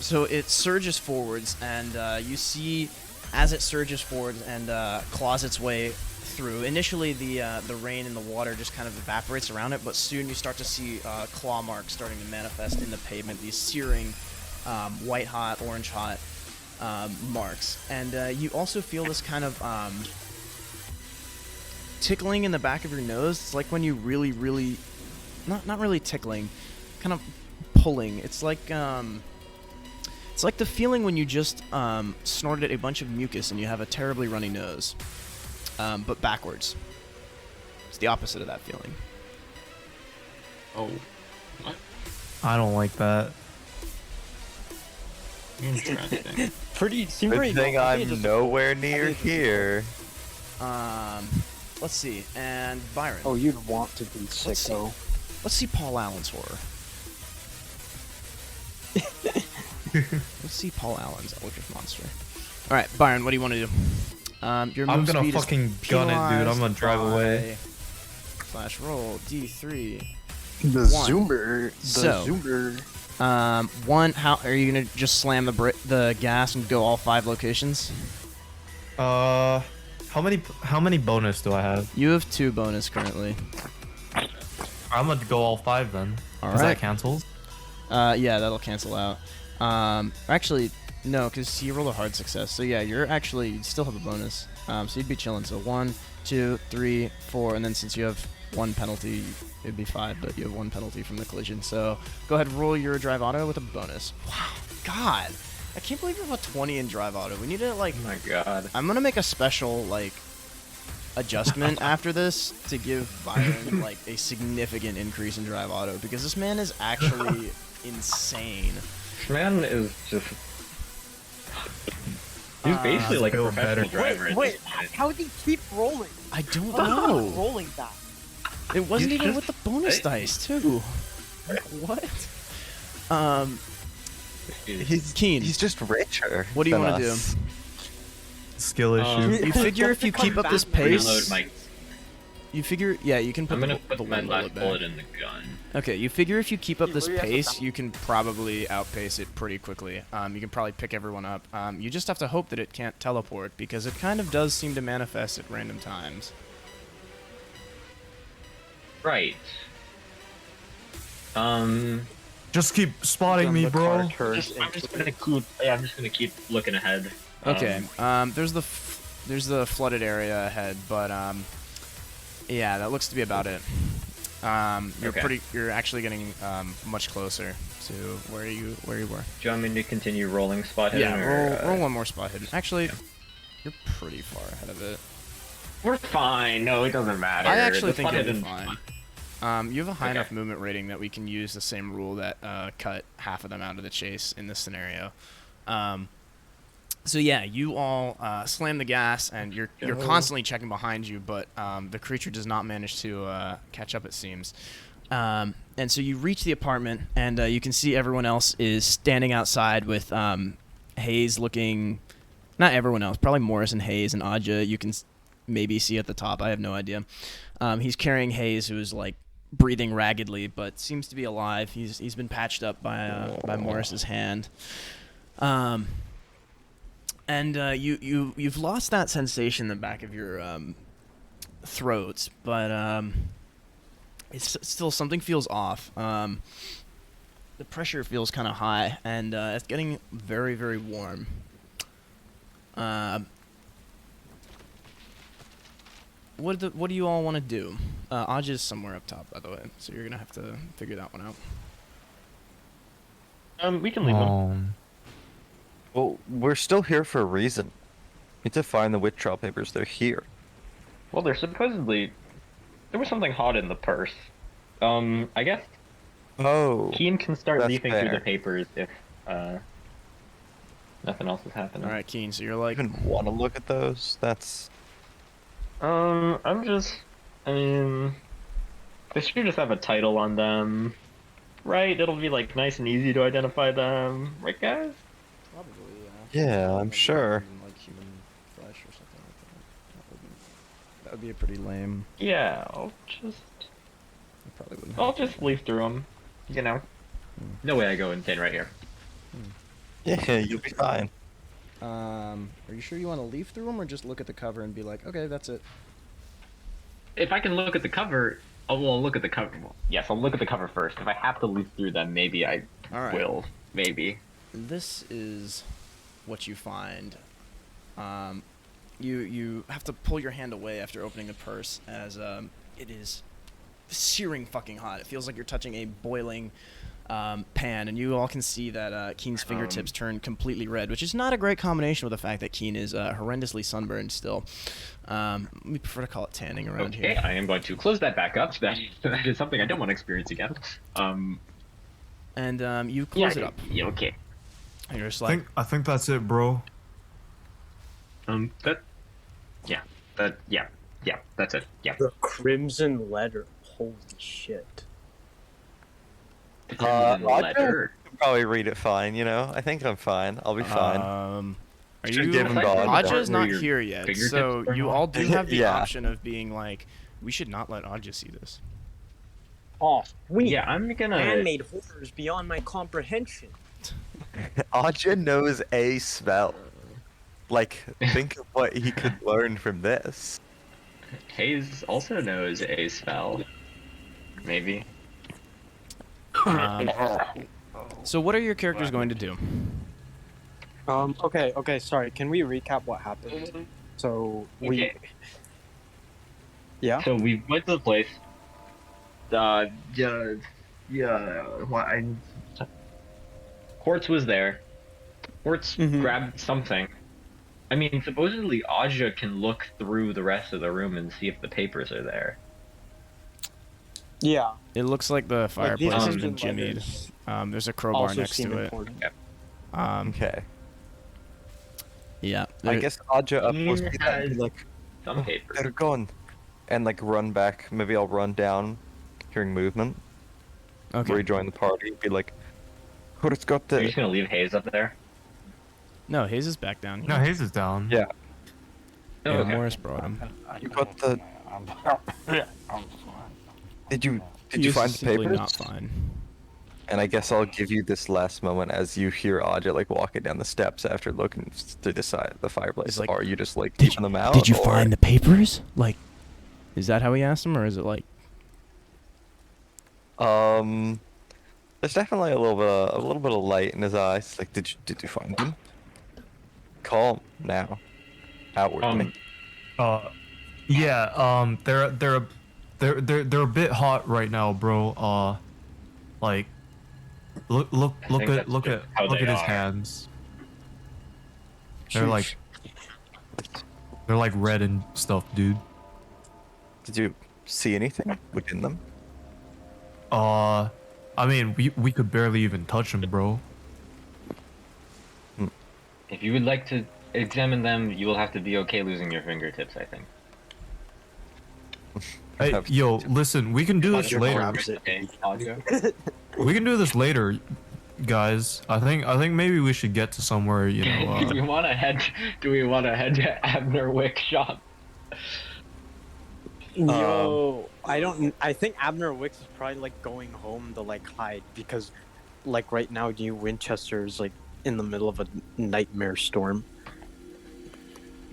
So it surges forwards, and you see, as it surges forwards and claws its way through, initially the rain and the water just kind of evaporates around it, but soon you start to see claw marks starting to manifest in the pavement, these searing, white-hot, orange-hot marks. And you also feel this kind of tickling in the back of your nose. It's like when you really, really... Not really tickling, kind of pulling. It's like the feeling when you just snorted a bunch of mucus and you have a terribly runny nose, but backwards. It's the opposite of that feeling. Oh. What? I don't like that. Interesting. Seem Good pretty thing good. I'm nowhere near here. Let's see. And Byron. Oh, you'd want to be sick, Let's see. though. Let's see Paul Allen's horror. Let's see Paul Allen's Eldritch Monster. All right, Byron, what do you want to do? Your I'm move gonna speed is fucking gun it, dude. I'm gonna drive away. Slash roll D3. The One. Zoomer. The So- Zoomer. One. How are you gonna just slam the gas and go all 5 locations? How many bonus do I have? You have 2 bonus currently. I'm gonna go all 5 then. All Because right. that cancels. Yeah, that'll cancel out. Actually, no, because you rolled a hard success. So yeah, you'd still have a bonus. So you'd be chilling. So 1, 2, 3, 4, and then since you have 1 penalty, it'd be 5, but you have 1 penalty from the collision. So go ahead and roll your drive auto with a bonus. Wow, God, I can't believe you have a 20 in drive auto. We need to like. Oh my god. I'm gonna make a special like adjustment after this to give Byron like a significant increase in drive auto because this man is actually insane. This man is just... He's basically like a feel professional better. driver. at Wait, this point. how did he keep rolling? I don't How did he know. keep rolling that? It wasn't He's even just- with the bonus dice too. What? He's keen. He's just richer. What do you than want to do? us. Skill issue. You figure if you keep up this pace, Reload my... you figure, yeah, you can put I'm gonna the put my one last bullet bullet back. in the gun. Okay, you figure if you keep up You this really have to pace, stop. you can probably outpace it pretty quickly. You can probably pick everyone up. You just have to hope that it can't teleport because it kind of does seem to manifest at random times. Right. Just keep spotting me, bro. I'm just gonna keep looking ahead. Okay. There's the flooded area ahead, but yeah, that looks to be about it. You're actually getting much closer to where you were. Do you want me to continue rolling spot hidden? Yeah, or, roll one more spot hidden. Actually, you're pretty far ahead of it. We're fine. No, it doesn't matter. I actually The think spot you'll be hidden's fine. You have a high Okay. enough movement rating that we can use the same rule that cut half of them out of the chase in this scenario. So yeah, you all slam the gas, and you're constantly checking behind you, but the creature does not manage to catch up. It seems. And so you reach the apartment, and you can see everyone else is standing outside with Hayes looking. Not everyone else, probably Morris and Hayes and Aja. You can maybe see at the top. I have no idea. He's carrying Hayes, who is like breathing raggedly, but seems to be alive. He's been patched up by Morris's hand. And you've lost that sensation in the back of your throat, but it's still something feels off. The pressure feels kind of high, and it's getting very, very warm. What do you all want to do? Aj is somewhere up top, by the way, so you're gonna have to figure that one out. We can leave them. Well, we're still here for a reason. We need to find the witch trial papers. They're here. Well, there's supposedly there was something hot in the purse. I guess Oh. Keen can start that's leafing through fair. the papers if nothing else is happening. All right, Keen. So you're I like, even want to look at those. That's. I mean, they should just have a title on them, right? It'll be like nice and easy to identify them, right, guys? probably Yeah, I'm sure. Like human flesh or something like that. That would be a pretty lame. Yeah, I probably wouldn't. I'll just leaf through them. You know, no way I go insane right here. Yeah, you'll be fine. Are you sure you want to leaf through them, or just look at the cover and be like, okay, that's it? If I can look at the cover, I'll look at the cover. Yes, I'll look at the cover first. If I have to leaf through them, maybe I All right. will. Maybe. This is what you find. You have to pull your hand away after opening the purse, as it is searing fucking hot. It feels like you're touching a boiling pan, and you all can see that Keen's fingertips turn completely red, which is not a great combination with the fact that Keen is horrendously sunburned still. We prefer to call it tanning around Okay, here. I am going to close that back up. That is something I don't want to experience again. And you close it up. Yeah, okay. And you're just I like, think I think that's it, bro. That's it. Yeah. The crimson letter. Holy shit. Letter. I'll probably read it fine, you know? I think I'm fine. I'll be fine. Are Should you? give him God. Aja's not Where your here yet, fingertips so are you not? all do have the Yeah. option of being like, we should not let Aja see this. Oh, sweet. Yeah, I'm gonna. Man-made horrors beyond my comprehension. Aja knows a spell. Like, think of what he could learn from this. Hayes also knows a spell. Maybe. So what are your characters going to do? Okay, sorry. Can we recap what happened? So, we... Okay. Yeah? So we went to the place. Quartz was there. Quartz Mhm. grabbed something. I mean, supposedly Aja can look through the rest of the room and see if the papers are there. Yeah. It looks like the fireplace has been crimson jimmied. letters There's a crowbar also next seem to it. important. Okay. Yeah. I guess Aja up Keen must be that and be has like, Some papers. they're gone. And like run back. Maybe I'll run down, hearing movement. Okay. Rejoin the party. Be like, who's got Are you the... just gonna leave Hayes up there? No, Hayes is back down here. No, Hayes is down. Yeah. Yeah, Oh, okay. Morris brought him. You got the... Did you He is find the simply papers? not fine. And I guess I'll give you this last moment as you hear Aja like walking down the steps after looking through the fireplace. He's like, or are you just like Did keeping you, them out? did you or... find the papers? Like, is that how he asked him, or is it like? There's definitely a little bit of light in his eyes. Like, did you find them? Calm now. Outwardly. Yeah. They're a bit hot right now, bro. Like, look think at that's look just at how look they at his are. hands. They're like red and stuff, dude. Did you see anything within them? I mean, we could barely even touch him, bro. If you would like to examine them, you will have to be okay losing your fingertips, I think. Hey, yo, listen, we can do this Roger later. grabs it. Okay, Audra? We can do this later, guys. I think maybe we should get to somewhere, you know. Do we want to head to Abner Wick shop? Yo, I think Abner Wicks is probably like going home to like hide because, like right now, New Winchester is like in the middle of a nightmare storm.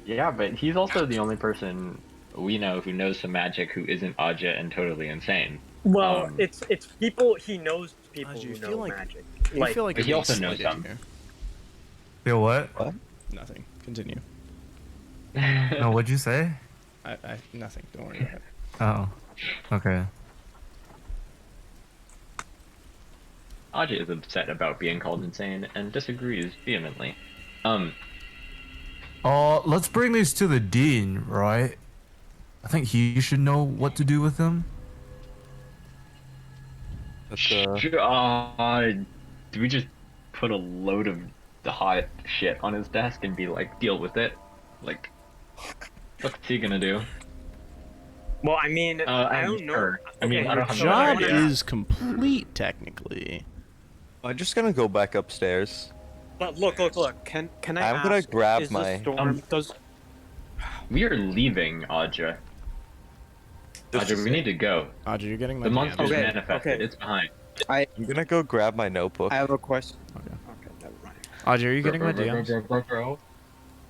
Yeah, but he's also the only person we know who knows some magic who isn't Aja and totally insane. Well, it's people he knows people you who feel know like- magic. I feel like But it he makes also knows sense some. here. Yo, what? Nothing. Continue. No, what'd you say? Nothing. Don't worry about it. Oh, okay. Aja is upset about being called insane and disagrees vehemently. Let's bring these to the dean, right? I think he should know what to do with them. But, Do we just put a load of the hot shit on his desk and be like, deal with it? Like, what's he gonna do? Well, I mean, I don't know. Sure. I mean, I don't have no Job idea. is complete, technically. I'm just gonna go back upstairs. But look. Can I? I'm gonna ask, grab is my- The storm, does We are leaving, Aja. Aja, we need to go. Audrey, you're getting my The DM. monster's Okay, manifested. okay. It's behind. I'm gonna go grab my notebook. I have a question. Okay. Okay, never mind. Audrey, are you getting my DMs? Bro.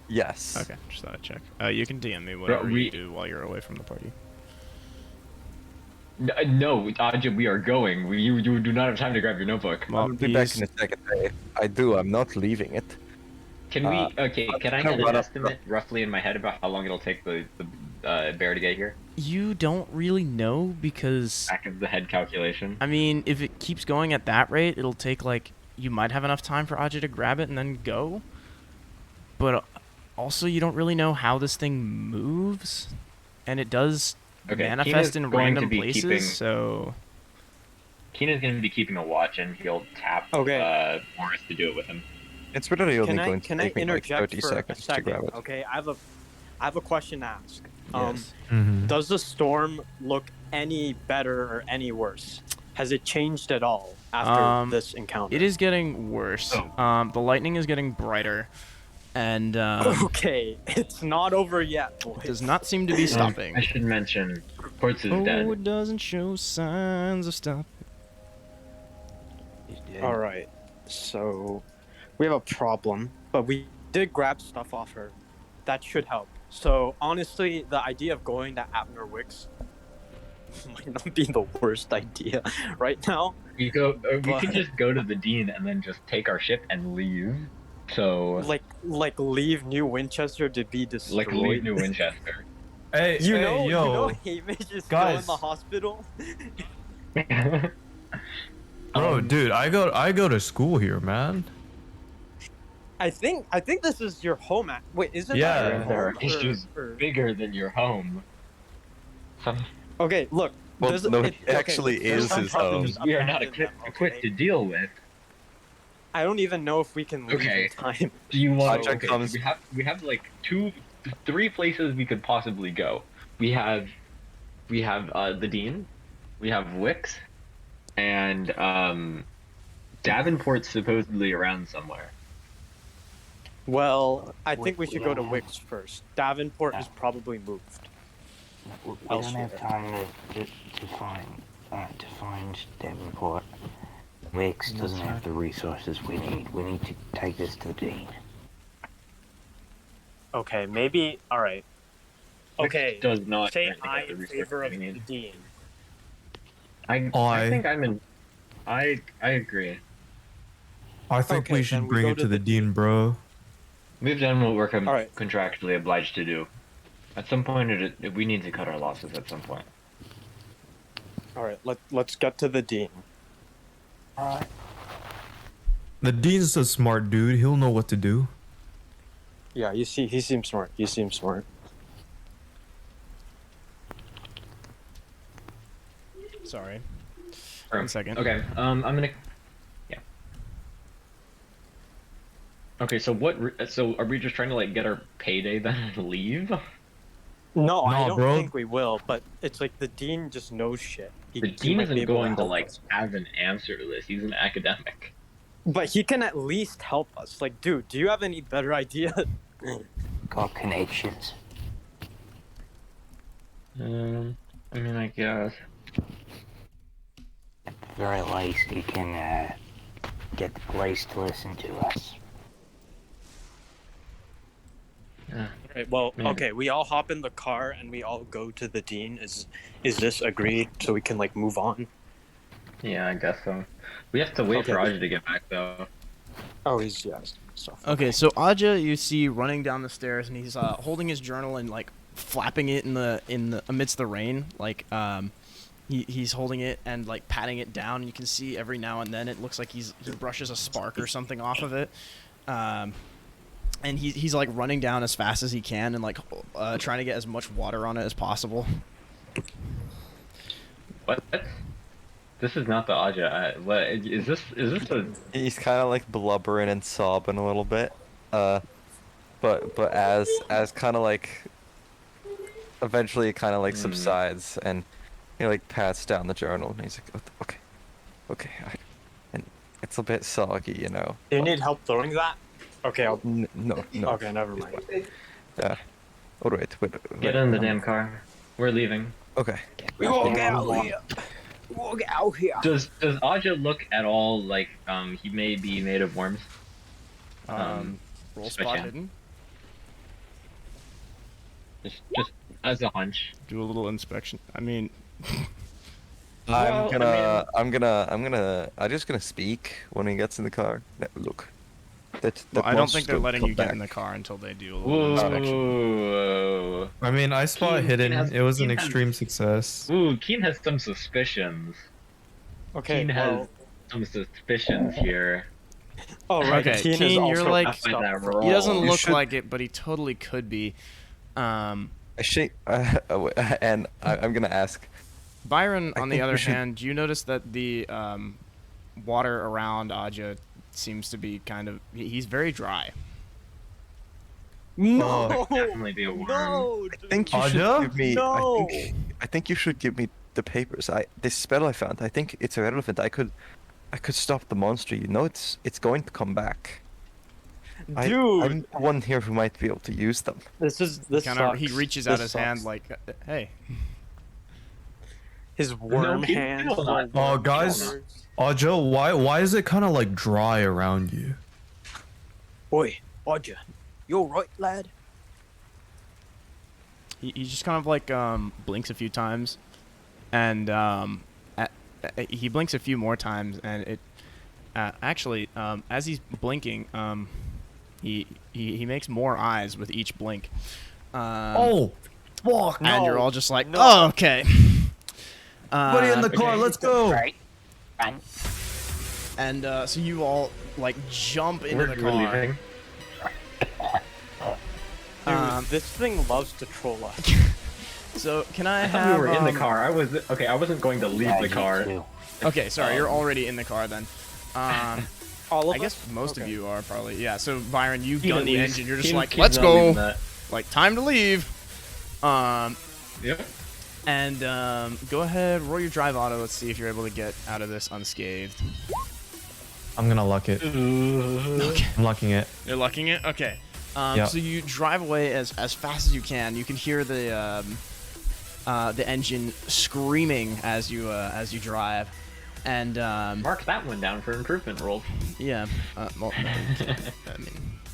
Yes. Okay, just thought I'd check. You can DM me whatever we- you do while you're away from the party. No, Aja, we are going. You do not have time to grab your notebook. Well, I'll be back he's- in a second. I do. I'm not leaving it. Can we? Okay, can I gonna get an run up- estimate roughly in my head about how long it'll take the bear to get here? You don't really know because, Back of the head calculation. I mean, if it keeps going at that rate, it'll take like, you might have enough time for Aja to grab it and then go. But also, you don't really know how this thing moves. And it does Okay, manifest Keena's in going to random be places, keeping- so... Keena's going to be keeping a watch, and he'll tap Morris to do it with him. It's really only Can I going to take me like interject 30 for seconds a to second? grab it. Okay, I have a question to ask. Yes. Does the storm look any better or any worse? Has it changed at all after this encounter? It is getting worse. Oh. The lightning is getting brighter. And Okay, it's not over yet, boys. does not seem to be stopping. I should mention, Quartz is Oh, dead. it doesn't show signs of stop. All right, so we have a problem, but we did grab stuff off her. That should help. So honestly, the idea of going to Abner Wicks might not be the worst idea right now. We can just go to the dean and then just take our ship and leave. So Like leave New Winchester to be destroyed. like leave New Winchester. Hey, You hey, know, yo, Hamish is still guys. in the hospital. bro, dude, I go to school here, man. I think this is your home. Wait, is it? Yeah. not your There are home, issues or- bigger than your home. Okay, look. Well, there's- no, it it actually there's is some his home. problems We are not abandoned equipped them, to deal with. I don't even know if we can leave Okay. in time. Do you want? Project comes- We have like three places we could possibly go. We have the dean, we have Wicks, and Davenport's supposedly around somewhere. Well, I think we We should go to don't have- Wicks first. Davenport is probably moved. We don't have time to find Davenport. Wicks doesn't have the resources we need. We need to take this to the dean. Okay, maybe. All right. Wicks Okay. does not Say currently I have the in resources favor of we the need. dean. I think I'm in. I agree. I think Okay, we then should we bring go it to to the the dean, bro. We've done what we're Alright. contractually obliged to do. At some point, we need to cut our losses. At some point. All right. Let's get to the dean. Alright. The dean's a smart dude. He'll know what to do. Yeah, he seems smart. You seem smart. Sorry. Or- 1 second. Okay. I'm gonna. Yeah. Okay, so so are we just trying to like get our payday then and leave? No, I Nah, don't bro. think we will. But it's like the dean just knows shit. The He dean might be isn't able going to help like us. have an answer to this. He's an academic. But he can at least help us. Like, dude, do you have any better idea? Got connections. I mean, I guess. At the very least, he can get the place to listen to us. Yeah. Right, well, Maybe. okay, we all hop in the car and we all go to the dean. Is this agreed so we can like move on? Yeah, I guess so. We have to wait for Okay. Aja to get back though. Oh, he's stuff. Okay, so Aja, you see running down the stairs, and he's holding his journal and like flapping it in the amidst the rain. Like he's holding it and like patting it down. You can see every now and then it looks like he brushes a spark or something off of it. And he's like running down as fast as he can and like trying to get as much water on it as possible. What? This is not the Aja. What is this? Is this a? He's kind of like blubbering and sobbing a little bit. But as kind of like eventually it kind of like subsides and he like pats down the journal and he's like, okay, and it's a bit soggy, you know. Do you need help throwing that? Okay, I'll. No. Okay, never mind. Yeah. All right. Wait. Get in the damn car. We're leaving. Okay. We won't get out here. We won't get out here. Does Aja look at all like he may be made of worms? Roll Just by spot chance. hidden. Just as a hunch. Do a little inspection. I mean, Well, I'm just gonna speak when he gets in the car. No, look. That I don't think they're monster letting come you get in the back. car until they do a little inspection. Whoa. I mean, I spot Keen hidden. has- It was an Keen has- extreme success. Ooh, Keen has some suspicions. Okay, Keen has some suspicions here. Oh, right. Okay, Keen is Keen, you're also like- messed By up. that roll. He doesn't You look should- like it, but he totally could be. Actually, and I'm gonna ask. Byron, I on the think other we should- hand, you notice that the water around Aja seems to be kind of... He's very dry. No, Definitely be a worm. no, I think you Aja? should give me. No. I think you should give me the papers. This spell I found. I think it's irrelevant. I could stop the monster. You know, it's going to come back. dude. I'm the one here who might be able to use them. This Kinda, he sucks. reaches out This his hand sucks. like, hey. His worm No, he hand. will not. Oh, guys. Aja, why is it kind of like dry around you? Oi, Aja, you alright, lad? He just kind of like blinks a few times, and he blinks a few more times, and it actually as he's blinking, he makes more eyes with each blink. Oh, fuck! And you're all just like, No. oh, okay. Everybody in the car, let's go! Right. Run. And so you all like jump into the We're car. leaving. Dude, this thing loves to troll us. So can I I thought have? we were in the car. I wasn't going to leave Yeah, the you car. too. Okay, sorry, you're already in the car then. All of I guess us? most of Okay. you are probably. Yeah. So Byron, you Keen gun at the least. engine. You're just Keen- like, Keen's let's not go. leaving that. Like time to leave. Yep. And go ahead, roll your drive auto. Let's see if you're able to get out of this unscathed. I'm gonna luck it. Okay. I'm lucking it. You're lucking it. Okay. Yeah. So you drive away as fast as you can. You can hear the engine screaming as you drive, and Mark that one down for improvement roll. yeah. Well, I mean,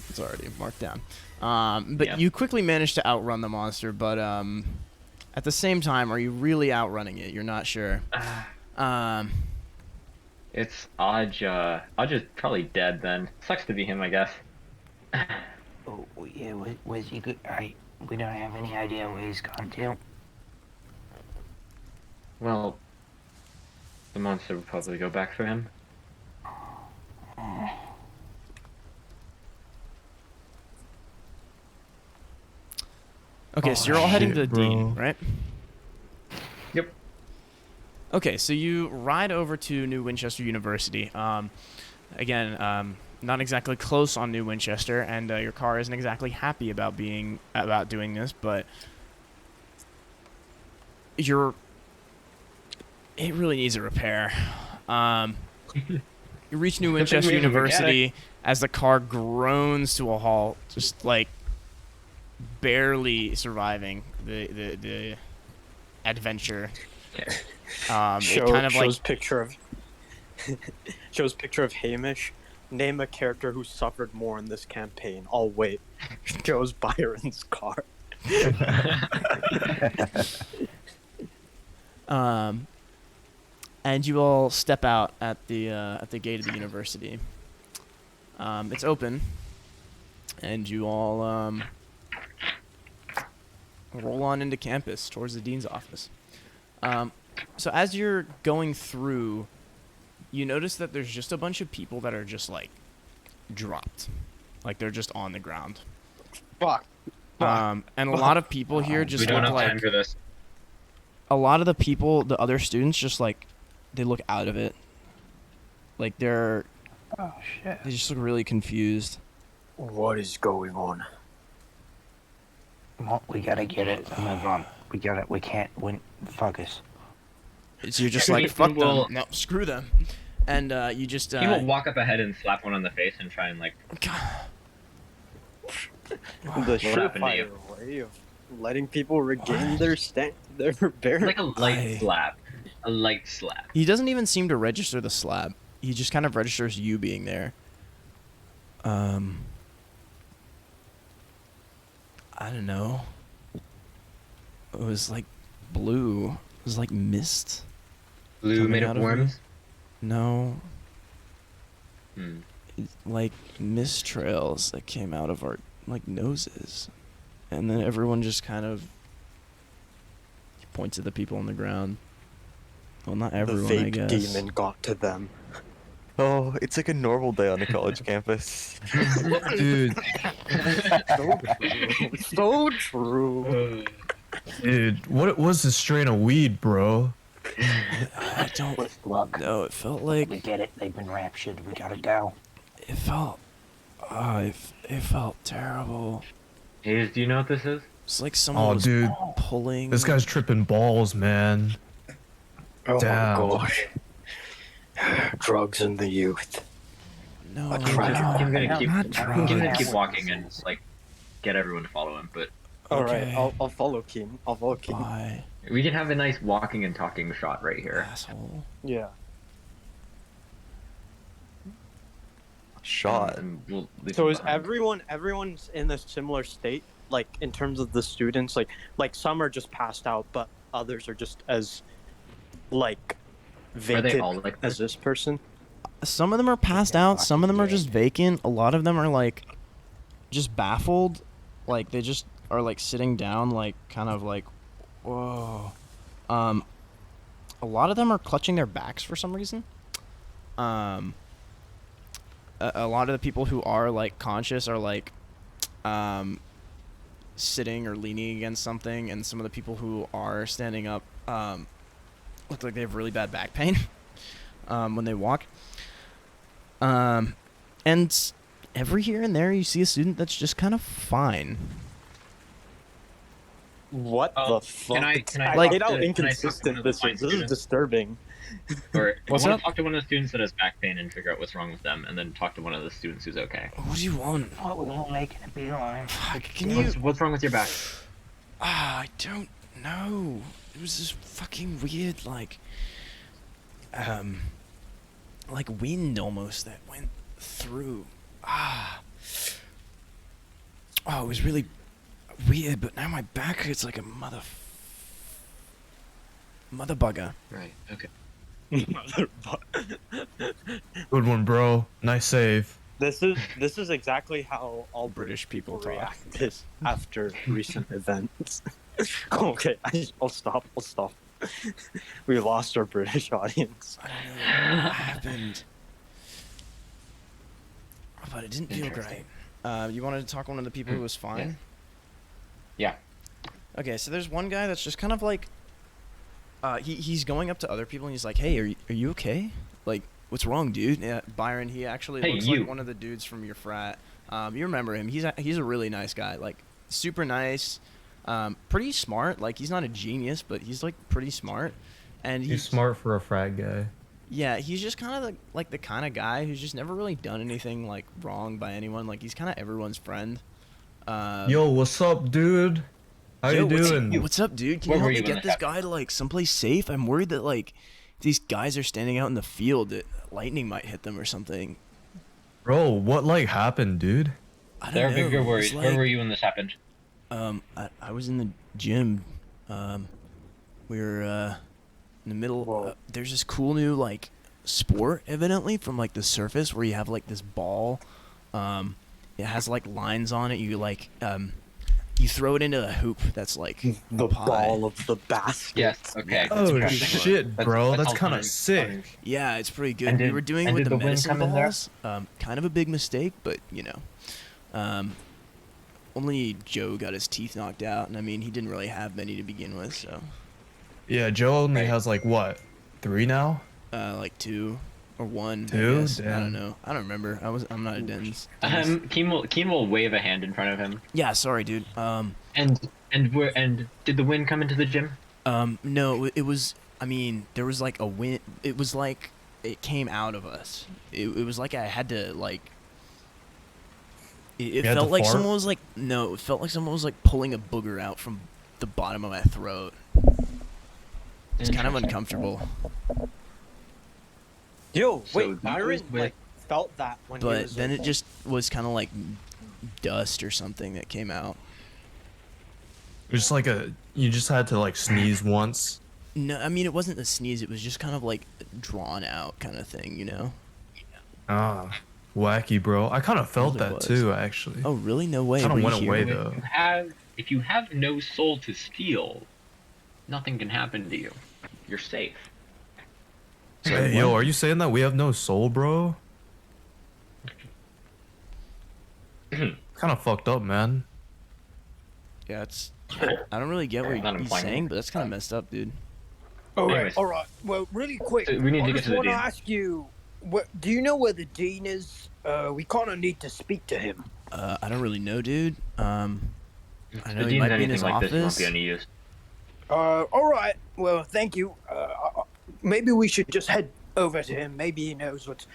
it's already marked down. But Yeah. you quickly manage to outrun the monster. But at the same time, are you really outrunning it? You're not sure. It's Aja. Aja's probably dead then. Sucks to be him, I guess. Oh, yeah, where's he good? We don't have any idea where he's gone to. Well, the monster would probably go back for him. Okay, so you're all heading to the shit, Dean, bro. right? Yep. Okay, so you ride over to New Winchester University. Again, not exactly close on New Winchester, and your car isn't exactly happy about doing this, but it really needs a repair. You reach New Winchester University as the car groans to a halt, just like barely surviving the adventure. It kind of shows like picture of shows picture of Hamish. Name a character who suffered more in this campaign. I'll wait. Shows Byron's car. And you all step out at the gate of the university. It's open, and you all roll on into campus towards the dean's office. So as you're going through, you notice that there's just a bunch of people that are just like dropped, like they're just on the ground. Fuck. And a lot of people here just We don't look have like time for this. a lot of the people, the other students, just like they look out of it, like they just look really confused. What is going on? Well, we gotta get it. Move on. We can't win. Focus. So you're just like, fuck will- them. No, screw them. And you just He will walk up ahead and slap one on the face and try and like. The happened to you? surefire way of letting people regain their bear. Like a light slap. A light slap. He doesn't even seem to register the slap. He just kind of registers you being there. I don't know. It was like blue. It was like mist. Blue coming made out of me. worms. No. Hmm. Like mist trails that came out of our like noses, and then everyone just kind of points at the people on the ground. Well, not everyone, the I vape guess. demon got to them. Oh, it's like a normal day on the college campus. Dude, So true. dude, what was this strain of weed, bro? I don't With luck. know. It felt like We get it. They've been raptured. We gotta go. it felt. It felt terrible. Hayes, do you know what this is? It's like someone Oh, was dude, pulling. this guy's tripping balls, man. Oh Damn. my gosh. Drugs in the youth. No, a trap. I'm gonna keep. not I'm gonna drugs. keep walking and like get everyone to follow him. But Alright, Okay. I'll follow Keen. I'll follow Keen. Bye, we can have a nice walking and talking shot right here. asshole. Yeah. Shot. And we'll leave So him is behind. everyone's in a similar state? Like in terms of the students, like some are just passed out, but others are just as like Are they vacant all like as this? this person? Some of them are passed out. Some of them are just vacant. A lot of them are like just baffled. Like they just are like sitting down, like kind of like, whoa. A lot of them are clutching their backs for some reason. A lot of the people who are like conscious are like sitting or leaning against something, and some of the people who are standing up look like they have really bad back pain when they walk. And every here and there you see a student that's just kind of fine. What Oh, the fuck? can I I talk hate how to- can I talk to inconsistent one of the this is. fine This is students? disturbing. Or What's I want up? to talk to one of the students that has back pain and figure out what's wrong with them, and then talk to one of the students who's okay. What do you want? What we won't make it a beeline. Can you? What's wrong with your back? I don't know. It was this fucking weird, like wind almost that went through. Oh, it was really weird. But now my back hurts like a mother bugger. Right. Okay. Good one, bro. Nice save. This is exactly how all British people talk. reacted after recent events. Okay, I'll stop. We lost our British audience. I don't know what happened, but it didn't feel great. You wanted to talk to one of the people who was fine? Yeah. Okay, so there's one guy that's just kind of like, he's going up to other people and he's like, "Hey, are you okay? Like, What's wrong, dude? Yeah, Byron, he actually Hey, looks you. like one of the dudes from your frat. You remember him. He's a really nice guy. Like, super nice. Pretty smart. Like, he's not a genius, but he's, like, pretty smart. And He's smart for a frat guy. Yeah, he's just kind of like the kind of guy who's just never really done anything, like, wrong by anyone. Like, he's kind of everyone's friend. Yo, what's up, dude? How you doing? What's up, dude? Can Where you help were me you when get this this guy to, like, someplace safe? I'm worried that, like, these guys are standing out in the field that lightning might hit them or something. Bro, what like happened, dude? I don't There are know. bigger It's worries. like, Where were you when this happened? I was in the gym. We were in the middle. There's this cool new like sport, evidently from like the surface, where you have like this ball. It has like lines on it. You like you throw it into a hoop that's like The pie. ball of the basket. Yes. Okay. Oh pretty shit, That's- bro, that's all kind of fun. sick. Yeah, it's pretty good. And We did- were doing it and with did the the wind medicine come in there? balls. Kind of a big mistake, but you know, only Joe got his teeth knocked out, and I mean he didn't really have many to begin with, so Yeah, Joe only Right. has like what, 3 now? like 2 or 1. I 2? guess. I Damn. don't know. I don't remember. I'm not a dentist. Keen will wave a hand in front of him. Yeah, sorry, dude. And did the wind come into the gym? No, it was. I mean, there was like a wind. It was like it came out of us. It was like I had to like. It had felt to like fart? someone was like no. It felt like someone was like pulling a booger out from the bottom of my throat. It's kind of Interesting. uncomfortable. Yo, So wait, Byron with- like felt that when he But was then like, it just was kind of like dust or something that came out. Just like you just had to like sneeze once. No, I mean it wasn't a sneeze. It was just kind of like drawn out kind of thing, you know. Ah, wacky, bro. I kind of felt Really that was. too, actually. Oh really? No way. Kinda Were you went here? away, If though. if you have no soul to steal, nothing can happen to you. You're safe. Hey, yo, are you saying that we have no soul, bro? Kind of fucked up, man. Yeah, it's. I don't really get what Not he's implying saying, but that's kind of messed up, dude. Anyways. All right. Well, really quick, So we need I to get just to the want to dean. ask you, do you know where the dean is? We kind of need to speak to him. I don't really know, dude. I know If he the dean's might be in anything his like this, it won't office. be any use. All right. Well, thank you. Maybe we should just head over to him. Maybe he knows what's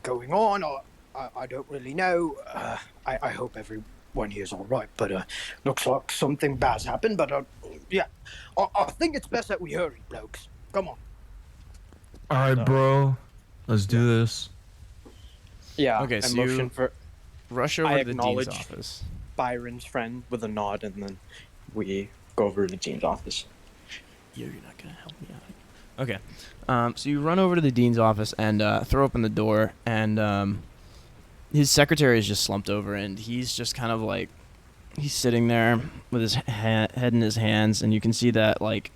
going on, or I don't really know. I hope everyone here's all right, but looks like something bad's happened. But yeah, I think it's best that we hurry, blokes. Come on. All right, bro. Let's do this. yeah, Okay, I so motion you- for Rush over I to the dean's acknowledge- office. Byron's friend with a nod, and then we go over to the dean's office. You're not gonna help me out. Okay. So you run over to the dean's office and throw open the door, and his secretary is just slumped over, and he's just kind of like he's sitting there with his head in his hands, and you can see that like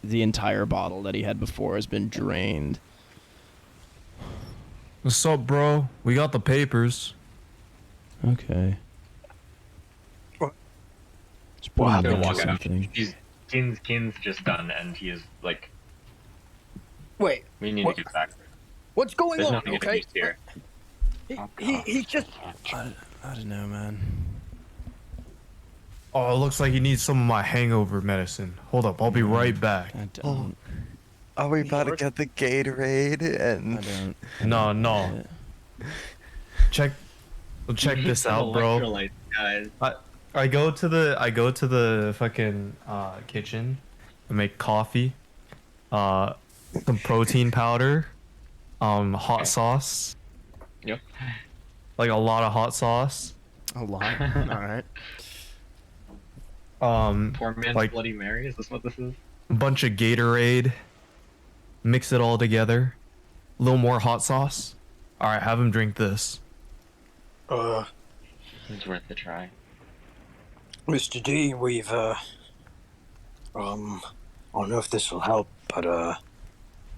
the entire bottle that he had before has been drained. What's up, bro? We got the papers. Okay. What? Just put him happened? down or Walk out. something. Keen's just done, and he is like, Wait, we need What? to get back. what's going There's on? nothing Okay. used here. He's just. I don't know, man. Oh, it looks like he needs some of my hangover medicine. Hold up, I'll be right back. I don't. Are we about to get the Gatorade? I And don't. No. Check this out, bro. Electrolytes, guys. I go to the fucking kitchen and make coffee, some protein powder, hot sauce, Yep. like a lot of hot sauce, A lot. All right. Poor man's like Bloody Mary. Is this what this is? a bunch of Gatorade, mix it all together, a little more hot sauce. All right, have him drink this. It's worth a try. Mr. Dean, we've I don't know if this will help, but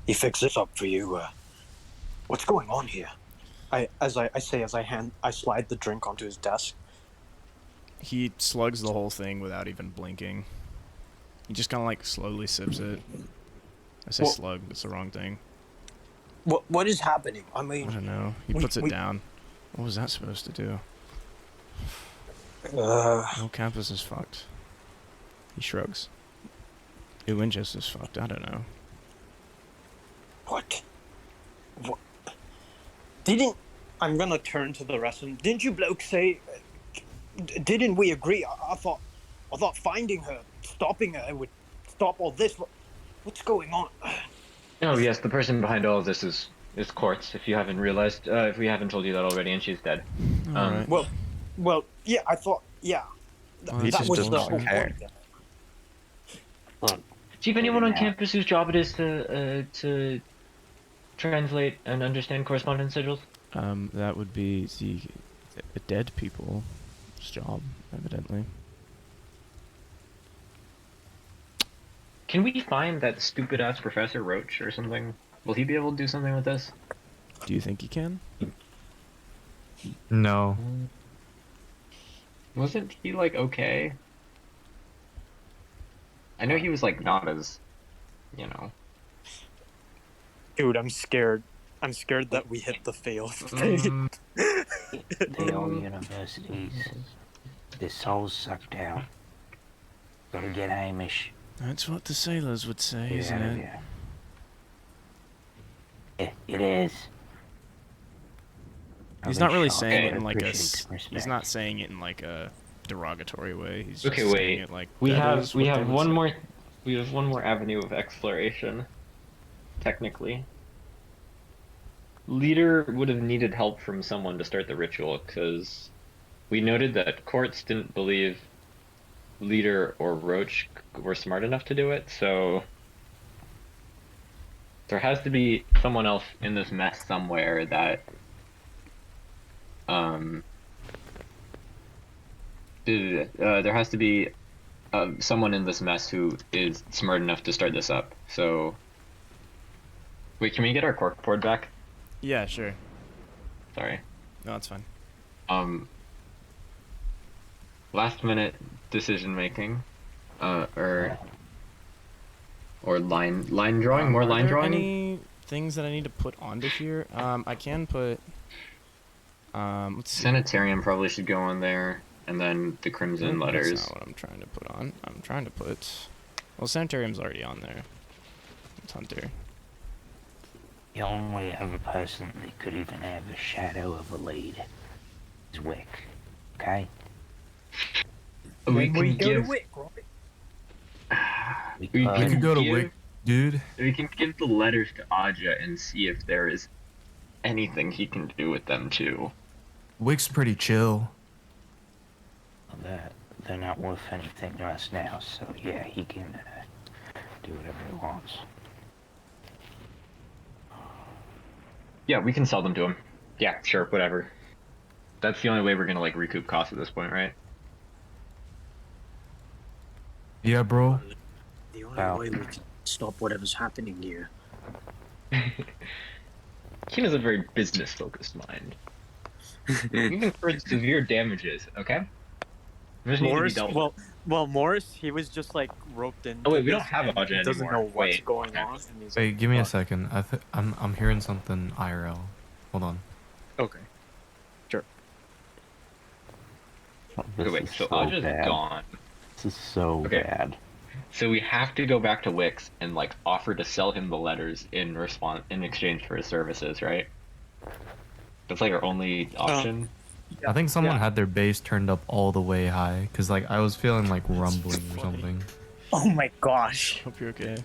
he fixed this up for you. What's going on here? I slide the drink onto his desk. He slugs the whole thing without even blinking. He just kind of like slowly sips it. I say Well- slug, that's the wrong thing. What is happening? I I mean, don't know. He puts it down. What was that supposed to do? uh, No, campus is fucked. He shrugs. Uinjas is fucked. I don't know. what? Didn't I'm gonna turn to the rest of them. Didn't you blokes say? Didn't we agree? I thought finding her, stopping her, would stop all this. What's going on? Oh yes, the person behind all of this is Quartz. If you haven't realized, if we haven't told you that already, and she's dead. Alright. Well, yeah. I thought, yeah. Well, That that's was just the bullshit. whole point. Then. Look, Do you have anyone on campus whose job it is to translate and understand correspondence sigils? That would be the dead people's job, evidently. Can we find that stupid ass Professor Roach or something? Will he be able to do something with this? Do you think he can? No. Wasn't he like okay? I know he was like not as, you know. Dude, I'm scared. I'm scared that we hit the fail state. They all universities. Their souls sucked out. Gotta get Hamish. That's what the sailors would say, Get isn't out of it? here. It is. He's I'll not be really shocked, saying it but in like a. appreciate the He's respect. not saying it in like a derogatory way. He's just Okay, saying wait. it like We that have is what they would say. We have one more avenue of exploration. Technically, Leader would have needed help from someone to start the ritual because we noted that Quartz didn't believe Leader or Roach were smart enough to do it, so there has to be someone else in this mess somewhere that there has to be someone in this mess who is smart enough to start this up. So wait, can we get our corkboard back? Yeah, sure. Sorry. No, it's fine. Last minute decision making, or line drawing, more Are line there drawing. any things that I need to put onto here? I can put. Let's see. Sanitarium probably should go on there, and then the crimson Nope, letters. That's not what I'm trying to put on. I'm trying to put. Well, sanitarium's already on there. It's Hunter. The only other person that could even have a shadow of a lead is Wick. Okay? We When can we go give. to Wick, right? We We can could go to give- Wick, dude. We can give the letters to Aja and see if there is anything he can do with them too. Wick's pretty chill. They're not worth anything to us now, so yeah, he can do whatever he wants. Yeah, we can sell them to him. Yeah, sure, whatever. That's the only way we're gonna like recoup costs at this point, right? Yeah, bro. The only Wow. way we can stop whatever's happening here. Keen has a very business-focused mind. Even for severe damages, okay? Those need to be Morris, dealt with. well, Morris, he was just like roped in. Oh wait, we don't have Aja He doesn't anymore. know what's Wait. going on. And he's Wait, like, give me a "Fuck." second. I'm hearing something IRL. Hold on. Okay. This Wait, is so so Aja's bad. gone. This is so Okay. bad. So we have to go back to Wix and like offer to sell him the letters in exchange for his services, right? That's like our only option. I think someone yeah. had their bass turned up all the way high, cause like I was feeling like rumbling or funny. something. Oh my gosh. Hope you're okay.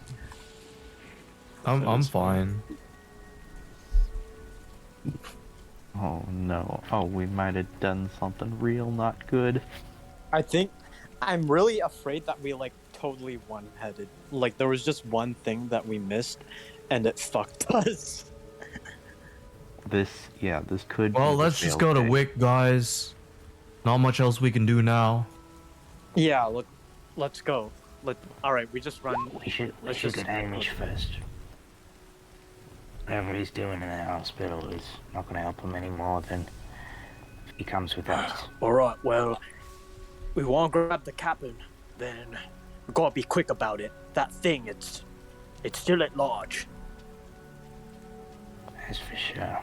I'm is fine. Oh no. Oh, we might have done something real not good. I think I'm really afraid that we like totally one-headed. Like there was just one thing that we missed, and it fucked us. This could. Well, be the let's just fail go to case. Wick, guys. Not much else we can do now. Yeah, let's go. All right, we just run. We should Let's get just- Hamish first. Whatever he's doing in the hospital is not going to help him any more than if he comes with us. All right, well, we want to grab the cabin, then we gotta be quick about it. That thing, it's still at large. That's for sure.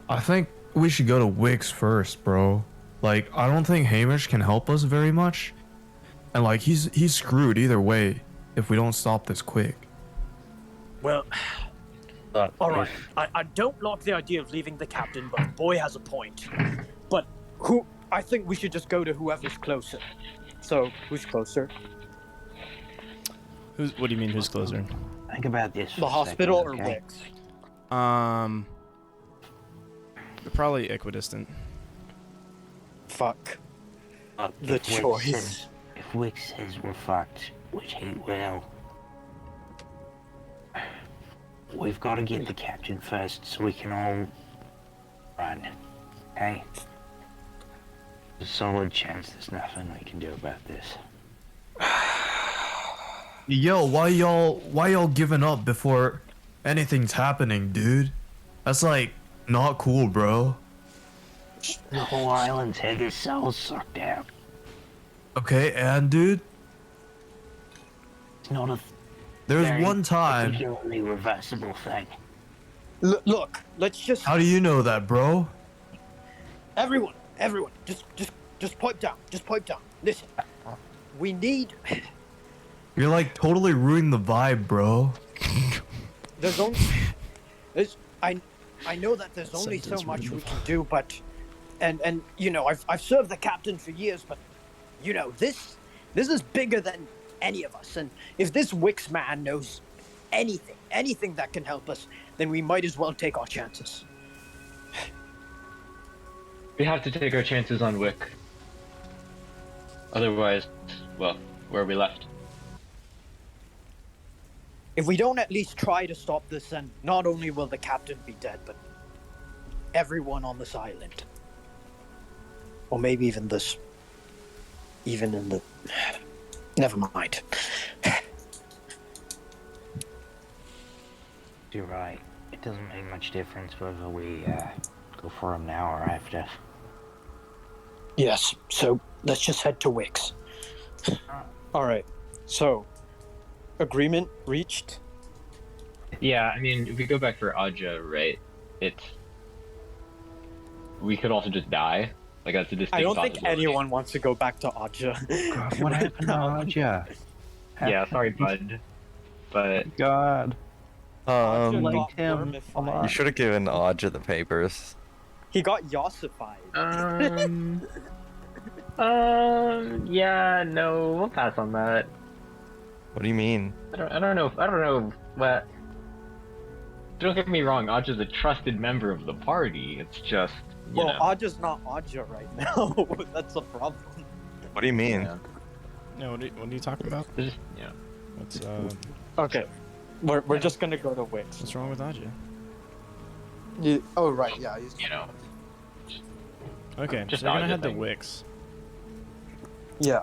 I think we should go to Wix first, bro. Like, I don't think Hamish can help us very much. And like, he's screwed either way if we don't stop this quick. Well, But all right. if- I don't like the idea of leaving the captain, but the boy has a point. But I think we should just go to whoever's closer. So, who's closer? What do you mean, who's closer? Think about this. For The a hospital second, or okay? Wix? They're probably equidistant. Fuck. Look, The if Wix choice. says- If Wix says we're fucked, which he will, we've got to get the captain first so we can all run. Okay? There's a solid chance there's nothing we can do about this. Yo, why y'all giving up before anything's happening, dude? That's like not cool, bro. The whole island's had their souls sucked out. Okay, and dude, It's not a there's very one time. particularly reversible thing. Look, let's just How do you know that, bro? everyone, just pipe down. Just pipe down. Listen, we need. You're like totally ruining the vibe, bro. There's only. I know that there's only so much we can do, but, and you know, I've served the captain for years, but, you know, this is bigger than any of us, and if this Wix man knows anything that can help us, then we might as well take our chances. We have to take our chances on Wick. Otherwise, well, where are we left? If we don't at least try to stop this, then not only will the captain be dead, but everyone on this island. Or maybe even in the... Never mind. You're right. It doesn't make much difference whether we go for him now or after. Yes, so let's just head to Wix. Alright, so, agreement reached? Yeah, I mean, if we go back for Aja, right, we could also just die. Like, that's a distinct I don't think possibility. anyone wants to go back to Aja. God, what happened to Aja? Yeah, sorry, bud. But God. Like him a lot. You should have given Aja the papers. He got yossified. yeah, no, we'll pass on that. What do you mean? I don't know what. Don't get me wrong, Aja's a trusted member of the party. It's just, you Well, know. Aja's not Aja right now. That's the problem. What do you mean? Yeah. No, what are you talking about? Just, yeah. What's Okay, we're just gonna go to Wix. what's wrong with Aja? Oh right, yeah. You know. Okay, Just so we're gonna Aja head to thing. Wix. Yeah.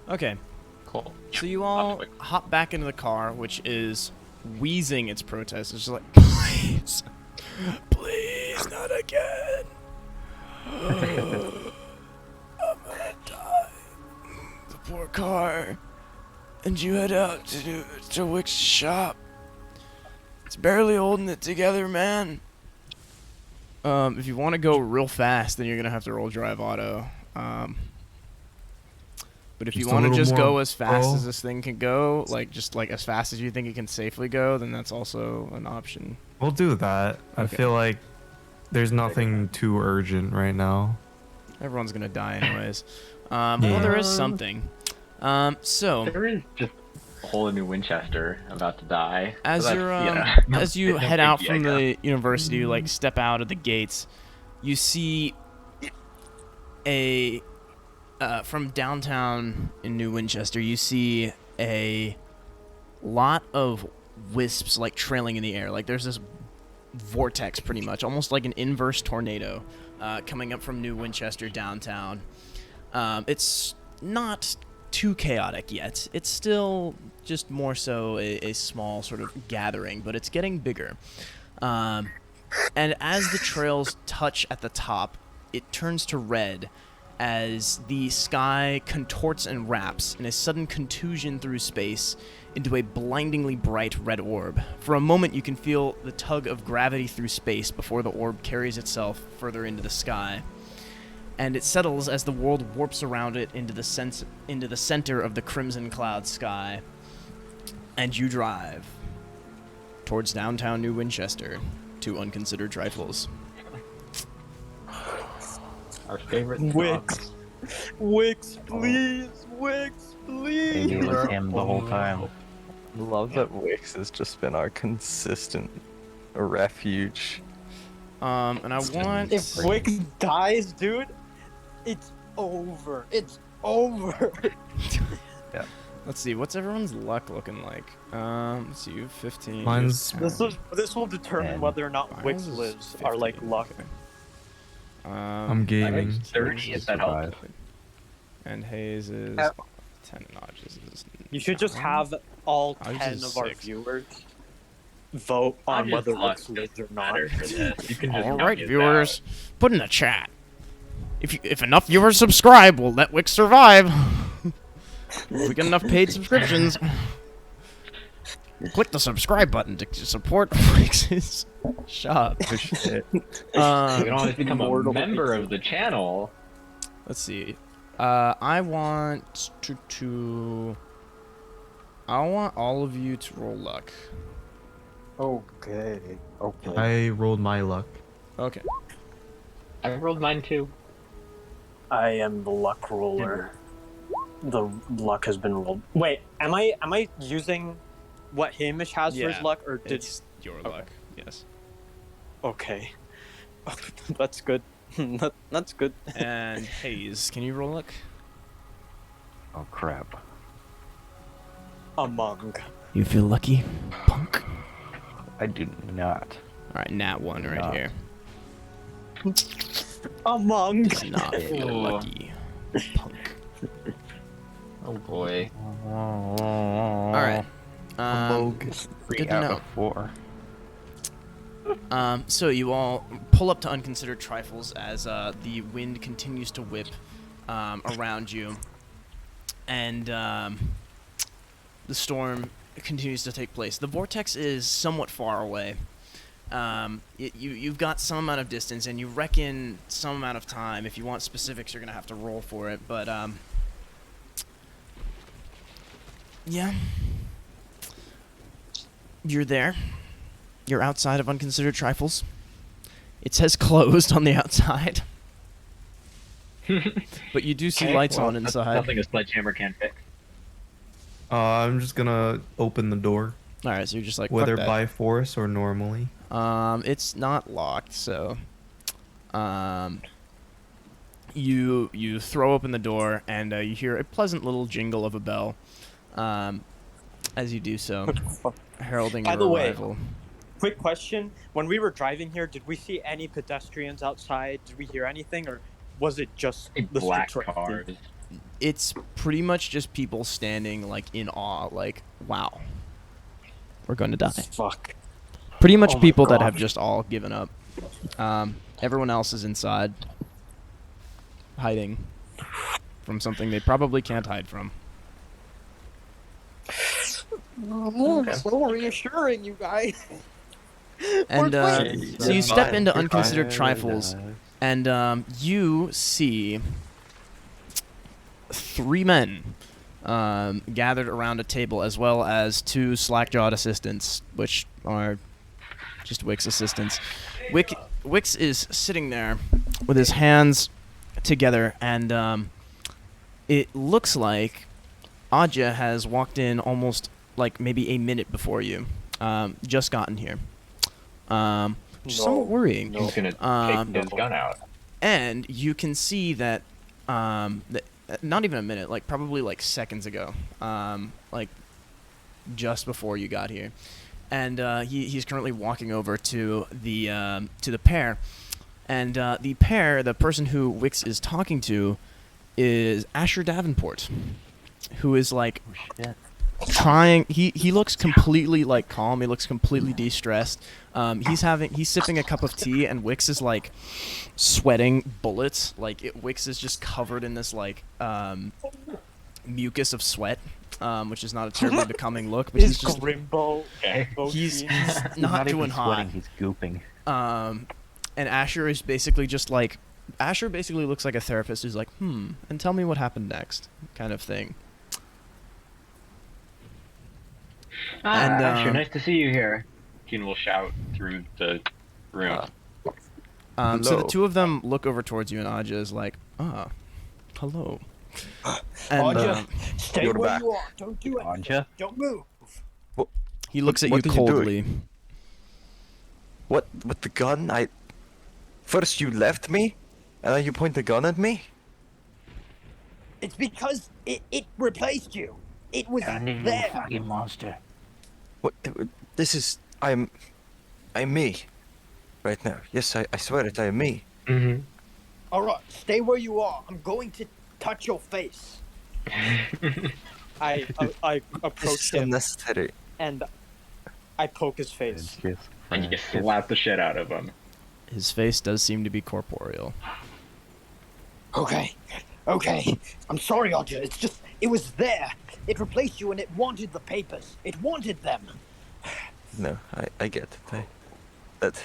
Okay, Cool. so you Off all to Wix. hop back into the car, which is wheezing its protest. It's just like, please, please, not again. I'm gonna die. The poor car. And you head out to Wick's shop. It's barely holding it together, man. If you want to go real fast, then you're gonna have to roll drive auto. But if you Just a want to little just more, go as fast bro. as this thing can go, like just like as fast as you think it can safely go, then that's also an option. We'll do that. I Okay. feel like there's nothing too urgent right now. Everyone's gonna die anyways. Well, there is something. So There is just a whole new Winchester about to die. as So you're that's, yeah. as you No head out biggie, I from guess. the university, you like step out of the gates, you see a from downtown in New Winchester, you see a lot of wisps like trailing in the air. Like there's this vortex, pretty much, almost like an inverse tornado, coming up from New Winchester downtown. It's not too chaotic yet. It's still just more so a small sort of gathering, but it's getting bigger. And as the trails touch at the top, it turns to red, as the sky contorts and wraps in a sudden contusion through space into a blindingly bright red orb. For a moment, you can feel the tug of gravity through space before the orb carries itself further into the sky. And it settles as the world warps around it into the center of the crimson cloud sky. And you drive towards downtown New Winchester to Unconsidered Trifles. Our favorite Wix. Wix, please. Wix, please. Maybe it was him the whole time. Love that Wix has just been our consistent refuge. And I want... If Wix dies, dude, it's over. It's over. Yeah. Let's see, what's everyone's luck looking like? Let's see, you have 15. Mine's- This will determine whether or not Wix Mine's lives 15, are like luck. okay. I'm gaming. 30 if that helps. And Hayes is Uh, 10 notches. Is You should just 9. have all Ours 10 is of our 6. viewers vote on just whether thought Wix lives or not. Matter for this. You can just All count right, it viewers, put in the chat. If enough viewers subscribe, we'll let Wix survive. If we get enough paid subscriptions, click the subscribe button to support Wix's shop. Oh, shit. You can always become a member of the channel. Let's see. I want I want all of you to roll luck. Okay. Okay. I rolled my luck. Okay. I rolled mine too. I am the luck roller. The luck has been rolled. Wait, am I using what Hamish has for his luck, or did? It's your luck. Yes. Okay, that's good. That's good. And Hayes, can you roll luck? Oh crap. Among. You feel lucky, punk. I do not. All right, nat 1 right here. Among. Does not feel Ooh. lucky, punk. Oh boy. All right. Good to know. 4. So you all pull up to Unconsidered Trifles as the wind continues to whip around you, and the storm continues to take place. The vortex is somewhat far away. You've got some amount of distance, and you reckon some amount of time. If you want specifics, you're gonna have to roll for it. But yeah, you're there. You're outside of Unconsidered Trifles. It says closed on the outside. But you do see lights on That's inside. nothing a sledgehammer can't fix. I'm just gonna open the door, Alright, so you're just like, fuck whether that. by force or normally. It's not locked, so you throw open the door and you hear a pleasant little jingle of a bell as you do so, heralding By your the way, arrival. Quick question: when we were driving here, did we see any pedestrians outside? Did we hear anything, or was it just the Black streets were cars. empty? It's pretty much just people standing like in awe, like, wow, we're going to die. Fuck. Pretty much Oh my people that God. have just all given up. Everyone else is inside, hiding from something they probably can't hide from. So reassuring, you guys. And so you step fine. into You're Unconsidered fine. Trifles, and you see 3 men gathered around a table, as well as 2 slack-jawed assistants, which are just Wick's assistants. Wix is sitting there with his hands together, and it looks like Aja has walked in almost like maybe a minute before you, just gotten here. Which is somewhat worrying. He's gonna take his gun out. And you can see that, not even a minute, like probably like seconds ago, like just before you got here, and he's currently walking over to the pair, and the person who Wix is talking to is Asher Davenport, who is like trying. He looks completely like calm. He looks completely de-stressed. He's sipping a cup of tea, and Wix is like sweating bullets. Wix is just covered in this like mucus of sweat, which is not a terribly becoming look. But he's just Grimbo. he's not doing hot. Sweating, he's gooping. And Asher is basically just like Asher basically looks like a therapist who's like, and tell me what happened next, kind of thing. And, Asher, nice to see you here. Keen will shout through the room. So the two of them look over towards you, and Aja is like, hello. And Aja, stay you're where back. you are. Don't do anything. Aja? Don't move. he looks at you what are you doing? coldly. What? With the gun? First you left me, and then you point the gun at me? It's because it replaced you. It was Turn into a there. fucking monster. What? This is... I'm me. Right now. Yes, I swear it, I am me. Mm-hmm. All right, stay where you are. I'm going to touch your face. I This approach is him unnecessary. and I poke his face. And you slap the shit out of him. His face does seem to be corporeal. Okay. I'm sorry, Aja. It's just it was there. It replaced you, and it wanted the papers. It wanted them. No, I get it. That...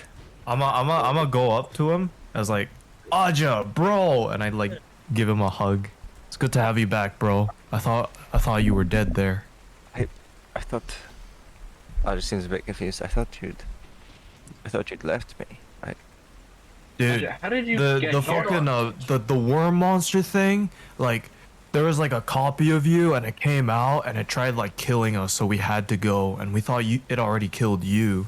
I'm gonna go up to him as like, Aja, bro, and I like give him a hug. It's good to have you back, bro. I thought you were dead there. I thought... I just seems a bit confused. I thought you'd left me. Dude, How did you the get here? fucking the worm monster thing, like there was like a copy of you and it came out and it tried like killing us, so we had to go, and we thought it already killed you.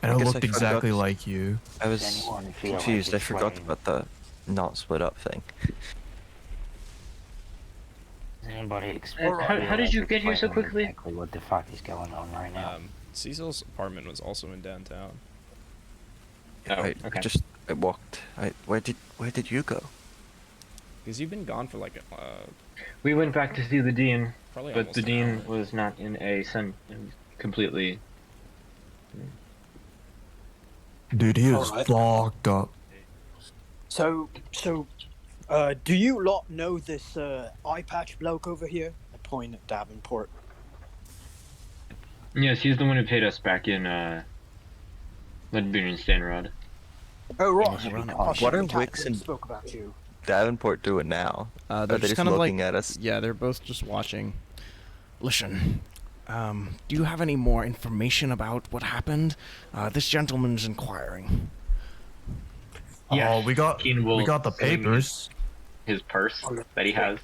And I it guess looked I exactly forgot. like you. I was Does anyone feel like confused. I it's forgot raining? about the not split up thing. Does anybody how did you get here so quickly? Exactly what the fuck is going on right now? Cecil's apartment was also in downtown. Oh, I okay. I walked. Where did you go? Because you've been gone for like We went back to see the dean, probably but almost the an dean hour. was not in a completely. Dude, he is Alright. fucked up. So, do you lot know this eye patch bloke over here? I point at Davenport. Yes, he's the one who paid us back in Leadbeard and Stanrod. Oh right. What are Wix and spoke about you. Davenport doing now? They're Are they just just kind of looking like, at us? yeah, they're both just watching. Listen, do you have any more information about what happened? This gentleman's inquiring. Yeah, Oh, we got Keen will the sling papers. his purse that he has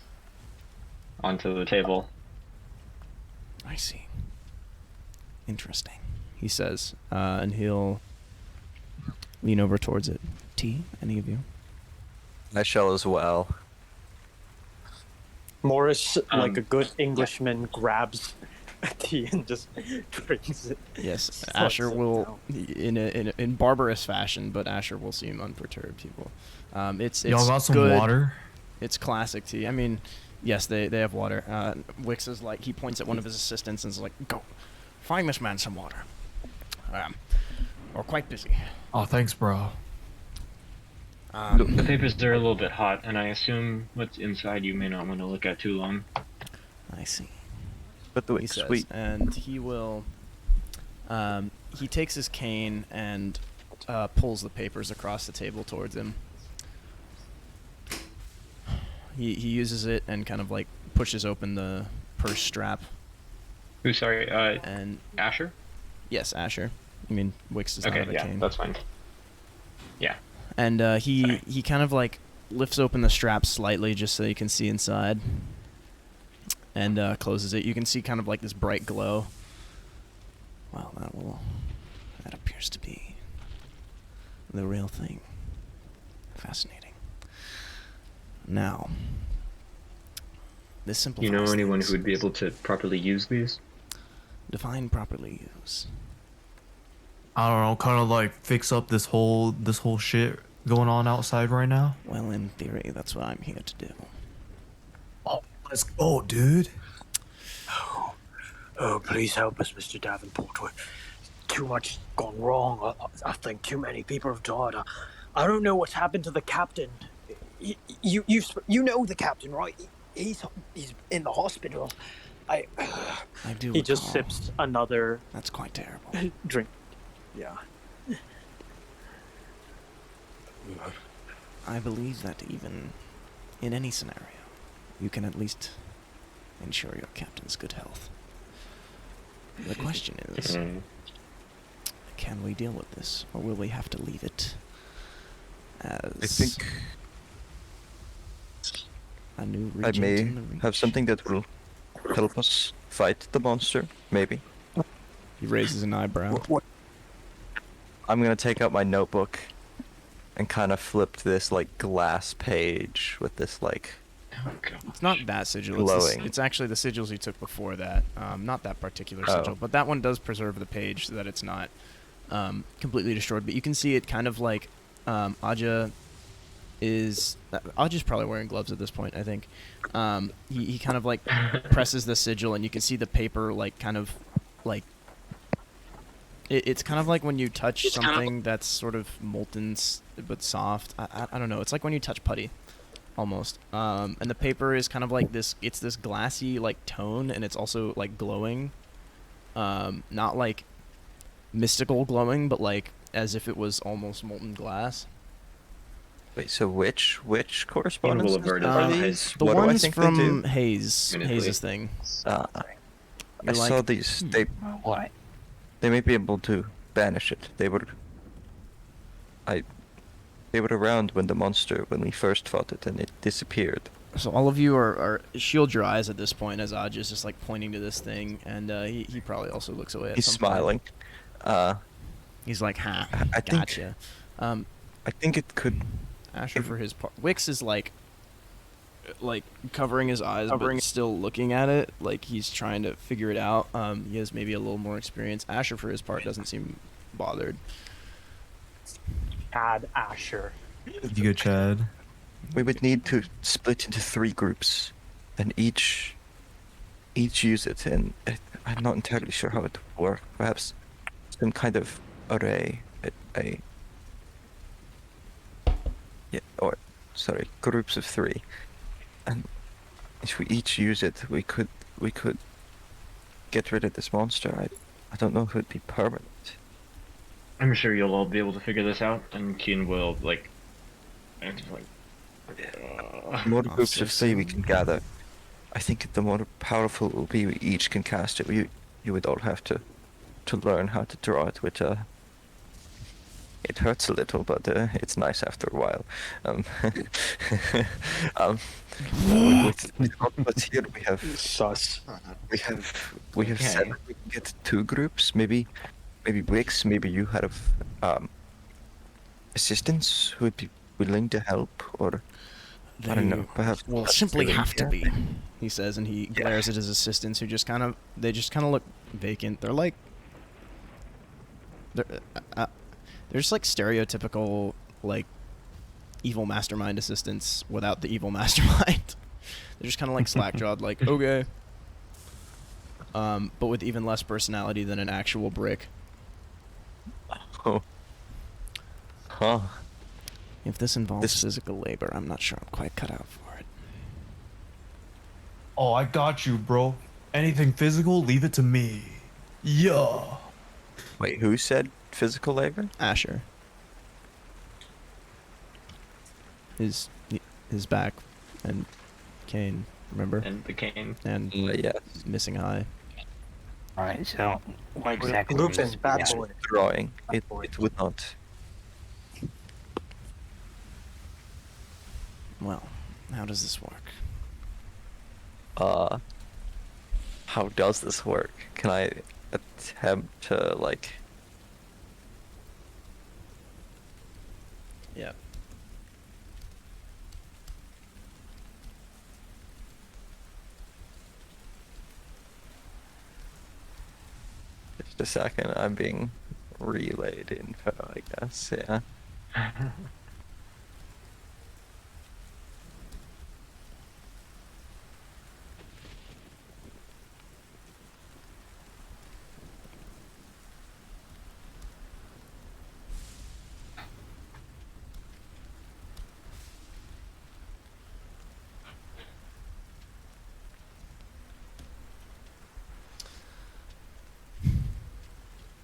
onto the table. I see. Interesting, he says, and he'll lean over towards it. Tea, any of you? I shall as well. Morris, like a good Englishman, grabs a tea and just drinks it. Yes, Sucks Asher it will, in barbarous fashion, but Asher will seem unperturbed. He will. It's Y'all got some good. water? It's classic tea. I mean, yes, they have water. Wix is like, he points at one of his assistants and is like, go, find this man some water. We're quite busy. Oh, thanks, bro. The papers are a little bit hot, and I assume what's inside you may not want to look at too long. I see. But the He Wix, says, sweet. and he will. He takes his cane and pulls the papers across the table towards him. He uses it and kind of like pushes open the purse strap. Who, sorry, And Asher? yes, Asher. I mean, Wix does not Okay, have a yeah, cane. that's fine. Yeah. And he kind of like lifts open the strap slightly just so you can see inside. And closes it. You can see kind of like this bright glow. Well, that appears to be the real thing. Fascinating. Now, this simplifies You know anyone things. who would be able to properly use these? Define properly use. I don't know, kind of like fix up this whole shit going on outside right now. Well, in theory, that's what I'm here to do. Oh, let's go, dude. Oh, please help us, Mr. Davenport. Too much gone wrong. I think too many people have died. I don't know what's happened to the captain. You know the captain, right? He's in the hospital. I do He just recall. sips another That's quite terrible. drink. Yeah. I believe that even in any scenario, you can at least ensure your captain's good health. The question is, can we deal with this, or will we have to leave it as I think a new I regent may in the reach? have something that will help us fight the monster, maybe. He raises an eyebrow. I'm gonna take out my notebook and kind of flip this like glass page with this like It's not that sigil. glowing. It's actually the sigils you took before that. Not that particular sigil, but that one does preserve the page so that it's not completely destroyed. But you can see it kind of like Aja is... Aja's probably wearing gloves at this point, I think. He kind of like presses the sigil, and you can see the paper like kind of like... It's kind of like when you touch something that's sort of molten but soft. I don't know. It's like when you touch putty. Almost. And the paper is kind of like this, it's this glassy like tone, and it's also like glowing. Not like mystical glowing, but like as if it was almost molten glass. Wait, so which correspondence Will avert his are eyes. these? The What do I ones think they from do? Hayes's thing. I You're saw like, these. What? They may be able to banish it. They were around when we first fought it, and it disappeared. So all of you are shield your eyes at this point as Aj is just like pointing to this thing, and he probably also looks away at He's some smiling. point. He's like, ha, I think- gotcha. I think it could. Asher for his part. Wix is like covering his eyes, but still looking at it, like he's trying to figure it out. He has maybe a little more experience. Asher for his part doesn't seem bothered. Add Asher. You go, Chad. We would need to split into 3 groups, and each use it. And I'm not entirely sure how it would work. Perhaps some kind of array, groups of 3. And if we each use it, we could get rid of this monster. I don't know if it would be permanent. I'm sure you'll all be able to figure this out, and Keen will like. The more groups of 3 we can gather, I think the more powerful it will be. We each can cast it. You would all have to learn how to draw it, which it hurts a little, but it's nice after a while. With all of us here, we have Sus. we have said we can get 2 groups. Maybe Wix, maybe you have assistants who would be willing to help, or I don't know. Perhaps will simply have to be, he says, and he glares at his assistants, who just kind of look vacant. They're like they're just like stereotypical like evil mastermind assistants without the evil mastermind. They're just kind of like slack-jawed, like okay, but with even less personality than an actual brick. Oh. Huh. If this involves physical labor, I'm not sure I'm quite cut out for it. Oh, I got you, bro. Anything physical, leave it to me. Yeah. Wait, who said physical labor? Asher. His back and Kane, remember? And the cane. And yeah. Missing eye. Alright, so what exactly Lupin, is bad yeah. boy. Drawing. It would not. Well, how does this work? How does this work? Can I attempt to like? Yeah. Just a second. I'm being relayed info, I guess. Yeah.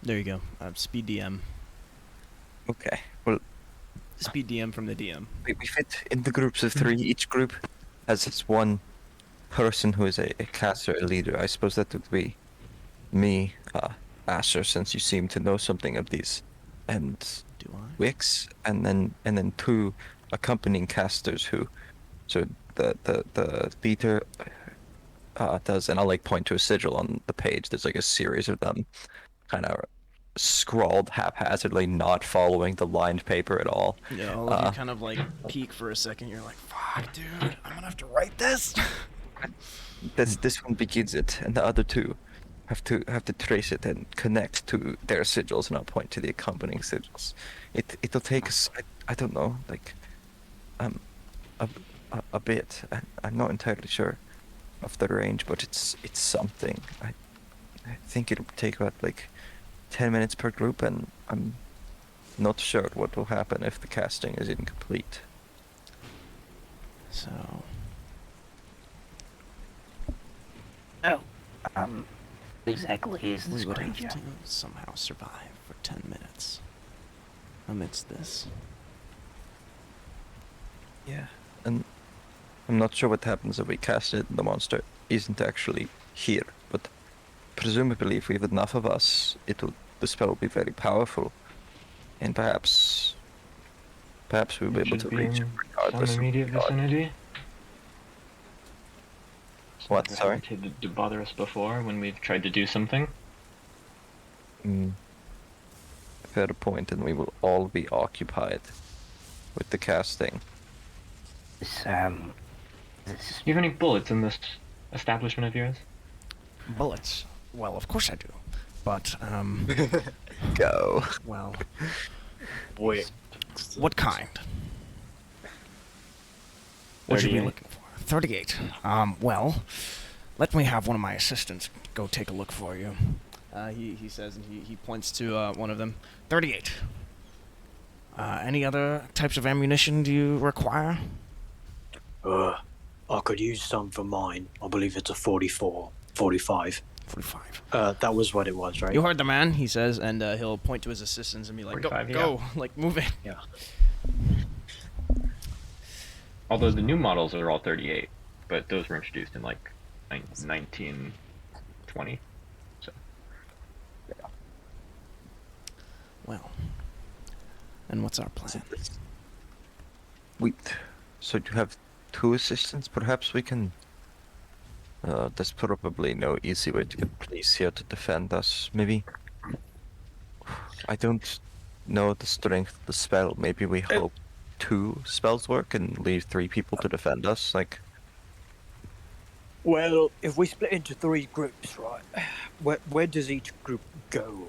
There you go. Speed DM. Okay. Well, Speed DM from the DM. we fit in the groups of 3. Each group has its one person who is a caster, a leader. I suppose that would be me, Asher, since you seem to know something of these, and Do I? Wix, and then 2 accompanying casters who, so the leader does, and I'll like point to a sigil on the page. There's like a series of them, kind of scrawled haphazardly, not following the lined paper at all. Yeah, all of you kind of like peek for a second. You're like, fuck, dude, I'm gonna have to write this. This one begins it, and the other 2 have to trace it and connect to their sigils, and I'll point to the accompanying sigils. It'll take us, I don't know, like a bit. I'm not entirely sure of the range, but it's something. I think it'll take about like 10 minutes per group, and I'm not sure what will happen if the casting is incomplete. So. Oh, exactly is this We would have creature? to somehow survive for 10 minutes amidst this. Yeah, and I'm not sure what happens if we cast it and the monster isn't actually here, but presumably if we have enough of us, the spell will be very powerful, and perhaps we'll be able to reach it regardless Some of immediate God. vicinity. What, Never sorry? hesitated to bother us before when we've tried to do something. Fair point, and we will all be occupied with the casting. This, Do you have any bullets in this establishment of yours? Bullets. Well, of course I do. But, Go. well, Wait. what kind? What should we be 38. looking for? 38. Well, let me have one of my assistants go take a look for you. He says, and he points to one of them. 38. Any other types of ammunition do you require? I could use some for mine. I believe it's a 44, 45. 45. That was what it was, right? You heard the man, he says, and he'll point to his assistants and be like, go, 45, go, like, move it. Yeah. Although the new models are all 38, but those were introduced in like 1920. So Well, and what's our plan? Wait, so you have 2 assistants? Perhaps we can... there's probably no easy way to get police here to defend us. Maybe... I don't know the strength of the spell. Maybe we hope 2 spells work and leave 3 people to defend us, like... Well, if we split into 3 groups, right, where does each group go?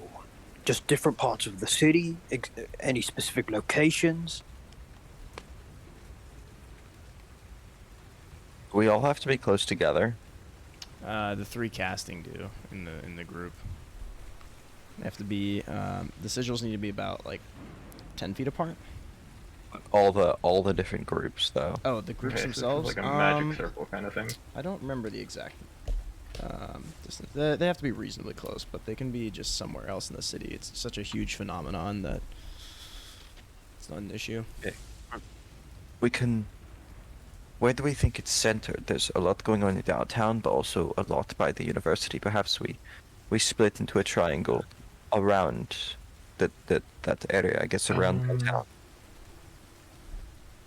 Just different parts of the city? Any specific locations? We all have to be close together. The 3 casting do in the group. They have to be the sigils need to be about like 10 feet apart. All the different groups, though. Oh, the groups okay, so it's themselves. like a magic circle kind of thing. I don't remember the exact distance. They have to be reasonably close, but they can be just somewhere else in the city. It's such a huge phenomenon that it's not an issue. We can... Where do we think it's centered? There's a lot going on in downtown, but also a lot by the university. Perhaps we split into a triangle around that area, I guess, around downtown.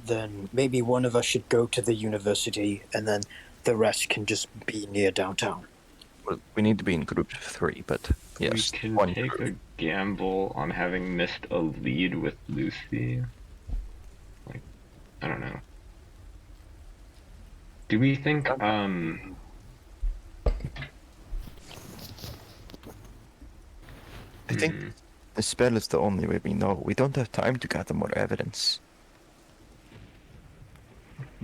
Then maybe one of us should go to the university, and then the rest can just be near downtown. Well, we need to be in groups of 3, but yes, We can one take group. a gamble on having missed a lead with Lucy. Like, I don't know. Do we think, I think the spell is the only way we know. We don't have time to gather more evidence.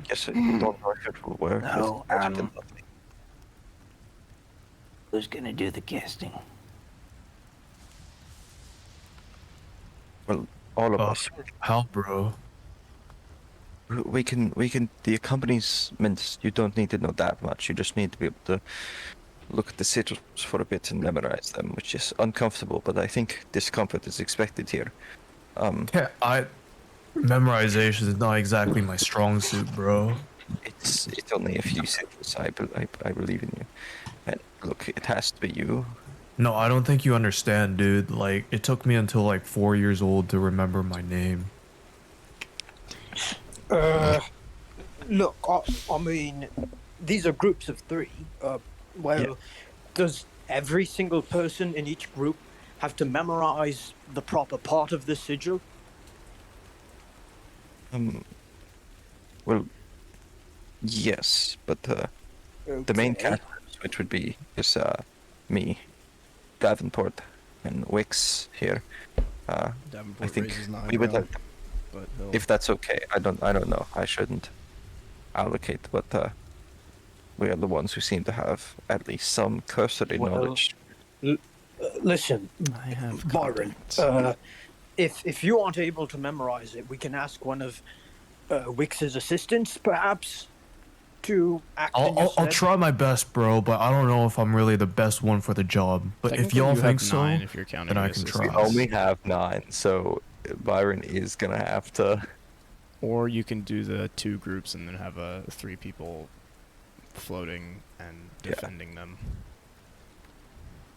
Yes, we don't know if it will work. No, but it's been lovely. Who's gonna do the casting? Well, all of us. Help, bro. We can, the accompaniments, you don't need to know that much. You just need to be able to look at the sigils for a bit and memorize them, which is uncomfortable, but I think discomfort is expected here. Memorization is not exactly my strong suit, bro. It's only a few sigils. I believe in you. And look, it has to be you. No, I don't think you understand, dude. Like, it took me until like 4 years old to remember my name. Look, I mean, these are groups of 3. Does every single person in each group have to memorize the proper part of the sigil? Well, yes, but the main characters, which would be is me, Davenport, and Wix here. Davenport I think raises an we would eyebrow, like, but he'll... if that's okay. I don't know. I shouldn't allocate, but we are the ones who seem to have at least some cursory knowledge. Listen, I have Byron. confidence. If you aren't able to memorize it, we can ask one of Wix's assistants, perhaps, to act in your I'll stead. try my best, bro, but I don't know if I'm really the best one for the job. But if Technically, y'all you have think so, 9 if you're counting then I the can assistants. try. We only have 9, so Byron is gonna have to. Or you can do the 2 groups and then have 3 people floating and defending them.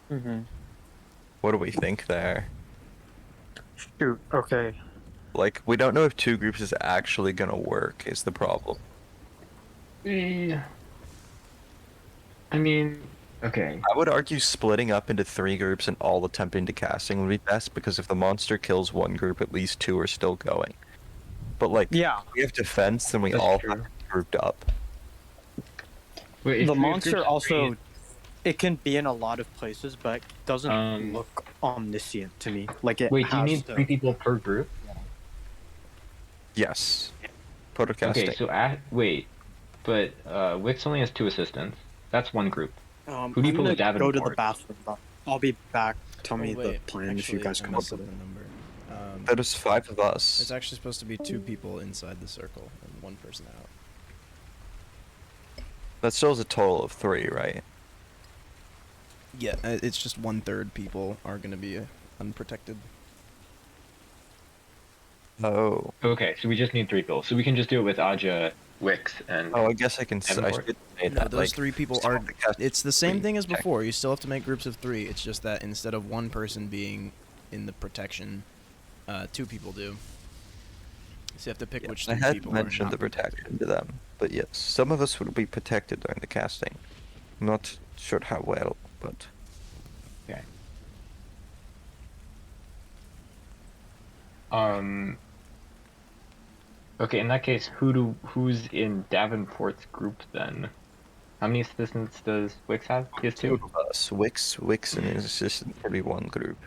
Mm-hmm. What do we think there? Shoot. Okay. Like, we don't know if 2 groups is actually gonna work. Is the problem? Yeah. I mean, okay. I would argue splitting up into 3 groups and all attempting to casting would be best, because if the monster kills one group, at least 2 are still going. But like, Yeah. we have defense, then we That's all true. have to be grouped up. Wait, The if we have monster groups of also, 3, it can be in a lot of places, but it doesn't look omniscient to me. Like it wait, do you has need to... 3 people per group? Yes. Protocasting. Okay, so wait, but Wix only has 2 assistants. That's 1 group. I'm Who do you put gonna with go to the Davenport? bathroom. But I'll be back. Tell me the wait, plan if you actually, guys I come up messed with up it. the number. There's 5 of us. It's actually supposed to be 2 people inside the circle and 1 person out. That still is a total of 3, right? Yeah, it's just 1/3 people are going to be unprotected. Oh. Okay, so we just need 3 people. So we can just do it with Aja, Wix, and... Oh, I guess I can. I Davenport? should say No, that. those like, 3 people still are... have to cast It's the same 3 thing as check. before. You still have to make groups of 3. It's just that instead of 1 person being in the protection, 2 people do. So you have to pick which 3 I had people mentioned are the not protection to them, but yes, some of us will be protected during the casting. I'm not sure how well, but Okay. Okay, in that case, who's in Davenport's group then? How many assistants does Wix have? He has 2. 2 of us. Wix and his assistant will be 1 group.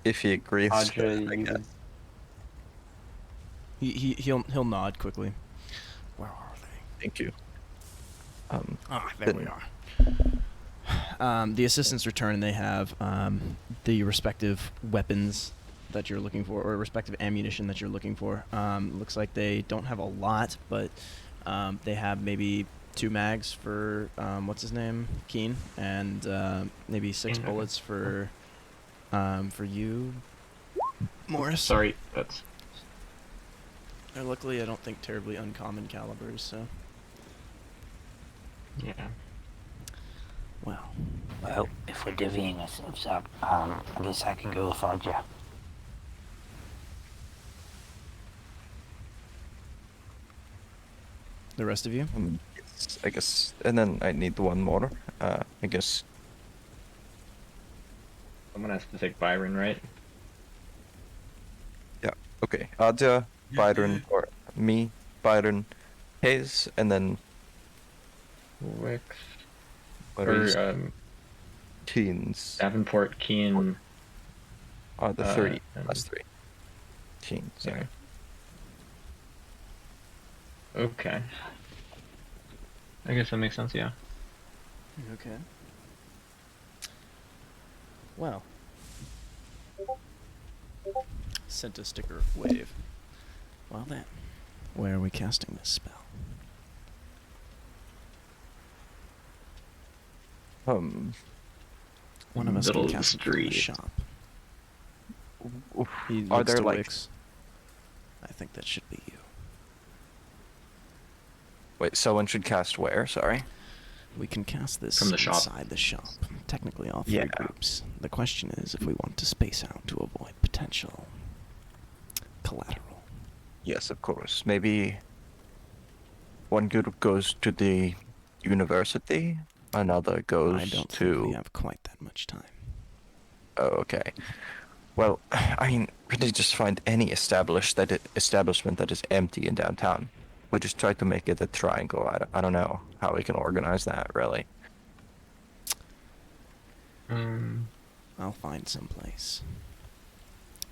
If he agrees, Aja, I you- guess. He'll nod quickly. Where are they? Thank you. There we then- are. The assistants return and they have the respective weapons that you're looking for, or respective ammunition that you're looking for. Looks like they don't have a lot, but they have maybe 2 mags for what's his name, Keen, and maybe 6 bullets for you, Morris. Sorry, that's... Luckily, I don't think terribly uncommon calibers, so. Yeah. Well. Well, if we're divvying ourselves up, I guess I can go with Aja. The rest of you? Yes, I guess, and then I need 1 more. I guess. Someone has to take Byron, right? Yeah. Okay. Aja, Byron, or me, Byron, Hayes, and then Wix. what Or, is teens Davenport, Keen... are the 3 and- plus 3. Teens. Yeah. Okay. I guess that makes sense, yeah. Okay. Well. Sent a sticker wave. Well then, where are we casting this spell? Um, One of us Middle can of the cast it from the street. shop. oof, He are looks there to like Wix. I think that should be you. wait? Someone should cast where? Sorry. We can cast this From the shop. inside the shop. Technically, all three Yeah. groups. The question is if we want to space out to avoid potential collateral. Yes, of course. Maybe one group goes to the university, another goes I don't to. think we have quite that much time. Oh, okay. Well, I mean, really just find any establishment that is empty in downtown. We just try to make it a triangle. I don't know how we can organize that, really. I'll find some place.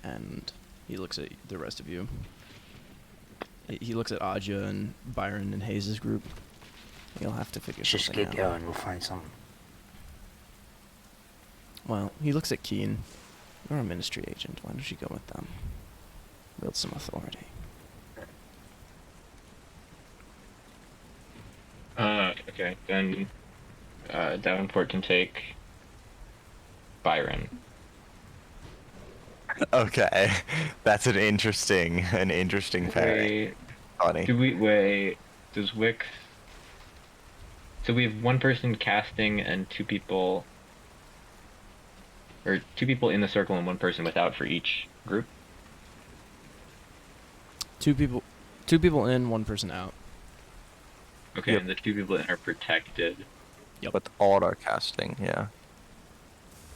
And he looks at the rest of you. He looks at Aja and Byron and Hayes' group. You'll have to figure Just something get out. going. We'll find something. Well, he looks at Keen. You're a ministry agent. Why don't you go with them? Build some authority. Okay, then Davenport can take Byron. Okay, that's an interesting pairing. Funny. Does Wix... So we have one person casting and two people... Or two people in the circle and one person without for each group? Two people in, one person out. Okay, Yep. and the two people in are protected. But all are casting, yeah.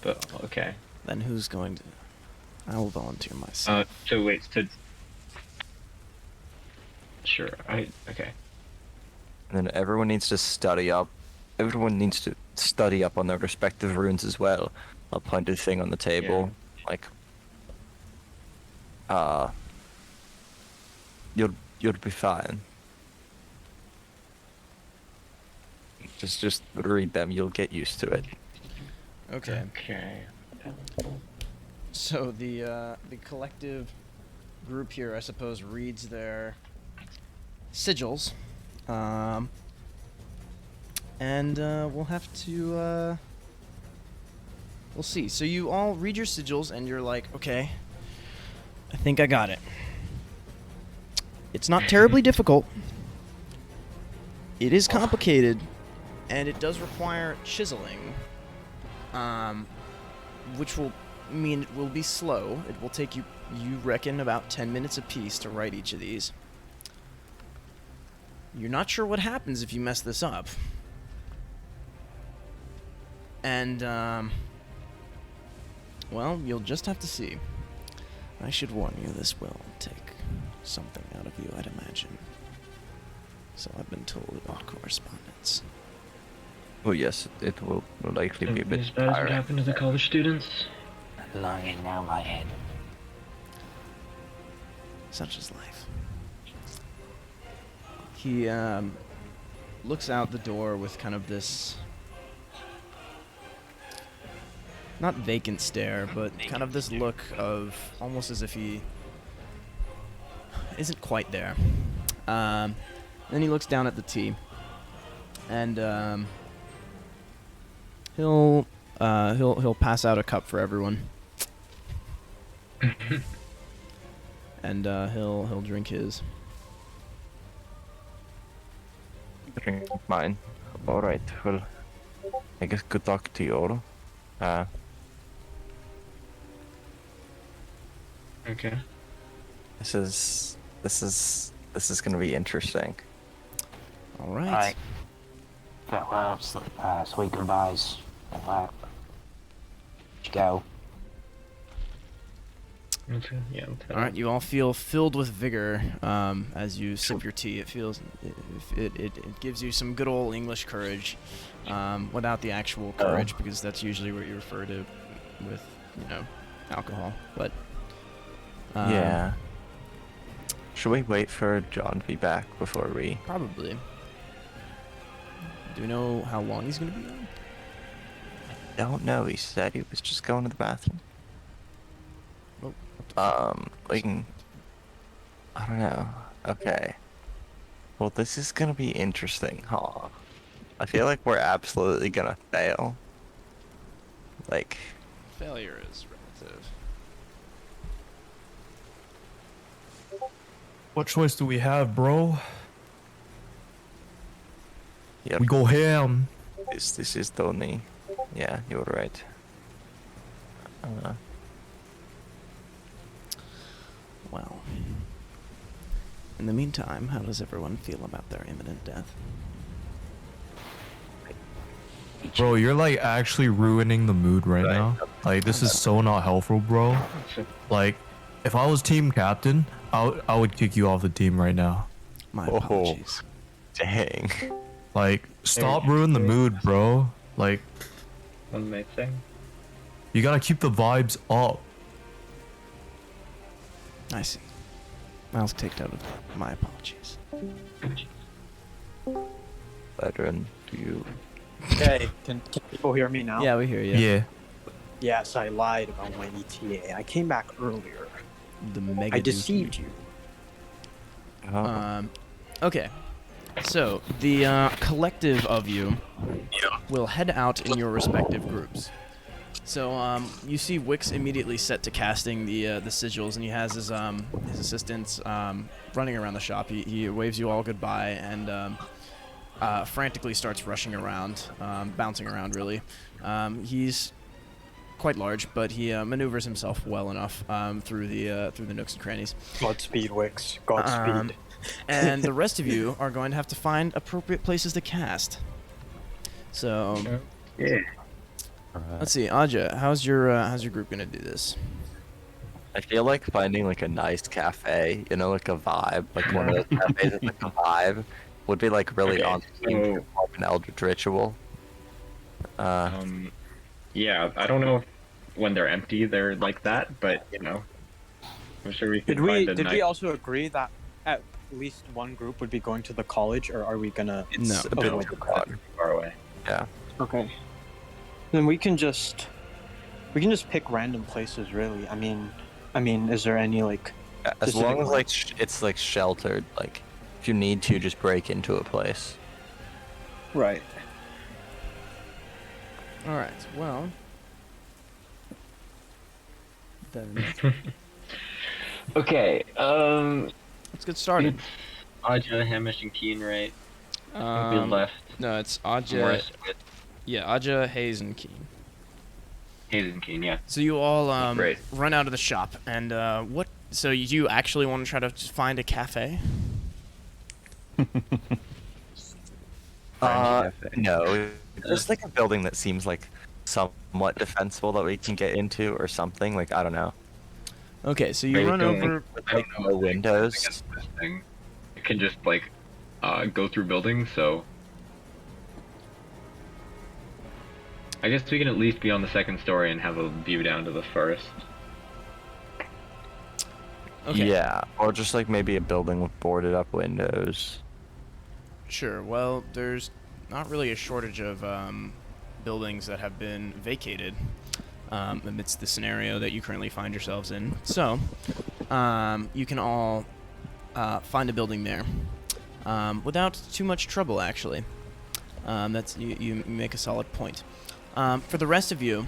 But, okay. Then who's going to... I will volunteer myself. So wait, Sure, okay. And then everyone needs to study up. Everyone needs to study up on their respective runes as well. I'll point a thing on the table, like, you'll be fine. Just read them. You'll get used to it. Okay. Okay. So the collective group here, I suppose, reads their sigils, and we'll have to we'll see. So you all read your sigils, and you're like, okay, I think I got it. It's not terribly difficult. It is complicated, and it does require chiseling, which will mean it will be slow. It will take you reckon, about 10 minutes apiece to write each of these. You're not sure what happens if you mess this up. And, well, you'll just have to see. I should warn you, this will take something out of you, I'd imagine. So I've been told about correspondence. Oh yes, it will likely be a bit As bad as what tiring. happened to the college students? Lying down my head. Such is life. He looks out the door with kind of this, not vacant stare, but kind of this look of almost as if he isn't quite there. Then he looks down at the tea, and he'll pass out a cup for everyone. And he'll drink his. Drink mine. All right. Well, I guess good luck to you all. Okay. This is gonna be interesting. All right. Alright. Farewell, sweet goodbyes. Alright. Go. Okay. Yeah. All right, you all feel filled with vigor as you sip your tea. It gives you some good old English courage, without the actual courage, because that's usually what you refer to with, alcohol. But Yeah. Should we wait for John to be back before we? probably. Do we know how long he's gonna be on? Don't know. He said he was just going to the bathroom. Oh, We can. I don't know. Okay. Well, this is gonna be interesting, huh? I feel like we're absolutely gonna fail. Like, Failure is relative. What choice do we have, bro? yep, We go ham. this is the only. Yeah, you're right. Well. In the meantime, how does everyone feel about their imminent death? Bro, you're like actually ruining the mood right now. Like, this is so not helpful, bro. Like, if I was team captain, I would kick you off the team right now. My apologies. Dang. Like, stop ruining the mood, bro. Like, One may say. you gotta keep the vibes up. I see. I'll take note of that. My apologies. Veteran, do you? Okay, can people hear me now? Yeah, we hear you. Yeah. Yes, I lied about my ETA. I came back earlier. The mega I deceived you. Okay. So, the collective of you will head out in your respective groups. So, you see Wix immediately set to casting the sigils, and he has his assistants running around the shop. He waves you all goodbye and frantically starts rushing around, bouncing around really. He's quite large, but he maneuvers himself well enough through the nooks and crannies. Godspeed, Wix. Godspeed. And the rest of you are going to have to find appropriate places to cast. So, Yeah. let's see, Aja, how's your group gonna do this? I feel like finding like a nice cafe, you know, like a vibe, like one of those cafes that's like a vibe, would be like really Okay, on theme so- to like an eldritch ritual. Yeah, I don't know if when they're empty they're like that, but you know, I'm sure we can Did we find a did nice... we also agree that at least one group would be going to the college, or are we gonna? It's a bit avoid too the crowd? far away. Yeah. Okay. Then we can just pick random places, really. I mean, is there any like? As specific long as like ones? it's like sheltered, like if you need to, just break into a place. Right. All right. Well, then Okay, let's get started. Aja, Hamish, and Keen, right? We left. No, it's Aja. Morris, Yeah, Aja, Hayes, and Keen. Hayes and Keen, yeah. So you all Great. run out of the shop, and what? So you actually want to try to find a cafe? No, there's like a building that seems like somewhat defensible that we can get into or something. Like, I don't know. Okay, so you Maybe run going over. with, like, no windows. Against this thing. It can just like go through buildings, so I guess we can at least be on the second story and have a view down to the first. Okay. Yeah, or just like maybe a building with boarded up windows. Sure. Well, there's not really a shortage of buildings that have been vacated amidst the scenario that you currently find yourselves in. So, you can all find a building there without too much trouble, actually. That's you make a solid point. For the rest of you,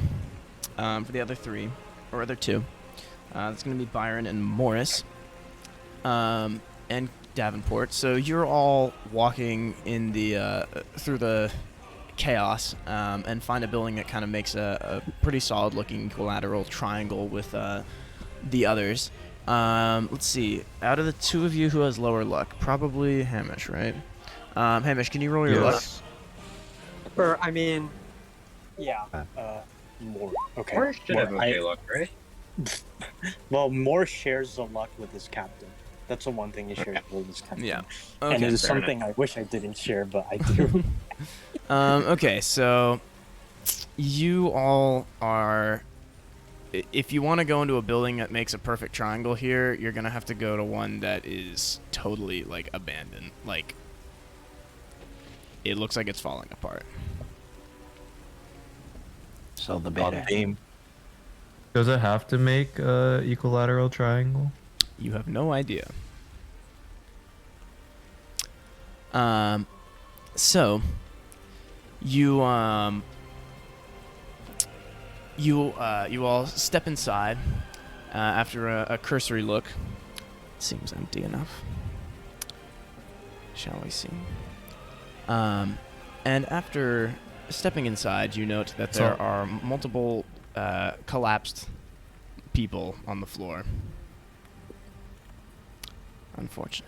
for the other three, or other two, it's going to be Byron and Morris, and Davenport. So you're all walking in the through the chaos and find a building that kind of makes a pretty solid-looking equilateral triangle with the others. Let's see. Out of the two of you, who has lower luck? Probably Hamish, right? Hamish, can you roll your luck? Or I mean, yeah. More. Okay. Or should have More. okay luck, right? Well, Moore shares the luck with his captain. That's the one thing he shares with his captain. Yeah. And Okay. it is fair something I wish I didn't share, but I do. Okay, so you all are. If you want to go into a building that makes a perfect triangle here, you're gonna have to go to one that is totally like abandoned. Like it looks like it's falling apart. So the On better. theme. Does it have to make a equilateral triangle? You have no idea. So you You all step inside after a cursory look. Seems empty enough. Shall we see? And after stepping inside, you note that there are multiple collapsed people on the floor. Unfortunate.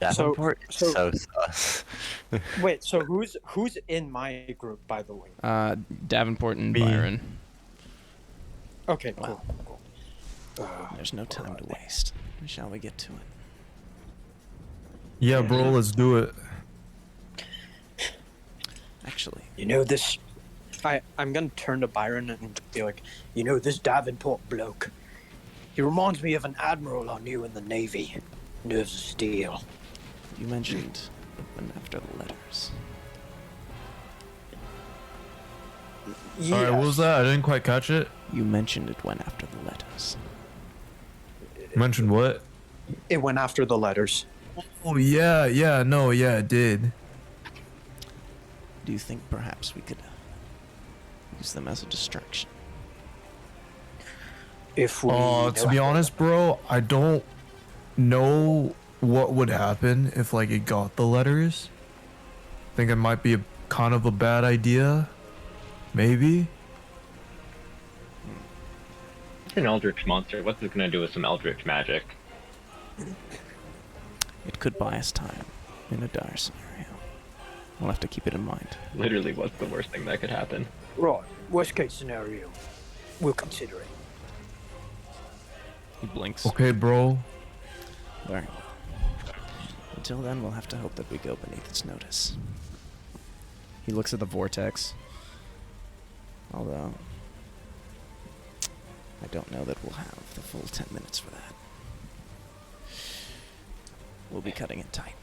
Davenport is so sus. Wait, so who's in my group, by the way? Davenport and Me. Byron. Okay, Well, cool. there's no time to waste. Shall we get to it? Yeah, bro, let's do it. Actually, You know this. I'm gonna turn to Byron and be like, You know this Davenport bloke. He reminds me of an admiral I knew in the Navy. Nerves of steel. you mentioned when after the letters. Sorry, what was that? I didn't quite catch it. You mentioned it went after the letters. Mentioned what? it went after the letters. Oh yeah, it did. Do you think perhaps we could use them as a distraction? If we. To be honest, bro, I don't know what would happen if like it got the letters. I think it might be kind of a bad idea. Maybe. It's an eldritch monster. What's it gonna do with some eldritch magic? It could buy us time in a dire scenario. We'll have to keep it in mind. Literally, what's the worst thing that could happen? Right. Worst case scenario. We'll consider it. He blinks. Okay, bro. Very well. Until then, we'll have to hope that we go beneath its notice. He looks at the vortex. Although, I don't know that we'll have the full 10 minutes for that. We'll be cutting it tight,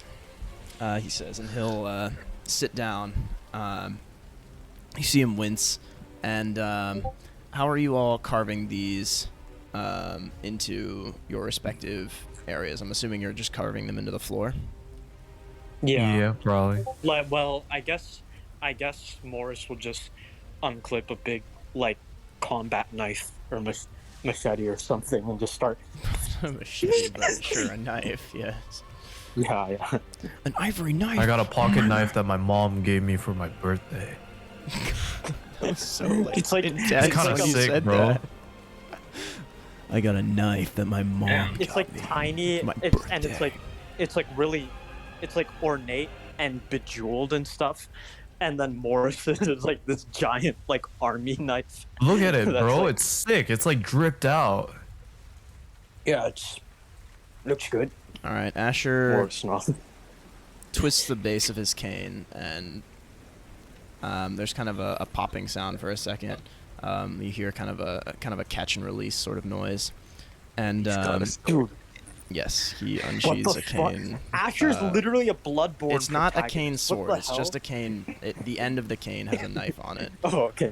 he says, and he'll sit down. You see him wince. And how are you all carving these into your respective areas? I'm assuming you're just carving them into the floor. Yeah, probably. Well, I guess Morris will just unclip a big combat knife or machete or something and just start. A machete, but sure, a knife. Yes. Yeah. An ivory knife. I got a pocket knife that my mom gave me for my birthday. That was so It's like intense It's kind of when you sick, said bro. that. I got a knife that my mom. It's got me tiny, for my and birthday. it's really, it's ornate and bejeweled and stuff. And then Morris is like this giant army knife. Look at it, That's bro. like- It's sick. It's like dripped out. Yeah, it's. Looks good. All right, Asher Morris, not. twists the base of his cane, and there's kind of a popping sound for a second. You hear kind of a catch and release sort of noise, and yes, he unsheathes a cane. Asher's literally a bloodborne. It's not a protagonist. cane What sword. the It's hell? just a cane. The end of the cane has a knife on it. Oh, okay. He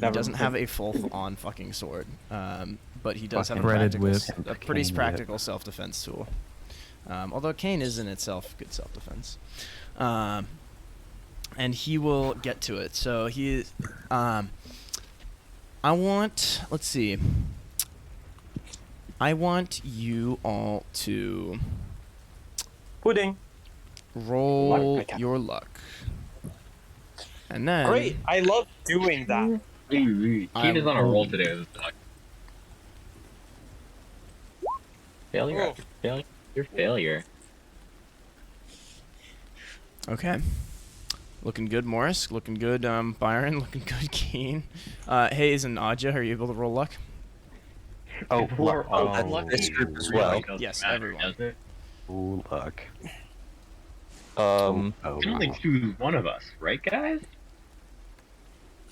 Never doesn't mind. have a full-on fucking sword, but he does have a, Breaded practical, whip. a pretty Cane practical self-defense tool. Although cane is in itself good self-defense. And he will get to it. So he, let's see. I want you all to Pudding. roll Okay. your luck. And then Great. I love doing that. Keen is on a roll today. With this dog. Failure. Oh. After failure. Your failure. Okay. Looking good, Morris. Looking good, Byron. Looking good, Keen. Hayes and Aja, are you able to roll luck? Oh, Before- that's this group as well. Really doesn't Yes, matter, everyone. does it? Ooh, luck. Um, Oh, You can only choose one of us, right, guys? I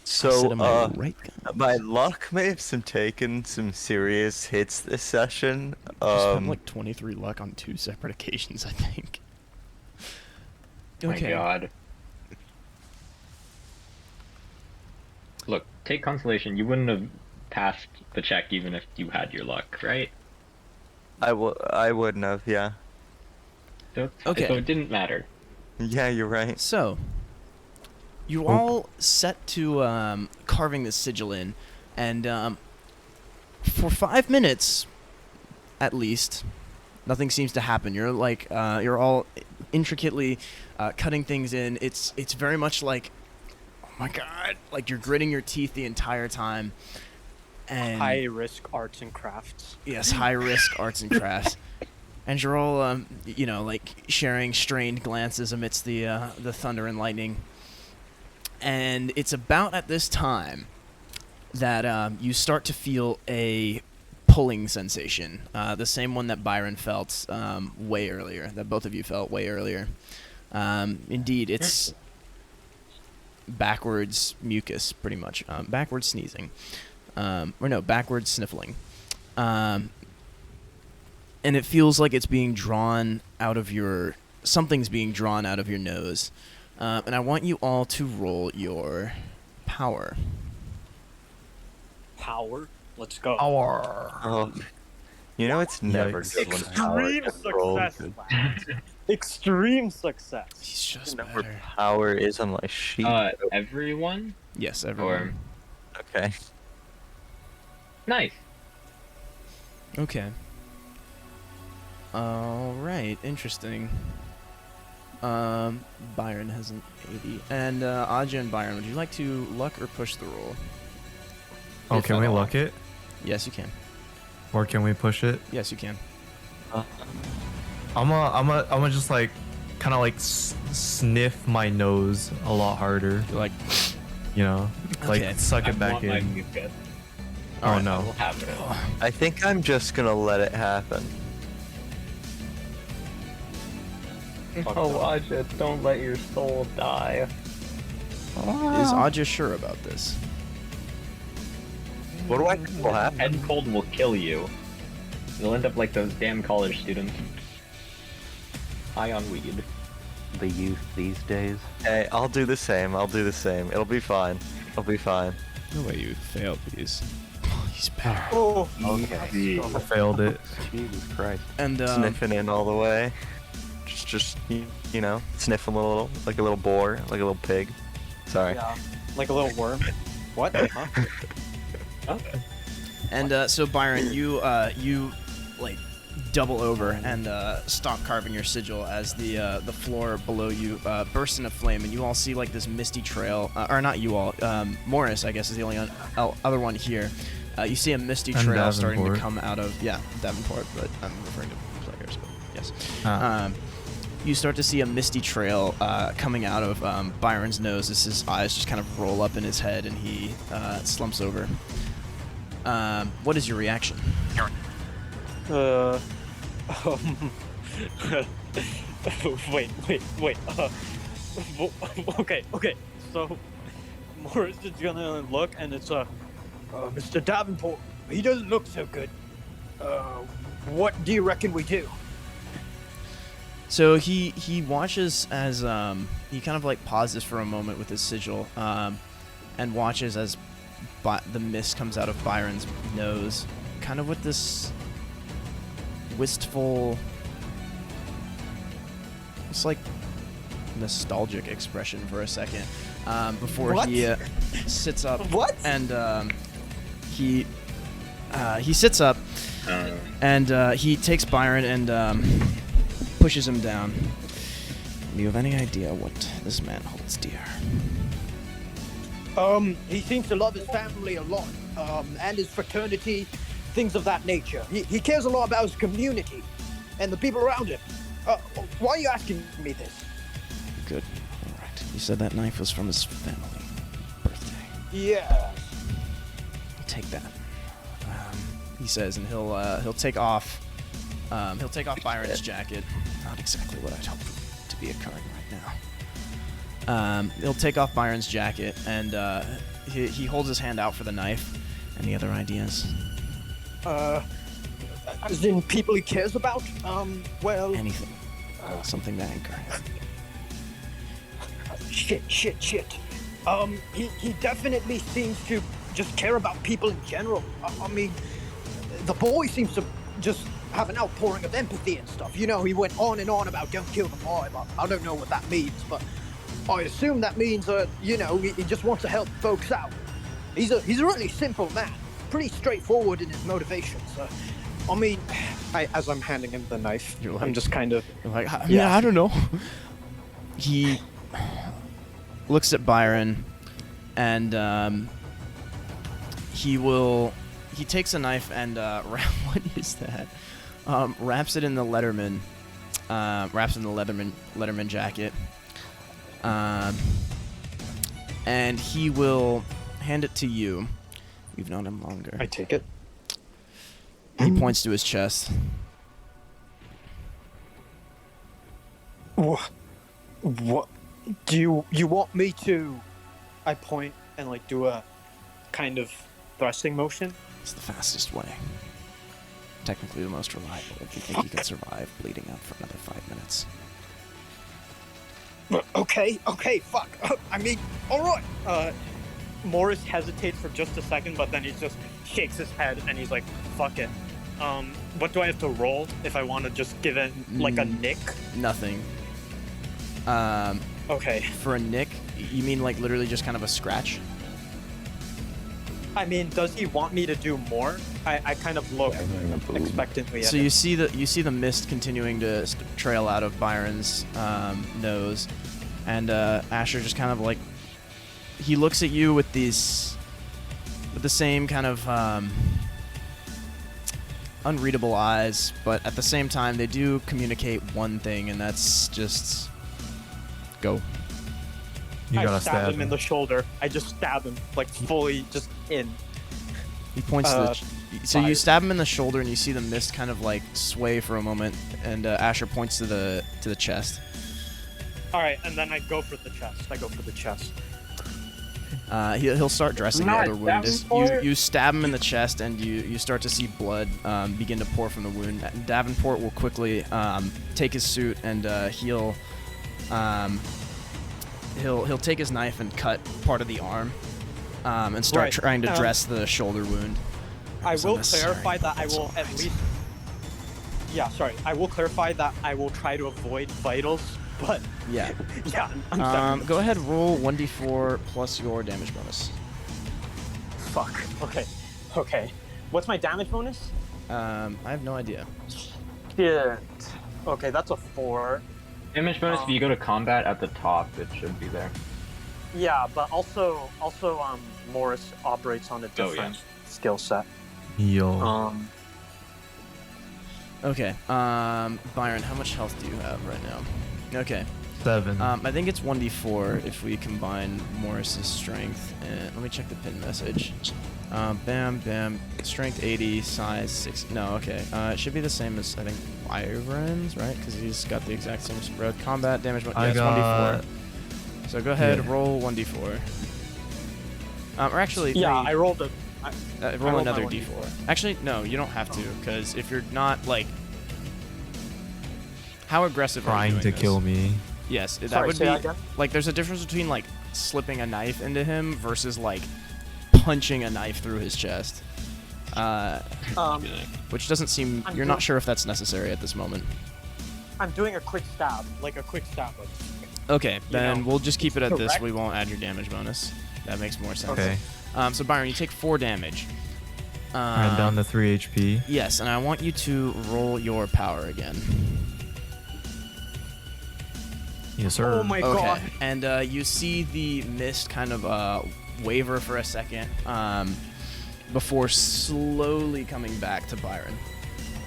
said, so am I right, guys? my luck may have taken some serious hits this session. I spent like 23 luck on 2 separate occasions, I think. My God. Look, take consolation. You wouldn't have passed the check even if you had your luck, right? I wouldn't have, yeah. So, Okay. so it didn't matter. Yeah, you're right. So, you all set to carving this sigil in, and for 5 minutes, at least, nothing seems to happen. You're like you're all intricately cutting things in. It's very much like, oh my god, like you're gritting your teeth the entire time. And high risk arts and crafts. Yes, high risk arts and crafts. And you're all, like sharing strained glances amidst the thunder and lightning. And it's about at this time that you start to feel a pulling sensation, the same one that Byron felt way earlier, that both of you felt way earlier. Indeed, it's backwards mucus, pretty much. Backwards sneezing. Backwards sniffling. And it feels like it's being drawn out of something's being drawn out of your nose. And I want you all to roll your power. Power? Let's go. Power. Oh, it's never good when power Extreme gets rolled. success. Extreme success. He's just Number better. power is on my sheet. Everyone? Yes, everyone. Okay. Nice. Okay. All right. Interesting. Byron has an 80. And Aja and Byron, would you like to luck or push the roll? Oh, If can at we all. luck it? Yes, you can. Or can we push it? Yes, you can. I'm a just like, kind of like sniff my nose a lot harder. You're like, like Okay. suck I it back want my in. mucus. Oh I will no. have it. I think I'm just gonna let it happen. Oh, Aja, don't let your soul die. Is Aja sure about this? What do I think will happen? Head cold will kill you. You'll end up like those damn college students. High on weed. The youth these days. Hey, I'll do the same. It'll be fine. It'll be fine. No way you failed these. He's better. Oh, Okay. I failed it. Jesus Christ. And Sniffing in all the way. Just sniffing a little, like a little boar, like a little pig. Sorry. yeah. Like a little worm. What? Huh? Okay. And so Byron, you like double over and stop carving your sigil as the floor below you bursts into flame, and you all see like this misty trail, or not you all, Morris, I guess, is the only other one here. You see a misty And trail starting to Davenport. come out of Davenport, but I'm referring to players. But yes. Ah. You start to see a misty trail coming out of Byron's nose as his eyes just kind of roll up in his head and he slumps over. What is your reaction? Wait. Okay. So, Morris is gonna look, and it's Mr. Davenport. He doesn't look so good. What do you reckon we do? So he watches as he kind of like pauses for a moment with his sigil, and watches as the mist comes out of Byron's nose, kind of with this wistful, it's like nostalgic expression for a second, before What? he sits up. What? And he sits up, and he takes Byron and pushes him down. Do you have any idea what this man holds dear? He seems to love his family a lot, and his fraternity, things of that nature. He cares a lot about his community and the people around him. Why are you asking me this? Good. All right. You said that knife was from his family birthday. Yeah. Take that. He says, and he'll take off. He'll take off Byron's jacket. Not exactly what I'd hoped to be occurring right now. He'll take off Byron's jacket, and he holds his hand out for the knife. Any other ideas? As in people he cares about? Well... Anything. Something to anchor him. Shit. He definitely seems to just care about people in general. I mean, the boy seems to just have an outpouring of empathy and stuff. You know, he went on and on about don't kill the boy, but I don't know what that means, but I assume that means, you know, he just wants to help folks out. He's a really simple man, pretty straightforward in his motivations. I mean, as I'm handing him the knife, I'm just kind of like, yeah, I don't know. He looks at Byron, and he takes a knife and what is that? Wraps it in the Letterman, Letterman jacket, and he will hand it to you. You've known him longer. I take it. He points to his chest. What do you want me to? I point and like do a kind of thrusting motion. It's the fastest way. Technically the most reliable if you think you can survive bleeding out for another 5 minutes. Okay, fuck. I mean, alright. Morris hesitates for just a second, but then he just shakes his head and he's like, fuck it. What do I have to roll if I want to just give it like a nick? Nothing. Okay. For a nick, you mean like literally just kind of a scratch? I mean, does he want me to do more? I kind of look expectantly at So him. you see the mist continuing to trail out of Byron's nose, and Asher just kind of like he looks at you with the same kind of unreadable eyes, but at the same time they do communicate one thing, and that's just go. You gotta I stab him him in the shoulder. I just stab him like fully just in. He points to the. So you stab him in the shoulder, and you see the mist kind of like sway for a moment, and Asher points to the chest. All right, and then I go for the chest. He'll start dressing the other wound. You stab him in the chest, and you start to see blood begin to pour from the wound. Davenport will quickly take his suit, and he'll take his knife and cut part of the arm, and start trying to dress the shoulder wound. I will clarify that I will at least. Yeah, sorry. I will clarify that I will try to avoid vitals, but yeah. I'm go ahead, roll 1d4 plus your damage bonus. Fuck. Okay. What's my damage bonus? I have no idea. Shit. Okay, that's a 4. Damage bonus, if you go to combat at the top, it should be there. Yeah, but also, Morris operates on a different skill set. Yo. Okay. Byron, how much health do you have right now? Okay. 7. I think it's 1d4 if we combine Morris's strength and let me check the pin message. Bam. Strength 80, size 6. No, okay. It should be the same as I think Wyvern's, right? Because he's got the exact same spread. Combat damage. Yeah, it's 1d4. So go ahead, roll 1d4. Or actually, I rolled a. roll another d4. Actually, no, you don't have to, because if you're not like, how aggressive are you trying to doing kill me? Yes, that Sorry, would say be that again? like there's a difference between like slipping a knife into him versus like punching a knife through his chest. Which doesn't seem. You're not sure if that's necessary at this moment. I'm doing a quick stab, Okay, then know, we'll just keep it at this. correct? We won't add your damage bonus. That makes more sense. Okay. So Byron, you take 4 damage. I'm down to 3 HP. Yes, and I want you to roll your power again. Yes, sir. Oh my god. And you see the mist kind of waver for a second before slowly coming back to Byron.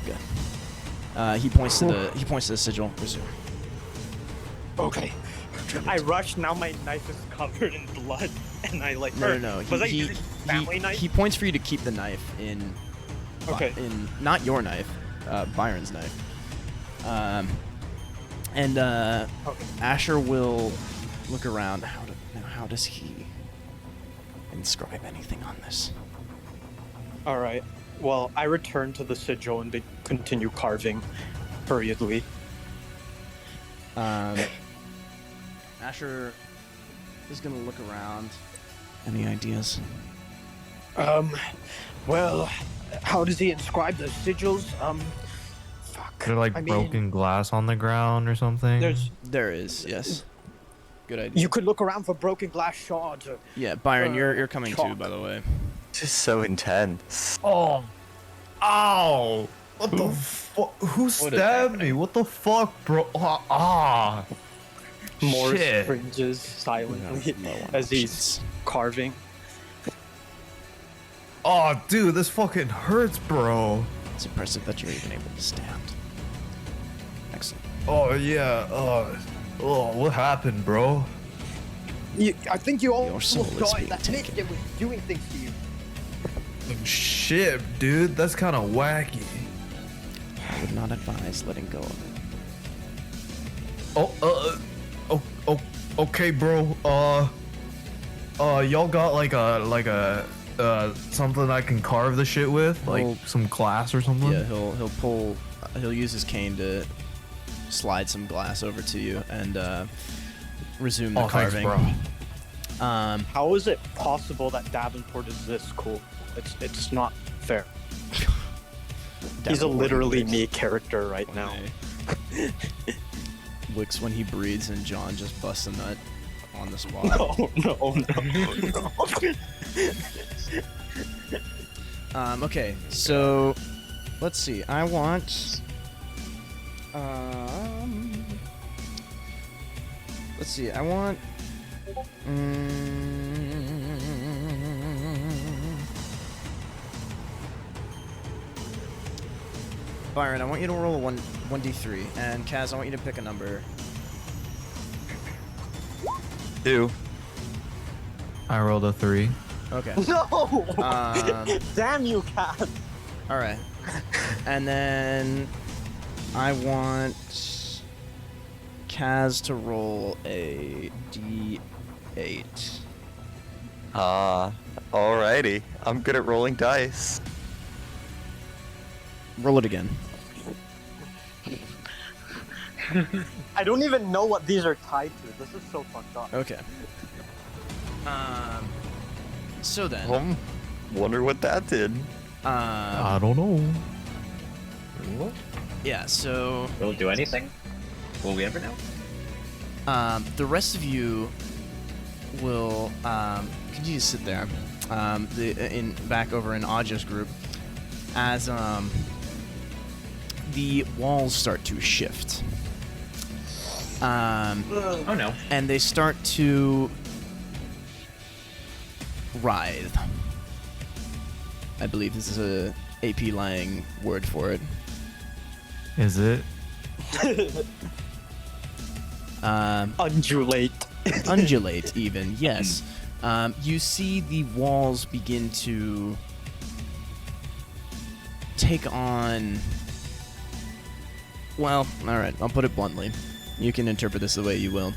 Good. He points to the sigil. Resume. Okay. I rush. Now my knife is covered in blood, and I like. No. Was I using family knife? He points for you to keep the knife in. Okay. In not your knife, Byron's knife. Asher will look around. How does he inscribe anything on this? All right. Well, I return to the sigil and continue carving hurriedly. Asher is gonna look around. Any ideas? Well, how does he inscribe those sigils? Is there like broken glass on the ground or something? There is, yes. Good idea. You could look around for broken glass shards. Or, Yeah, Byron, you're coming too, chalk. by the way. This is so intense. Oh. Ow. What the fuck? Who stabbed me? What the fuck, bro? Morris Shit. cringes silently No one as he's options. carving. Oh, dude, this fucking hurts, bro. It's impressive that you're even able to stand. Excellent. Oh, yeah. What happened, bro? I think you Your soul almost is died. being That taken. mist, it was doing things to you. Shit, dude. That's kind of wacky. I would not advise letting go of it. Okay, bro. Y'all got like a something I can carve the shit with, like Well, some glass or something. Yeah, he'll use his cane to slide some glass over to you and resume the Oh, thanks, carving. bro. How is it possible that Davenport is this cool? It's not fair. He's a Davenport literally Wicks. me character right now. Wicks when he breathes and John just busts a nut on the spot. No. Okay, so let's see. I want. Let's see. I want. Byron, I want you to roll a 1d3, and Kaz, I want you to pick a number. 2. I rolled a 3. Okay. No! Damn you, Cat! Alright. And then I want Kaz to roll a d8. Alrighty. I'm good at rolling dice. Roll it again. I don't even know what these are tied to. This is so fucked up. Okay. So then. Wonder what that did. I don't know. Yeah, so. Will it do anything? Will we ever know? The rest of you will continue to sit there, back over in Aja's group, as the walls start to shift. Oh no! And they start to writhe. I believe this is a AP Lang word for it. Is it? Undulate. Undulate, even, yes. You see the walls begin to take on. Well, alright, I'll put it bluntly. You can interpret this the way you will.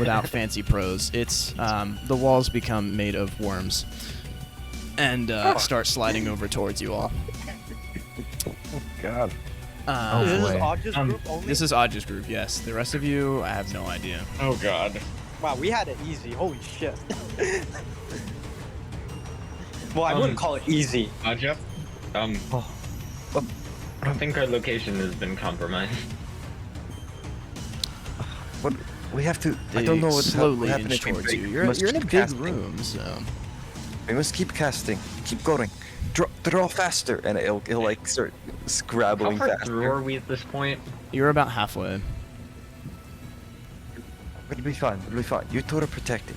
Without fancy prose. It's, the walls become made of worms. And, start sliding over towards you all. God. This is Aja's group only? This is Aja's group, yes. The rest of you, I have no idea. Oh god. Wow, we had it easy. Holy shit. Well, I wouldn't call it easy. Aja? I think our location has been compromised. What? We have to. They I don't know what's slowly happening inch if we towards break. you. We You're must in a keep big casting. room, so. We must keep casting. Keep going. Draw faster, and it'll like start How scrabbling far faster. through are we at this point? You're about halfway. It'll be fine. It'll be fine. You two are protected.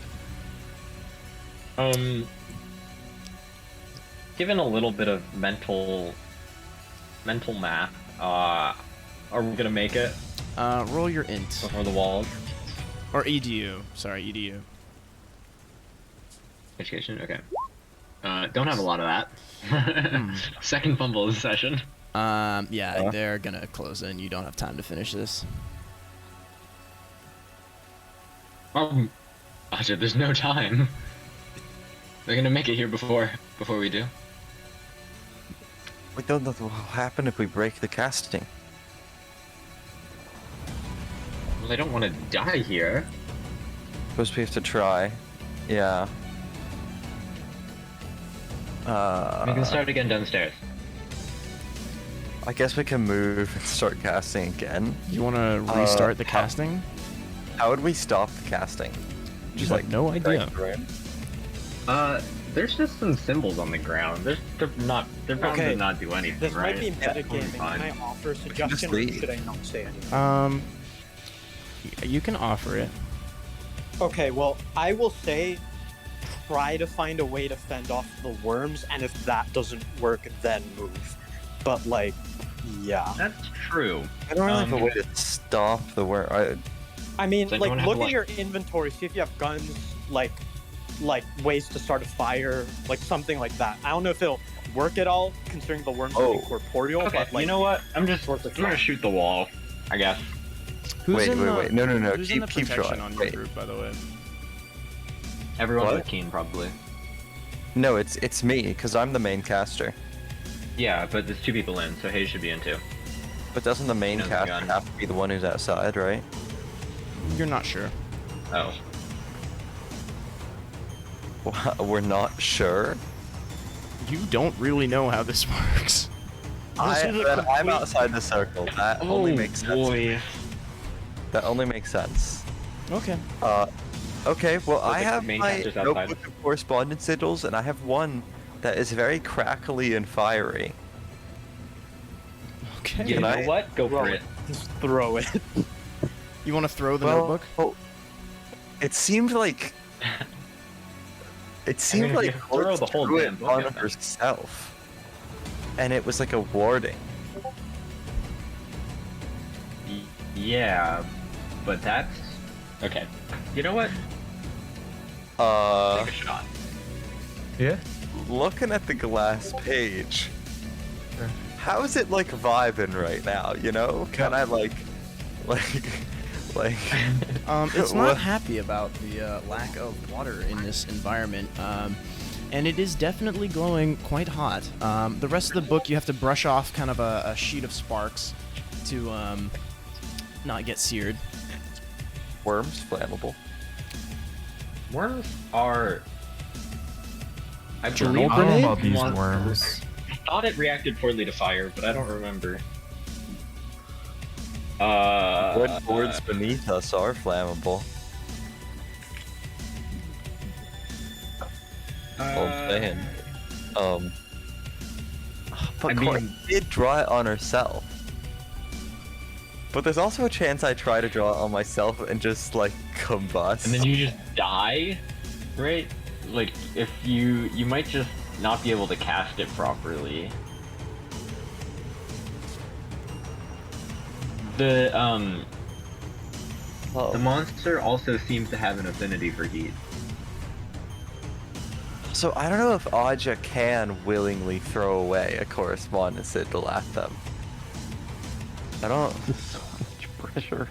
Given a little bit of mental math, are we gonna make it Roll your int. before the walls? Or edu. Sorry, edu. Education, okay. Don't have a lot of that. Second fumble of the session. Yeah, they're gonna close in. You don't have time to finish this. Aja, there's no time. They're gonna make it here before we do. We don't know what will happen if we break the casting. Well, they don't want to die here. Suppose we have to try. Yeah. We can start again downstairs. I guess we can move and start casting again. You want to restart the casting? How would we stop the casting? You have no idea. There's just some symbols on the ground. They're bound to not do anything, This right? might be Yeah, totally metagaming. fine. Can I offer a suggestion, or leave. should I not say anything? You can offer it. Okay, well, I will say try to find a way to fend off the worms, and if that doesn't work, then move. But, like, yeah. That's true. I don't really have a way to stop the worm. I mean, Does like, anyone have, look at like- your inventory, see if you have guns, like ways to start a fire, like something like that. I don't know if it'll work at all, considering the worms are corporeal, Okay, but, like... you know what? I'm gonna shoot the wall, I guess. Who's Wait. No. Who's in the Keep protection trying. on your Wait. group, by the way? Everyone What? but Keen, probably. No, it's me, because I'm the main caster. Yeah, but there's 2 people in, so Hayes should be in too. But doesn't the main He has a caster gun. have to be the one who's outside, right? You're not sure. Oh. We're not sure. You don't really know how this works. I'm outside the circle. That only makes sense. Boy. That only makes sense. Okay. Okay, well, Well, I the have main my caster's outside. notebook of correspondence sigils, and I have one that is very crackly and fiery. Okay. You Can know I- what? Go for it. Just throw it. You want to throw the Well, notebook? oh, it seemed like... It seemed if like you throw the whole threw damn it book on at them. herself. And it was like a warding. Yeah, but that's... Okay. You know what? Take a shot. Yeah. Looking at the glass page, how is it like vibing right now? You know, can I like? It's What? not happy about the lack of water in this environment, and it is definitely glowing quite hot. The rest of the book, you have to brush off kind of a sheet of sparks to not get seared. Worms flammable. Worms are... I Journal believe I don't know grenade? about these Monsters. worms. I thought it reacted poorly to fire, but I don't remember. Wood boards beneath us are flammable. Saying. But I Cora mean- did draw it on herself. But there's also a chance I try to draw it on myself and just like combust. And then you just die, right? Like, if you might just not be able to cast it properly. The monster also seems to have an affinity for heat. So I don't know if Aja can willingly throw away a correspondence sigil at them. I don't. So much pressure.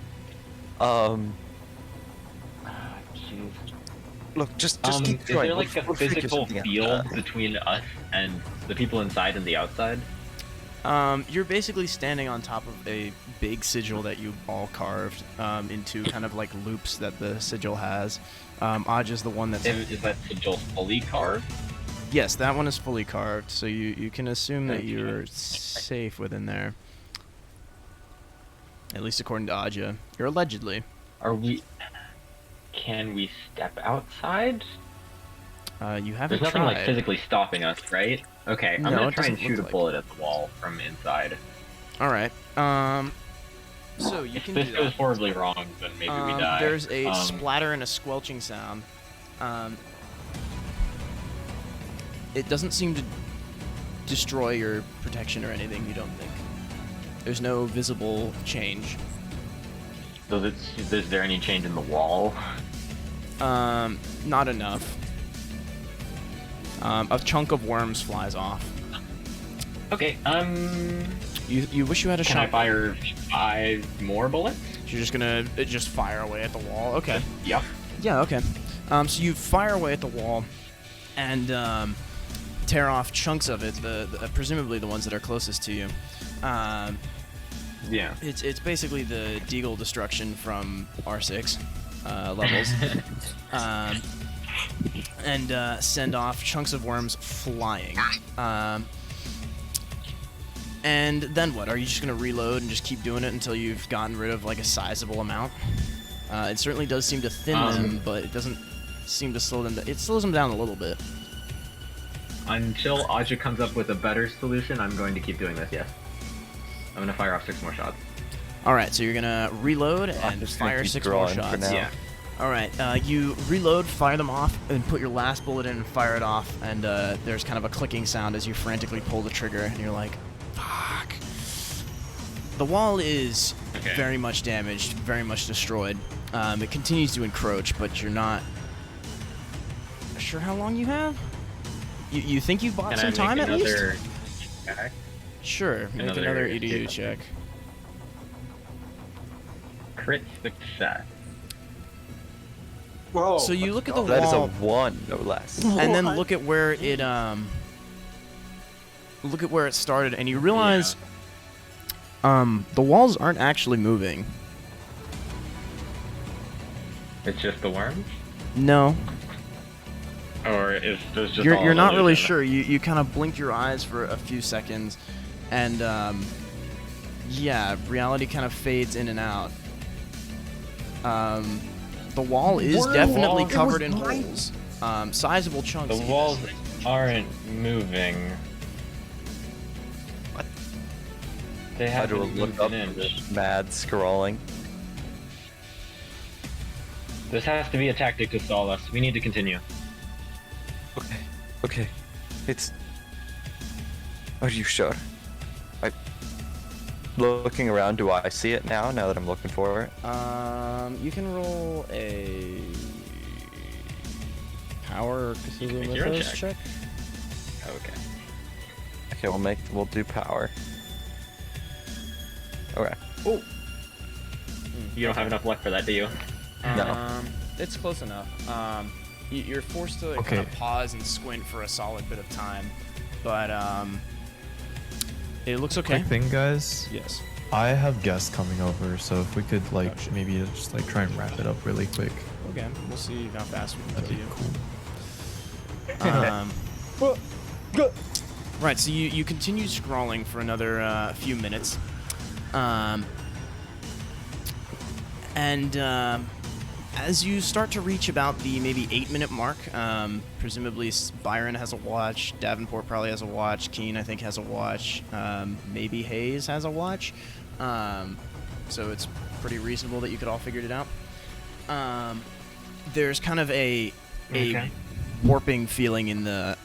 Look, just keep Is trying. there like a We'll figure physical something out. field between us and the people inside and the outside? You're basically standing on top of a big sigil that you all carved into kind of like loops that the sigil has. Aj is the one that's... Is that sigil fully carved? Yes, that one is fully carved, so you can assume that Okay. you're safe within there. At least according to Aja. You're allegedly. Can we step outside? You haven't There's nothing tried. like physically stopping us, right? Okay, I'm No, gonna it try and doesn't shoot a look like bullet at the wall from inside. Alright. So you If can this do goes that. horribly wrong, then maybe we die. There's a Um, splatter and a squelching sound. It doesn't seem to destroy your protection or anything, you don't think. There's no visible change. So is there any change in the wall? Not enough. A chunk of worms flies off. Okay, You wish you had a can I shot. fire 5 more bullets? You're just gonna just fire away at the wall. Okay. Yep. Yeah. Okay. So you fire away at the wall, and tear off chunks of it. The presumably the ones that are closest to you. Yeah. It's basically the Deagle destruction from R6 levels, and send off chunks of worms flying. And then what? Are you just gonna reload and just keep doing it until you've gotten rid of like a sizable amount? It certainly does seem to thin them, but it doesn't seem to slow them. It slows them down a little bit. Until Aja comes up with a better solution, I'm going to keep doing this, yes. I'm going to fire off 6 more shots. Alright, so you're going to reload and just fire gonna keep 6 more drawing for shots. now. Yeah. Alright, you reload, fire them off, and put your last bullet in and fire it off, and there's kind of a clicking sound as you frantically pull the trigger, and you're like, fuck. The wall is very much damaged, very much destroyed. It continues to encroach, but you're not sure how long you have? You think you bought some time at least? Check? Sure, make another EDU check. Crit success. Whoa. So you look at the That is a wall, 1, no less. and then look at where it look at where it started, and you realize the walls aren't actually moving. It's just the worms? No, Or is there's just you're not really sure. You kind of blink your eyes for a few seconds, and yeah, reality kind of fades in and out. The wall is definitely covered in holes. Sizable chunks. The walls aren't moving. What? They I had to haven't look moved up an inch. mad scrawling. This has to be a tactic to stall us. We need to continue. Okay, okay. It's... Are you sure? Looking around, do I see it now that I'm looking for it? You can roll a power Cthulhu Make your own Mythos check. check. Okay. Okay, we'll do power. Okay. Oh. You don't have enough luck for that, do you? No. It's close enough. You're forced to Okay. kind of pause and squint for a solid bit of time, but it looks okay. Quick thing, guys. Yes. I have guests coming over, so if we could like maybe just like try and wrap it up really quick. Okay, we'll see how fast we can That'd kill be you. cool. Right, so you continue scrawling for another few minutes, and as you start to reach about the maybe 8-minute mark, presumably Byron has a watch, Davenport probably has a watch, Keen I think has a watch, maybe Hayes has a watch, so it's pretty reasonable that you could all figured it out. There's kind of a warping feeling in the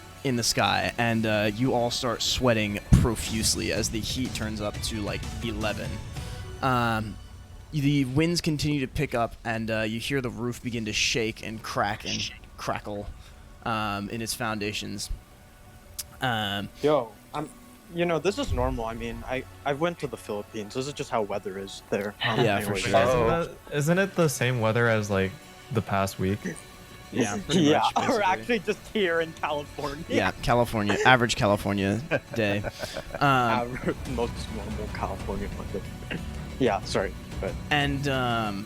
sky, and you all start sweating profusely as the heat turns up to like 11. The winds continue to pick up, and you hear the roof begin to shake and crack and crackle in its foundations. Yo, this is normal. I mean, I went to the Philippines. This is just how weather is there. Yeah, for anyways. sure. Isn't it the same weather as like the past week? Yeah, pretty Yeah, much, we're basically. actually just here in California. Yeah, California, average California day. Most normal California weather. Yeah, sorry. But And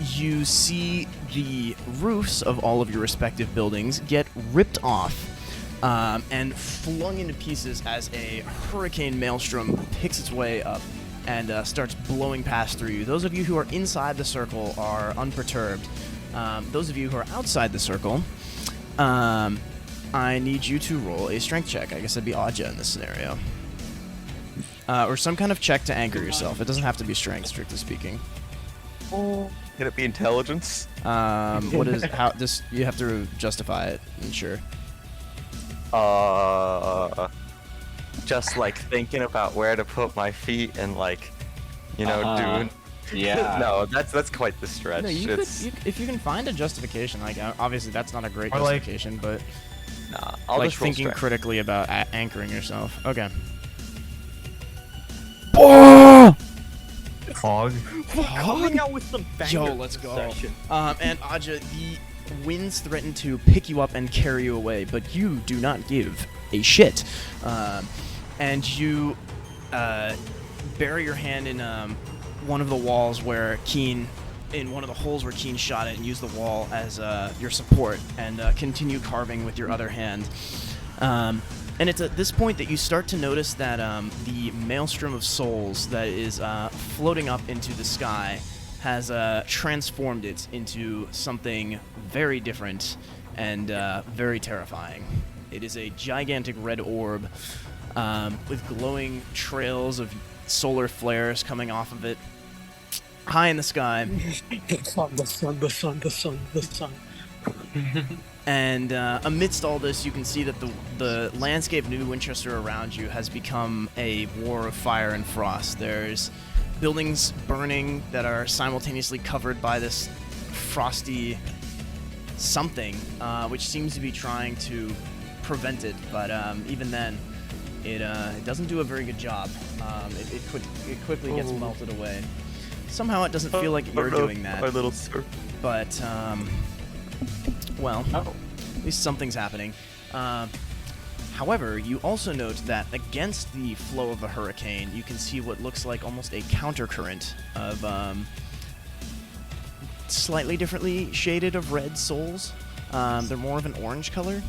you see the roofs of all of your respective buildings get ripped off and flung into pieces as a hurricane maelstrom picks its way up and starts blowing past through you. Those of you who are inside the circle are unperturbed. Those of you who are outside the circle, I need you to roll a strength check. I guess that'd be Aja in this scenario. Or some kind of check to anchor yourself. It doesn't have to be strength, strictly speaking. Can it be intelligence? What is how this? You have to justify it. I'm sure. Just like thinking about where to put my feet and like, doing. Yeah. No, that's quite the stretch. No, you could, if you can find a justification. Like, obviously that's not a great Or, like- justification, but Nah, I'll like just roll thinking strength. critically about anchoring yourself. Okay. Hog. coming out with some bangers Yo, let's this go. session. And Aja, the winds threaten to pick you up and carry you away, but you do not give a shit. And you bury your hand in one of the walls where Keen, in one of the holes where Keen shot it, and use the wall as your support, and continue carving with your other hand. And it's at this point that you start to notice that the maelstrom of souls that is floating up into the sky has transformed it into something very different and very terrifying. It is a gigantic red orb with glowing trails of solar flares coming off of it, high in the sky. The sun. And amidst all this, you can see that the landscape of New Winchester around you has become a war of fire and frost. There's buildings burning that are simultaneously covered by this frosty something, which seems to be trying to prevent it. But even then, it doesn't do a very good job. It quickly gets melted away. Somehow it doesn't feel like you're doing that. Our little sir. But, well, at least something's happening. However, you also note that against the flow of a hurricane, you can see what looks like almost a countercurrent of slightly differently shaded of red souls. They're more of an orange color.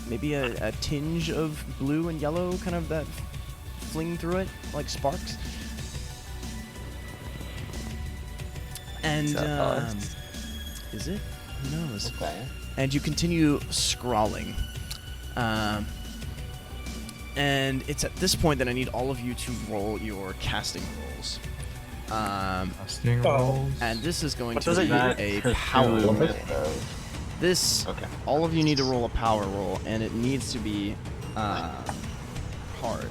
Maybe a tinge of blue and yellow kind of that fling through it like sparks. And is it? Who knows? Okay. And you continue scrawling. And it's at this point that I need all of you to roll your casting rolls. Casting rolls. And this is going What to does it be use? a power roll. This, Okay. All of you need to roll a power roll, and it needs to be hard.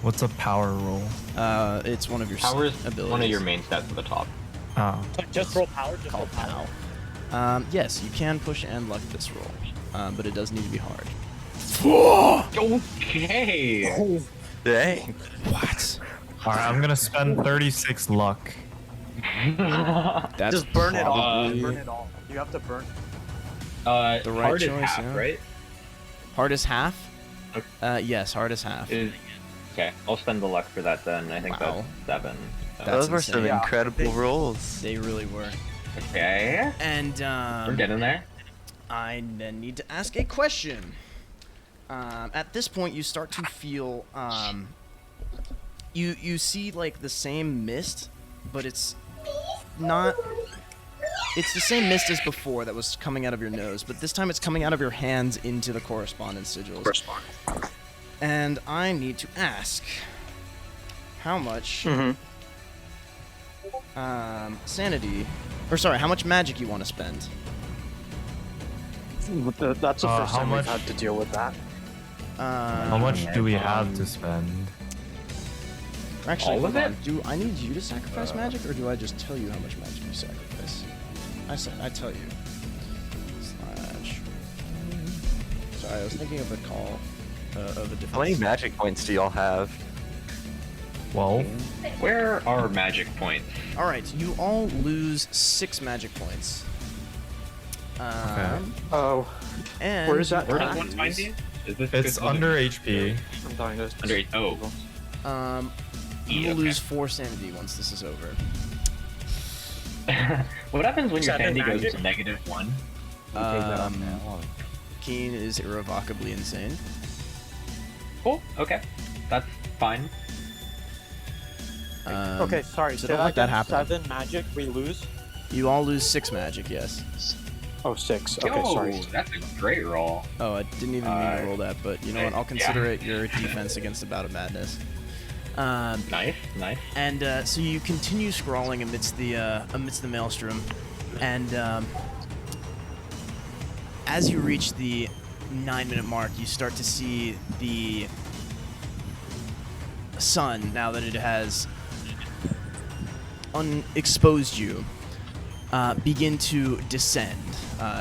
What's a power roll? It's one of your power is abilities. one of your main stats at the top. Oh. Just roll power. Just roll Called power. POW. Yes, you can push and luck this roll, but it does need to be hard. Okay. Oh, Dang. What? Alright, I'm gonna spend 36 luck. That's just burn it all. probably Burn it all. You have to burn. the right hard choice, is half, yeah. right? Hard as half? Okay. Yes, hard as half. Okay, I'll spend the luck for that then. I think Wow. that's 7. That's Those were some insane. incredible rolls. They really were. Okay. And We're getting there. I then need to ask a question. At this point, you start to feel you see like the same mist, but it's not. It's the same mist as before that was coming out of your nose, but this time it's coming out of your hands into the correspondence sigils. And I need to ask, how much sanity, or sorry, how much magic you want to spend? That's the first how time much- we've had to deal with that. How much do we have to spend? Actually, all of hold on. it? Do I need you to sacrifice magic, or do I just tell you how much magic you sacrifice? I tell you. Slash. Sorry, I was thinking of a call of a different. How many magic points do y'all have? 12? Where are magic points? All right, you all lose 6 magic points. Oh, And where is that? Where Where does does one find you? Is this It's good- under HP. I'm dying to. Under you will okay. lose 4 sanity once this is over. What happens when your Seven sanity goes magic? to -1? Take that off now. Keen is irrevocably insane. Cool. Okay, that's fine. Okay, sorry. so say don't let that again. happen. 7 magic, we lose. You all lose 6 magic, yes. Oh, 6. Okay, Yo, sorry. that's a great roll. Oh, I didn't even mean to roll that, but you know what? I'll consider yeah. it your defense against a bout of madness. Nice, nice. And so you continue scrawling amidst the maelstrom, and as you reach the 9-minute mark, you start to see the sun, now that it has unexposed you, begin to descend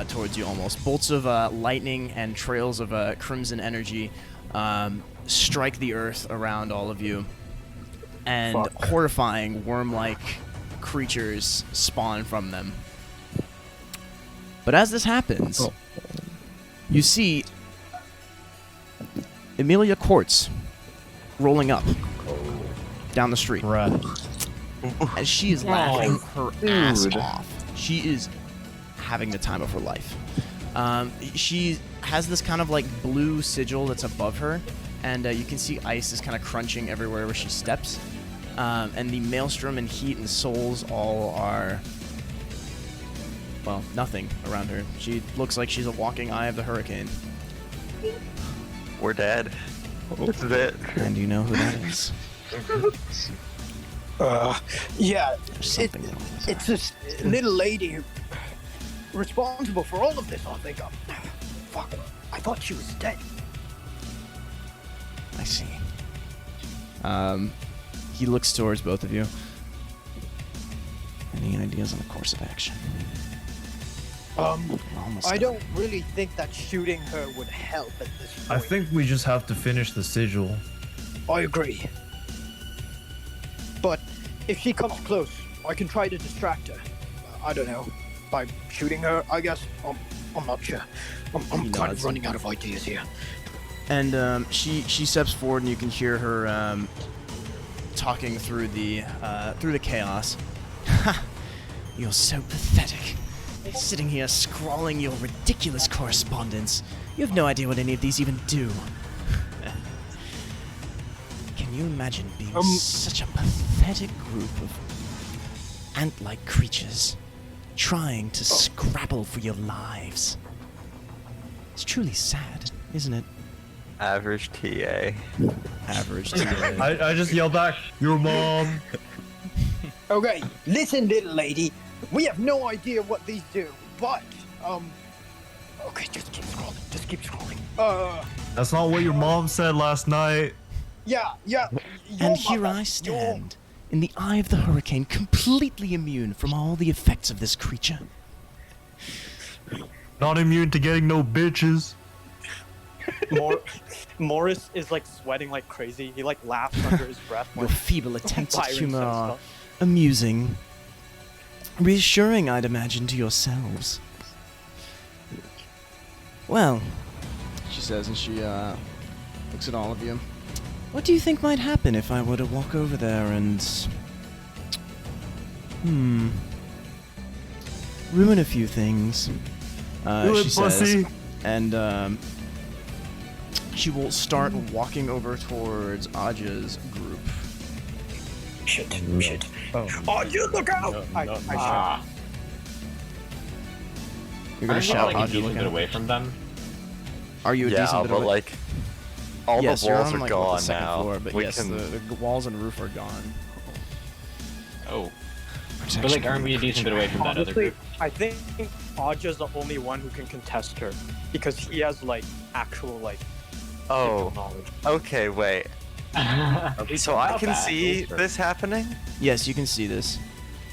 towards you almost. Bolts of lightning and trails of crimson energy strike the earth around all of you, and horrifying worm-like creatures spawn from them. But as this happens, you see Emilia Quartz rolling up down the street. As she is laughing her ass off. She is having the time of her life. She has this kind of like blue sigil that's above her, and you can see ice is kind of crunching everywhere where she steps. And the maelstrom and heat and souls all are, well, nothing around her. She looks like she's a walking eye of the hurricane. We're dead. This is it. And you know who that is. Yeah, There's something wrong with her. it's this little lady who responsible for all of this, I think. Fuck, I thought she was dead. I see. He looks towards both of you. Any ideas on a course of action? Almost I done. don't really think that shooting her would help at this point. I think we just have to finish the sigil. I agree. But if she comes close, I can try to distract her. I don't know. By shooting her, I guess. I'm not sure. I'm kind nods. of running out of ideas here. And she steps forward, and you can hear her talking through the chaos. Ha! You're so pathetic. Sitting here scrawling your ridiculous correspondence. You have no idea what any of these even do. Can you imagine being such a pathetic group of ant-like creatures trying to scrabble for your lives? It's truly sad, isn't it? Average TA. Average TA. I just yelled back, your mom. Okay, listen, little lady. We have no idea what these do, but okay, just keep scrolling. Just keep scrolling. That's not what your mom said last night. Yeah. And here I stand, in the eye of the hurricane, completely immune from all the effects of this creature. Not immune to getting no bitches. Morris is like sweating like crazy. He like laughs under his breath. Your when feeble attempts at Byron humor says are stuff. amusing. Reassuring, I'd imagine, to yourselves. Well, she says, and she looks at all of you. What do you think might happen if I were to walk over there and... ruin a few things? She says, and she will start walking over towards Aja's group. Shit. Oh, you look out! I shout. You're gonna Aren't you shout like a Aja, decent look bit out. away from them? Are you a Yeah, decent bit but away? like, all Yes, the you're walls on, are like, gone the second now. floor, but We yes, can. the walls and roof are gone. Oh. But like, aren't we a decent bit away from that other Honestly, group? I think Aja's the only one who can contest her because he has like actual like Oh, knowledge. okay, wait. So I can see this happening? Yes, you can see this.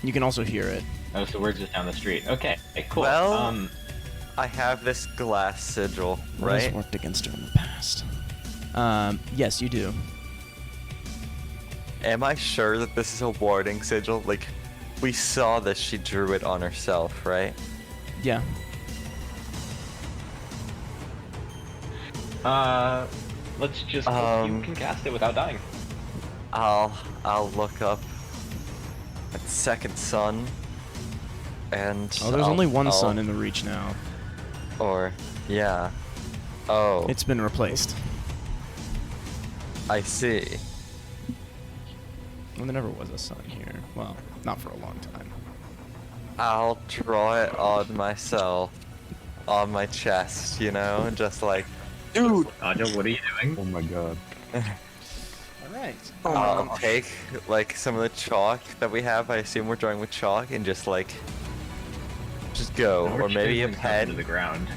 You can also hear it. Oh, so we're just down the street. Okay, cool. Well, I have this glass sigil, What has right? worked against her in the past? Yes, you do. Am I sure that this is a warding sigil? Like, we saw this, she drew it on herself, right? Yeah. Let's just hope you can cast it without dying. I'll look up at second sun, and Oh, there's only one I'll- sun in the reach now. Or, yeah. Oh, It's been replaced. I see. Well, there never was a sun here. Well, not for a long time. I'll draw it on myself, on my chest, you know, and just like, Dude, Aja, what are you doing? Oh my god. Alright. I'll take like some of the chalk that we have. I assume we're drawing with chalk, and just like, just go, We're or maybe a chiseling stuff into pen. the ground.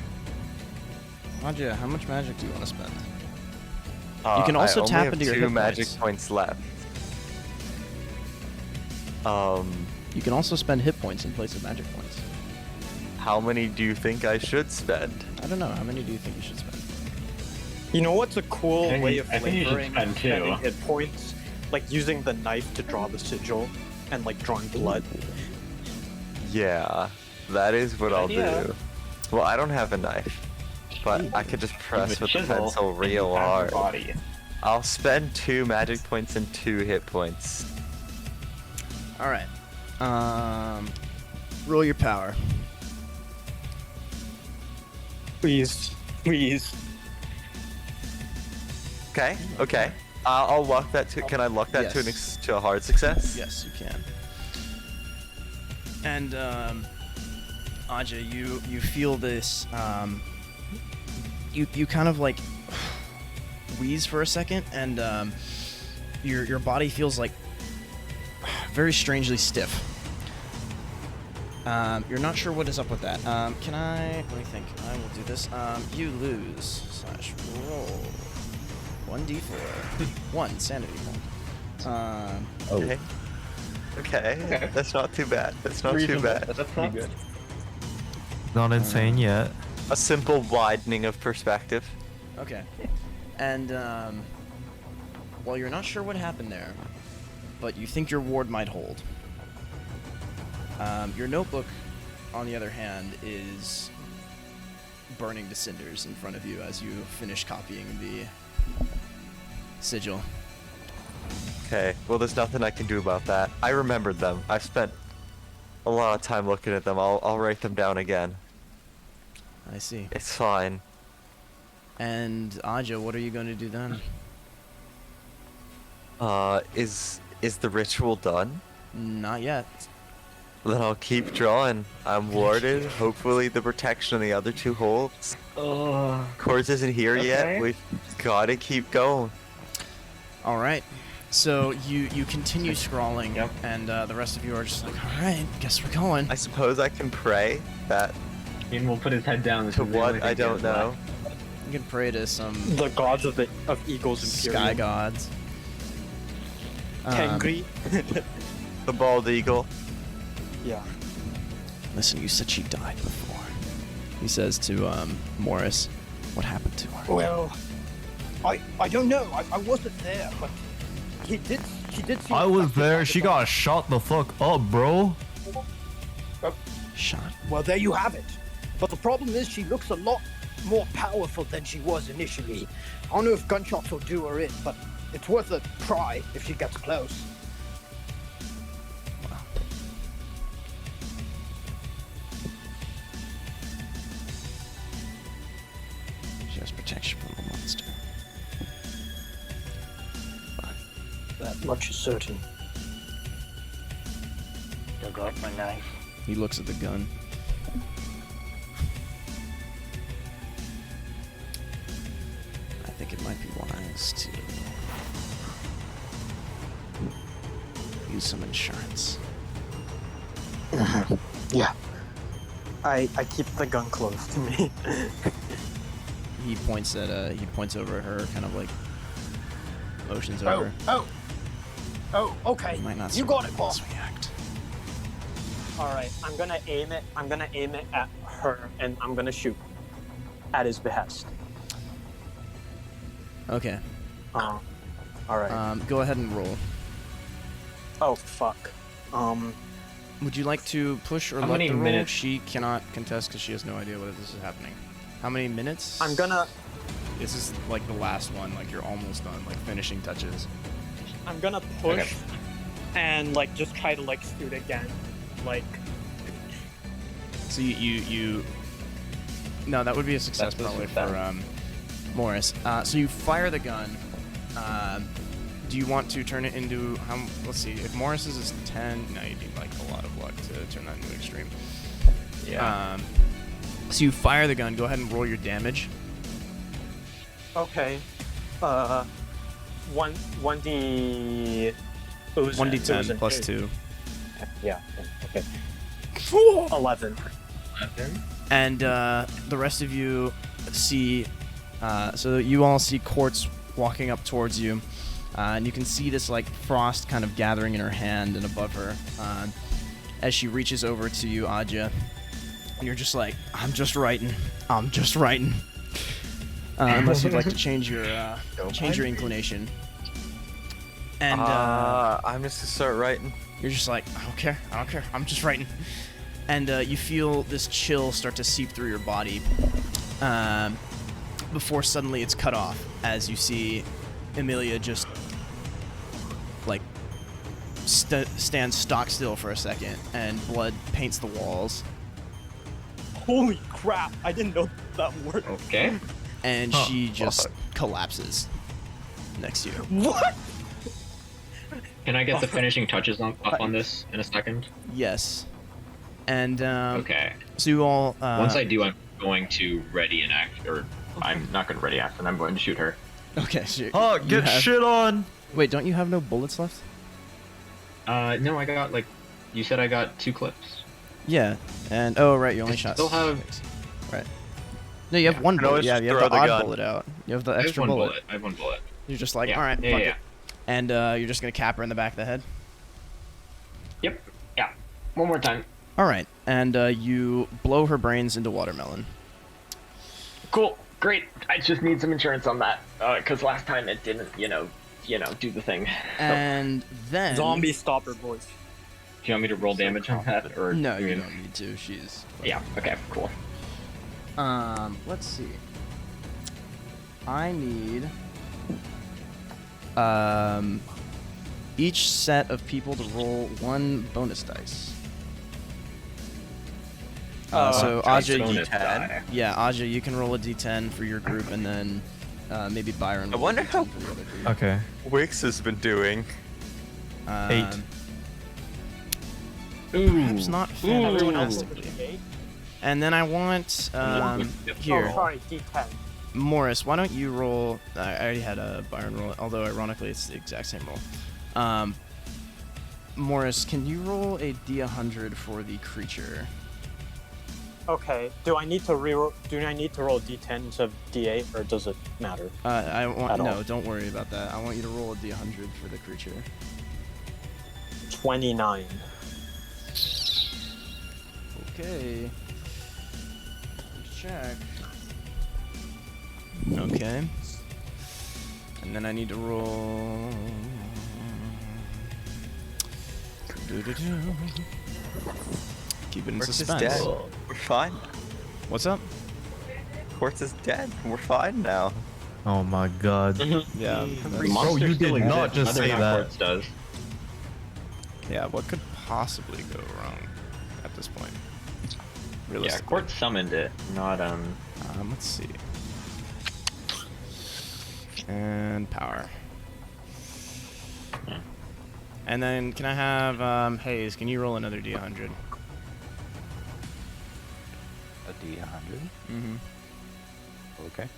Aja, how much magic do you want to spend? You can also I only tap have into your two hit magic points. points left. You can also spend hit points in place of magic points. How many do you think I should spend? I don't know. How many do you think you should spend? You know what's a cool I think way you- of I think you should flavoring spend two. spending hit points? Like using the knife to draw the sigil and like drawing blood. Yeah, that is what I'll idea. do. Well, I don't have a knife, but I could just press With a with the chisel, pencil and real you have hard. your body. I'll spend 2 magic points and 2 hit points. Alright. Roll your power. Please. Okay, okay. I'll luck that to. Can I luck that to to a hard success? Yes, you can. And Aja, you feel this. You kind of like wheeze for a second, and your body feels like very strangely stiff. You're not sure what is up with that. Can I? Let me think. I will do this. You lose / roll 1d4, 1 sanity point. Okay. Okay. That's not too bad. That's not too bad. That's not good. Not insane yet. A simple widening of perspective. Okay. And well, you're not sure what happened there, but you think your ward might hold. Your notebook, on the other hand, is burning to cinders in front of you as you finish copying the sigil. Okay, well there's nothing I can do about that. I remembered them. I spent a lot of time looking at them. I'll write them down again. I see. It's fine. And Aja, what are you going to do then? Is the ritual done? Not yet. Then I'll keep drawing. I'm warded. Hopefully the protection of the other two holds. Cords isn't here yet. We've gotta keep going. Alright. So you continue scrawling, and the rest of you are just like, alright, guess we're going. I suppose I can pray that... Ian will put his head down. To what? I don't know. You can pray to some... The gods of Eagles Imperium. Sky gods. Tengri. The bald eagle. Yeah. Listen, you said she died before. He says to Morris, what happened to her? Well, I don't know. I wasn't there, but she did seem I was affected by there. the She gods. got shot the fuck up, bro. Shot. Well, there you have it. But the problem is she looks a lot more powerful than she was initially. I don't know if gunshots will do her in, but it's worth a try if she gets close. She has protection from the monster. That much is certain. I got my knife. He looks at the gun. I think it might be wise to use some insurance. Yeah. I keep the gun close to me. He points over at her, kind of like motions over. Oh, okay. He might not You got it, survive boss. unless we act. All right, I'm gonna aim it at her, and I'm gonna shoot at his behest. Okay. All right. Go ahead and roll. Oh fuck. Would you like to push or How let many the roll? minutes? She cannot contest because she has no idea whether this is happening. How many minutes? I'm gonna This is like the last one. Like you're almost done. Like finishing touches. push Okay. and like just try to like shoot again. Like So you. No, that would be a success That's probably what for Morris. So you fire the gun. Do you want to turn it into how? Let's see. If Morris's is 10, no, you need like a lot of luck to turn that into extreme. Yeah. So you fire the gun. Go ahead and roll your damage. okay. 1d 1d10 plus 2. Yeah. Okay. 11. And the rest of you see, so you all see Quartz walking up towards you, and you can see this like frost kind of gathering in her hand and above her as she reaches over to you, Aja. And you're just like, I'm just writing. Unless you'd like to change your inclination. And I'm just gonna start writing. you're just like, I don't care, I'm just writing. And you feel this chill start to seep through your body before suddenly it's cut off as you see Emilia just like stand stock still for a second, and blood paints the walls. Holy crap! I didn't know that worked. Okay. And Huh. she just collapses. next to you. What? Can I get the finishing touches up on this in a second? Yes. And Okay. so you all. Once I do, I'm going to ready an act, or I'm not going to ready act, and I'm going to shoot her. Okay. So Oh, you get have- shit on! Wait, don't you have no bullets left? No, I got like, you said I got 2 clips. Yeah. And oh right, you only I shot. still have- 6. Right. No, you have one can bullet. always Yeah, just you have throw the the odd gun. bullet out. You have the I have extra one bullet. bullet. I have 1 bullet. You're just like, Yeah, all right, yeah, fuck yeah. it. And you're just gonna cap her in the back of the head. Yep. Yeah. One more time. All right, and you blow her brains into watermelon. Cool. Great. I just need some insurance on that, because last time it didn't, do the thing. And then Zombie stopper, boys. Do you want me to roll damage on that, or No, you don't need to. She's. Yeah. Okay. Cool. Let's see. I need each set of people to roll 1 bonus dice. So Aja, bonus die. yeah, Aja, you can roll a d10 for your group, and then maybe Byron. I will wonder roll a how- D10 for the other group. Okay. Wix has been doing. 8. Perhaps not Ooh. fantastically. And then I want Oh, here, sorry, D10. Morris. Why don't you roll? I already had a Byron roll, although ironically it's the exact same roll. Morris, can you roll a d100 for the creature? Okay. Do I need to roll D10 instead of D8, or does it matter? I want At no. all. Don't worry about that. I want you to roll a d100 for the creature. 29. Okay. Check. Okay. And then I need to roll. Keep it in Quartz is suspense. dead. We're fine. What's up? Quartz is dead. We're fine now. Oh my god. Yeah. The that's- monster you still did not exists, just whether say or not that. Quartz does. Yeah. What could possibly go wrong at this point? Yeah, Realistically. Quartz summoned it, not Let's see. And power. Yeah. And then can I have Hayes? Can you roll another d100? A D100. Mm-hmm. Okay.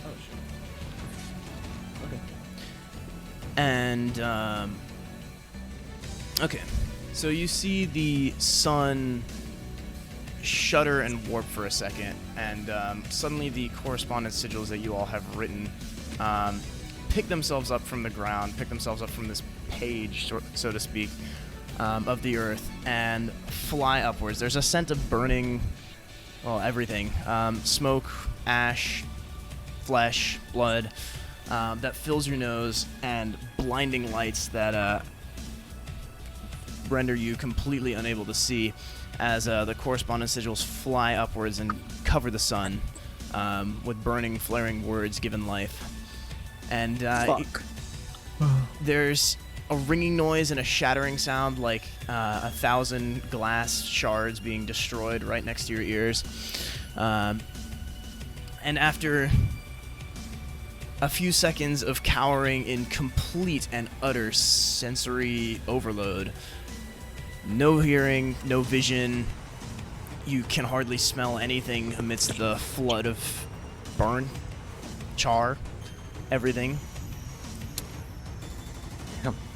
Oh shit. Okay. And okay, so you see the sun shudder and warp for a second, and suddenly the correspondence sigils that you all have written pick themselves up from the ground, pick themselves up from this page, so to speak, of the earth, and fly upwards. There's a scent of burning, well, everything, smoke, ash, flesh, blood, that fills your nose, and blinding lights that render you completely unable to see as the correspondence sigils fly upwards and cover the sun with burning, flaring words given life. And Fuck. there's a ringing noise and a shattering sound like 1,000 glass shards being destroyed right next to your ears. And after a few seconds of cowering in complete and utter sensory overload, no hearing, no vision, you can hardly smell anything amidst the flood of burn, char, everything.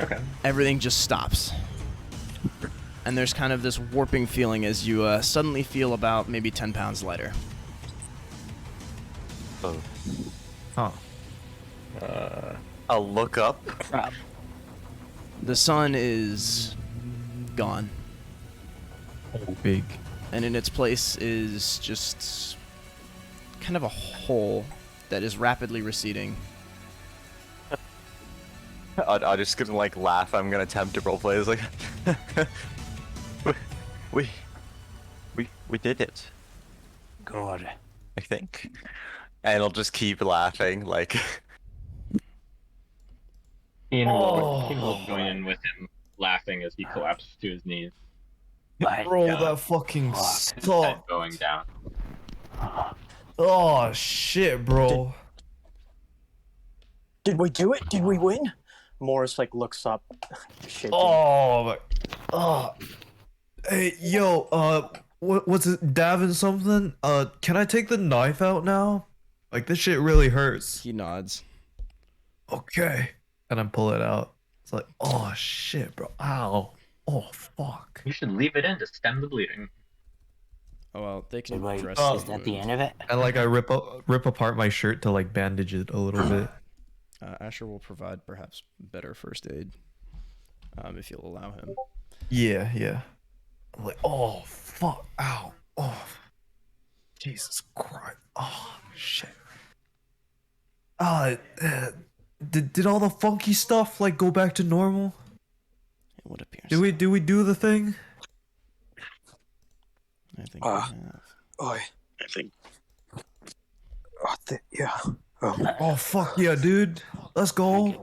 Okay. Everything just stops. And there's kind of this warping feeling as you suddenly feel about maybe 10 pounds lighter. Oh. Huh. I'll look up. Crap. The sun is gone, Big. and in its place is just kind of a hole that is rapidly receding. I'm just gonna like laugh. I'm gonna attempt to roleplay. It's like, we did it. God. I think, and I'll just keep laughing. Like, Ian will join in with him. laughing as he collapses to his knees. Bro, that fucking His head sucked. going down. Oh shit, bro. Did we do it? Did we win? Morris like looks up, shaking. Oh, hey, yo, what's it, Davin something? Can I take the knife out now? Like, this shit really hurts. He nods. Okay. And I pull it out. It's like, oh shit, bro. Ow. Oh fuck. You should leave it in to stem the bleeding. Oh well, they can Wait, dress. is that the end of it? And like, I rip apart my shirt to like bandage it a little bit. Asher will provide perhaps better first aid, if you'll allow him. Yeah. I'm like, oh fuck. Ow. Oh. Jesus Christ. Oh shit. Did all the funky stuff like go back to normal? It would appear. Did we do the thing? I think we have. I think. Yeah. Oh fuck yeah, dude. Let's go.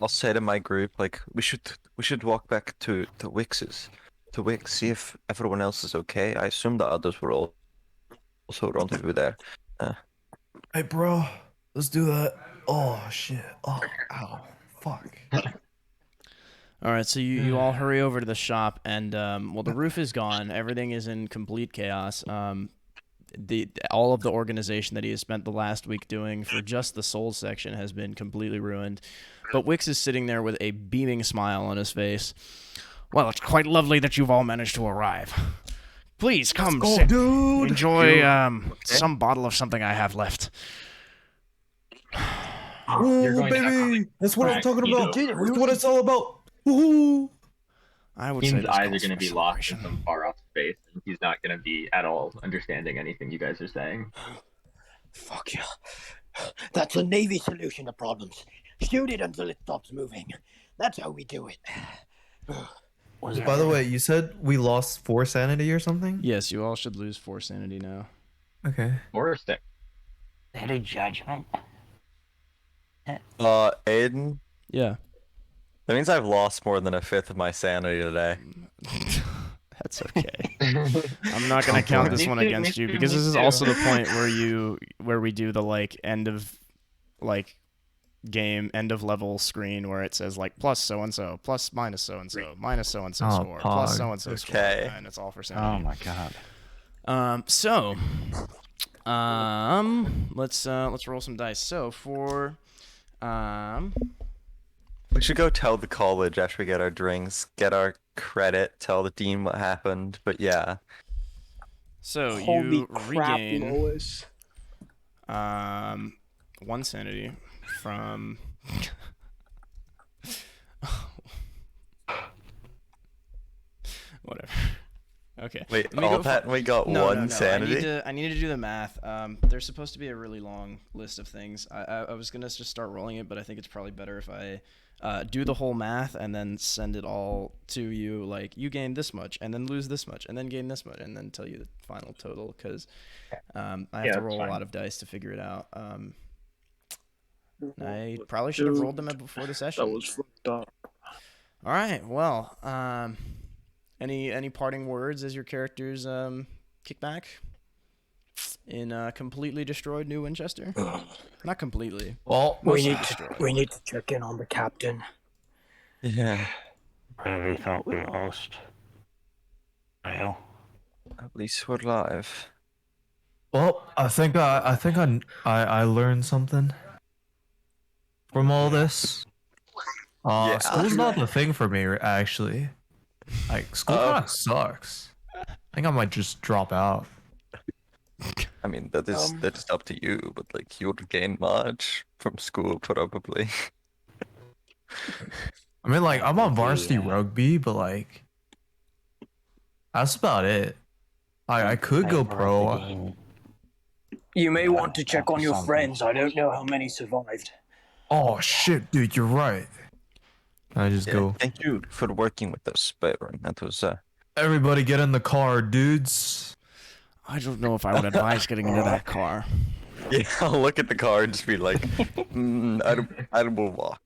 I'll say to my group, like, we should walk back to Wix's, see if everyone else is okay. I assume the others were also rendezvous there. Hey bro, let's do that. Oh shit. Oh, ow. Fuck. All right, so you all hurry over to the shop, and well, the roof is gone. Everything is in complete chaos. All of the organization that he has spent the last week doing for just the soul section has been completely ruined. But Wix is sitting there with a beaming smile on his face. Well, it's quite lovely that you've all managed to arrive. Please come sit. Dude. Enjoy some bottle of something I have left. Oh baby, that's what I'm talking about. That's what it's all about. Woohoo! I would His say this eyes are calls going to for be lost in celebration. some far off space, and he's not going to be at all understanding anything you guys are saying. Fuck yeah. That's a Navy solution to problems. Shoot it until it stops moving. That's how we do it. By the way, you said we lost 4 sanity or something? Yes, you all should lose 4 sanity now. Okay. Or a stick. Is that a judgment? Aiden, Yeah. that means I've lost more than a fifth of my sanity today. That's okay. I'm not gonna count this one against you because this is also the point where we do the like end of like game end of level screen where it says like plus so and so plus minus so and so minus so and so score plus so and so score, and it's all for sanity. Oh my god. Let's roll some dice. So for We should go tell the college after we get our drinks, get our credit, tell the dean what happened. But yeah. So Holy you crap, regain Lois. 1 sanity from whatever. Okay. Wait, Let me all go that and we got No, one sanity? I need to do the math. There's supposed to be a really long list of things. I was gonna just start rolling it, but I think it's probably better if I do the whole math and then send it all to you. Like you gain this much, and then lose this much, and then gain this much, and then tell you the final total. Because I have to roll a lot of dice to figure it out. I probably should have rolled them before the session. That was fucked up. All right. Well, any parting words as your characters kick back in completely destroyed New Winchester? Not completely. Well, we need to check in on the captain. Yeah. Really thought we lost. Well, At least we're live. Well, I think I learned something from all this. Yeah. School's not the thing for me, actually. Like, school kind of sucks. I think I might just drop out. I mean, that is up to you, but like, you would gain much from school, probably. I mean, like, I'm on varsity rugby, but like, that's about it. I could go pro. You may want to check on your friends. I don't know how many survived. Oh shit, dude, you're right. I just go. Thank you for working with us, Byron. That was Everybody get in the car, dudes. I don't know if I would advise getting into that car. Yeah, I'll look at the car and just be like, I will walk.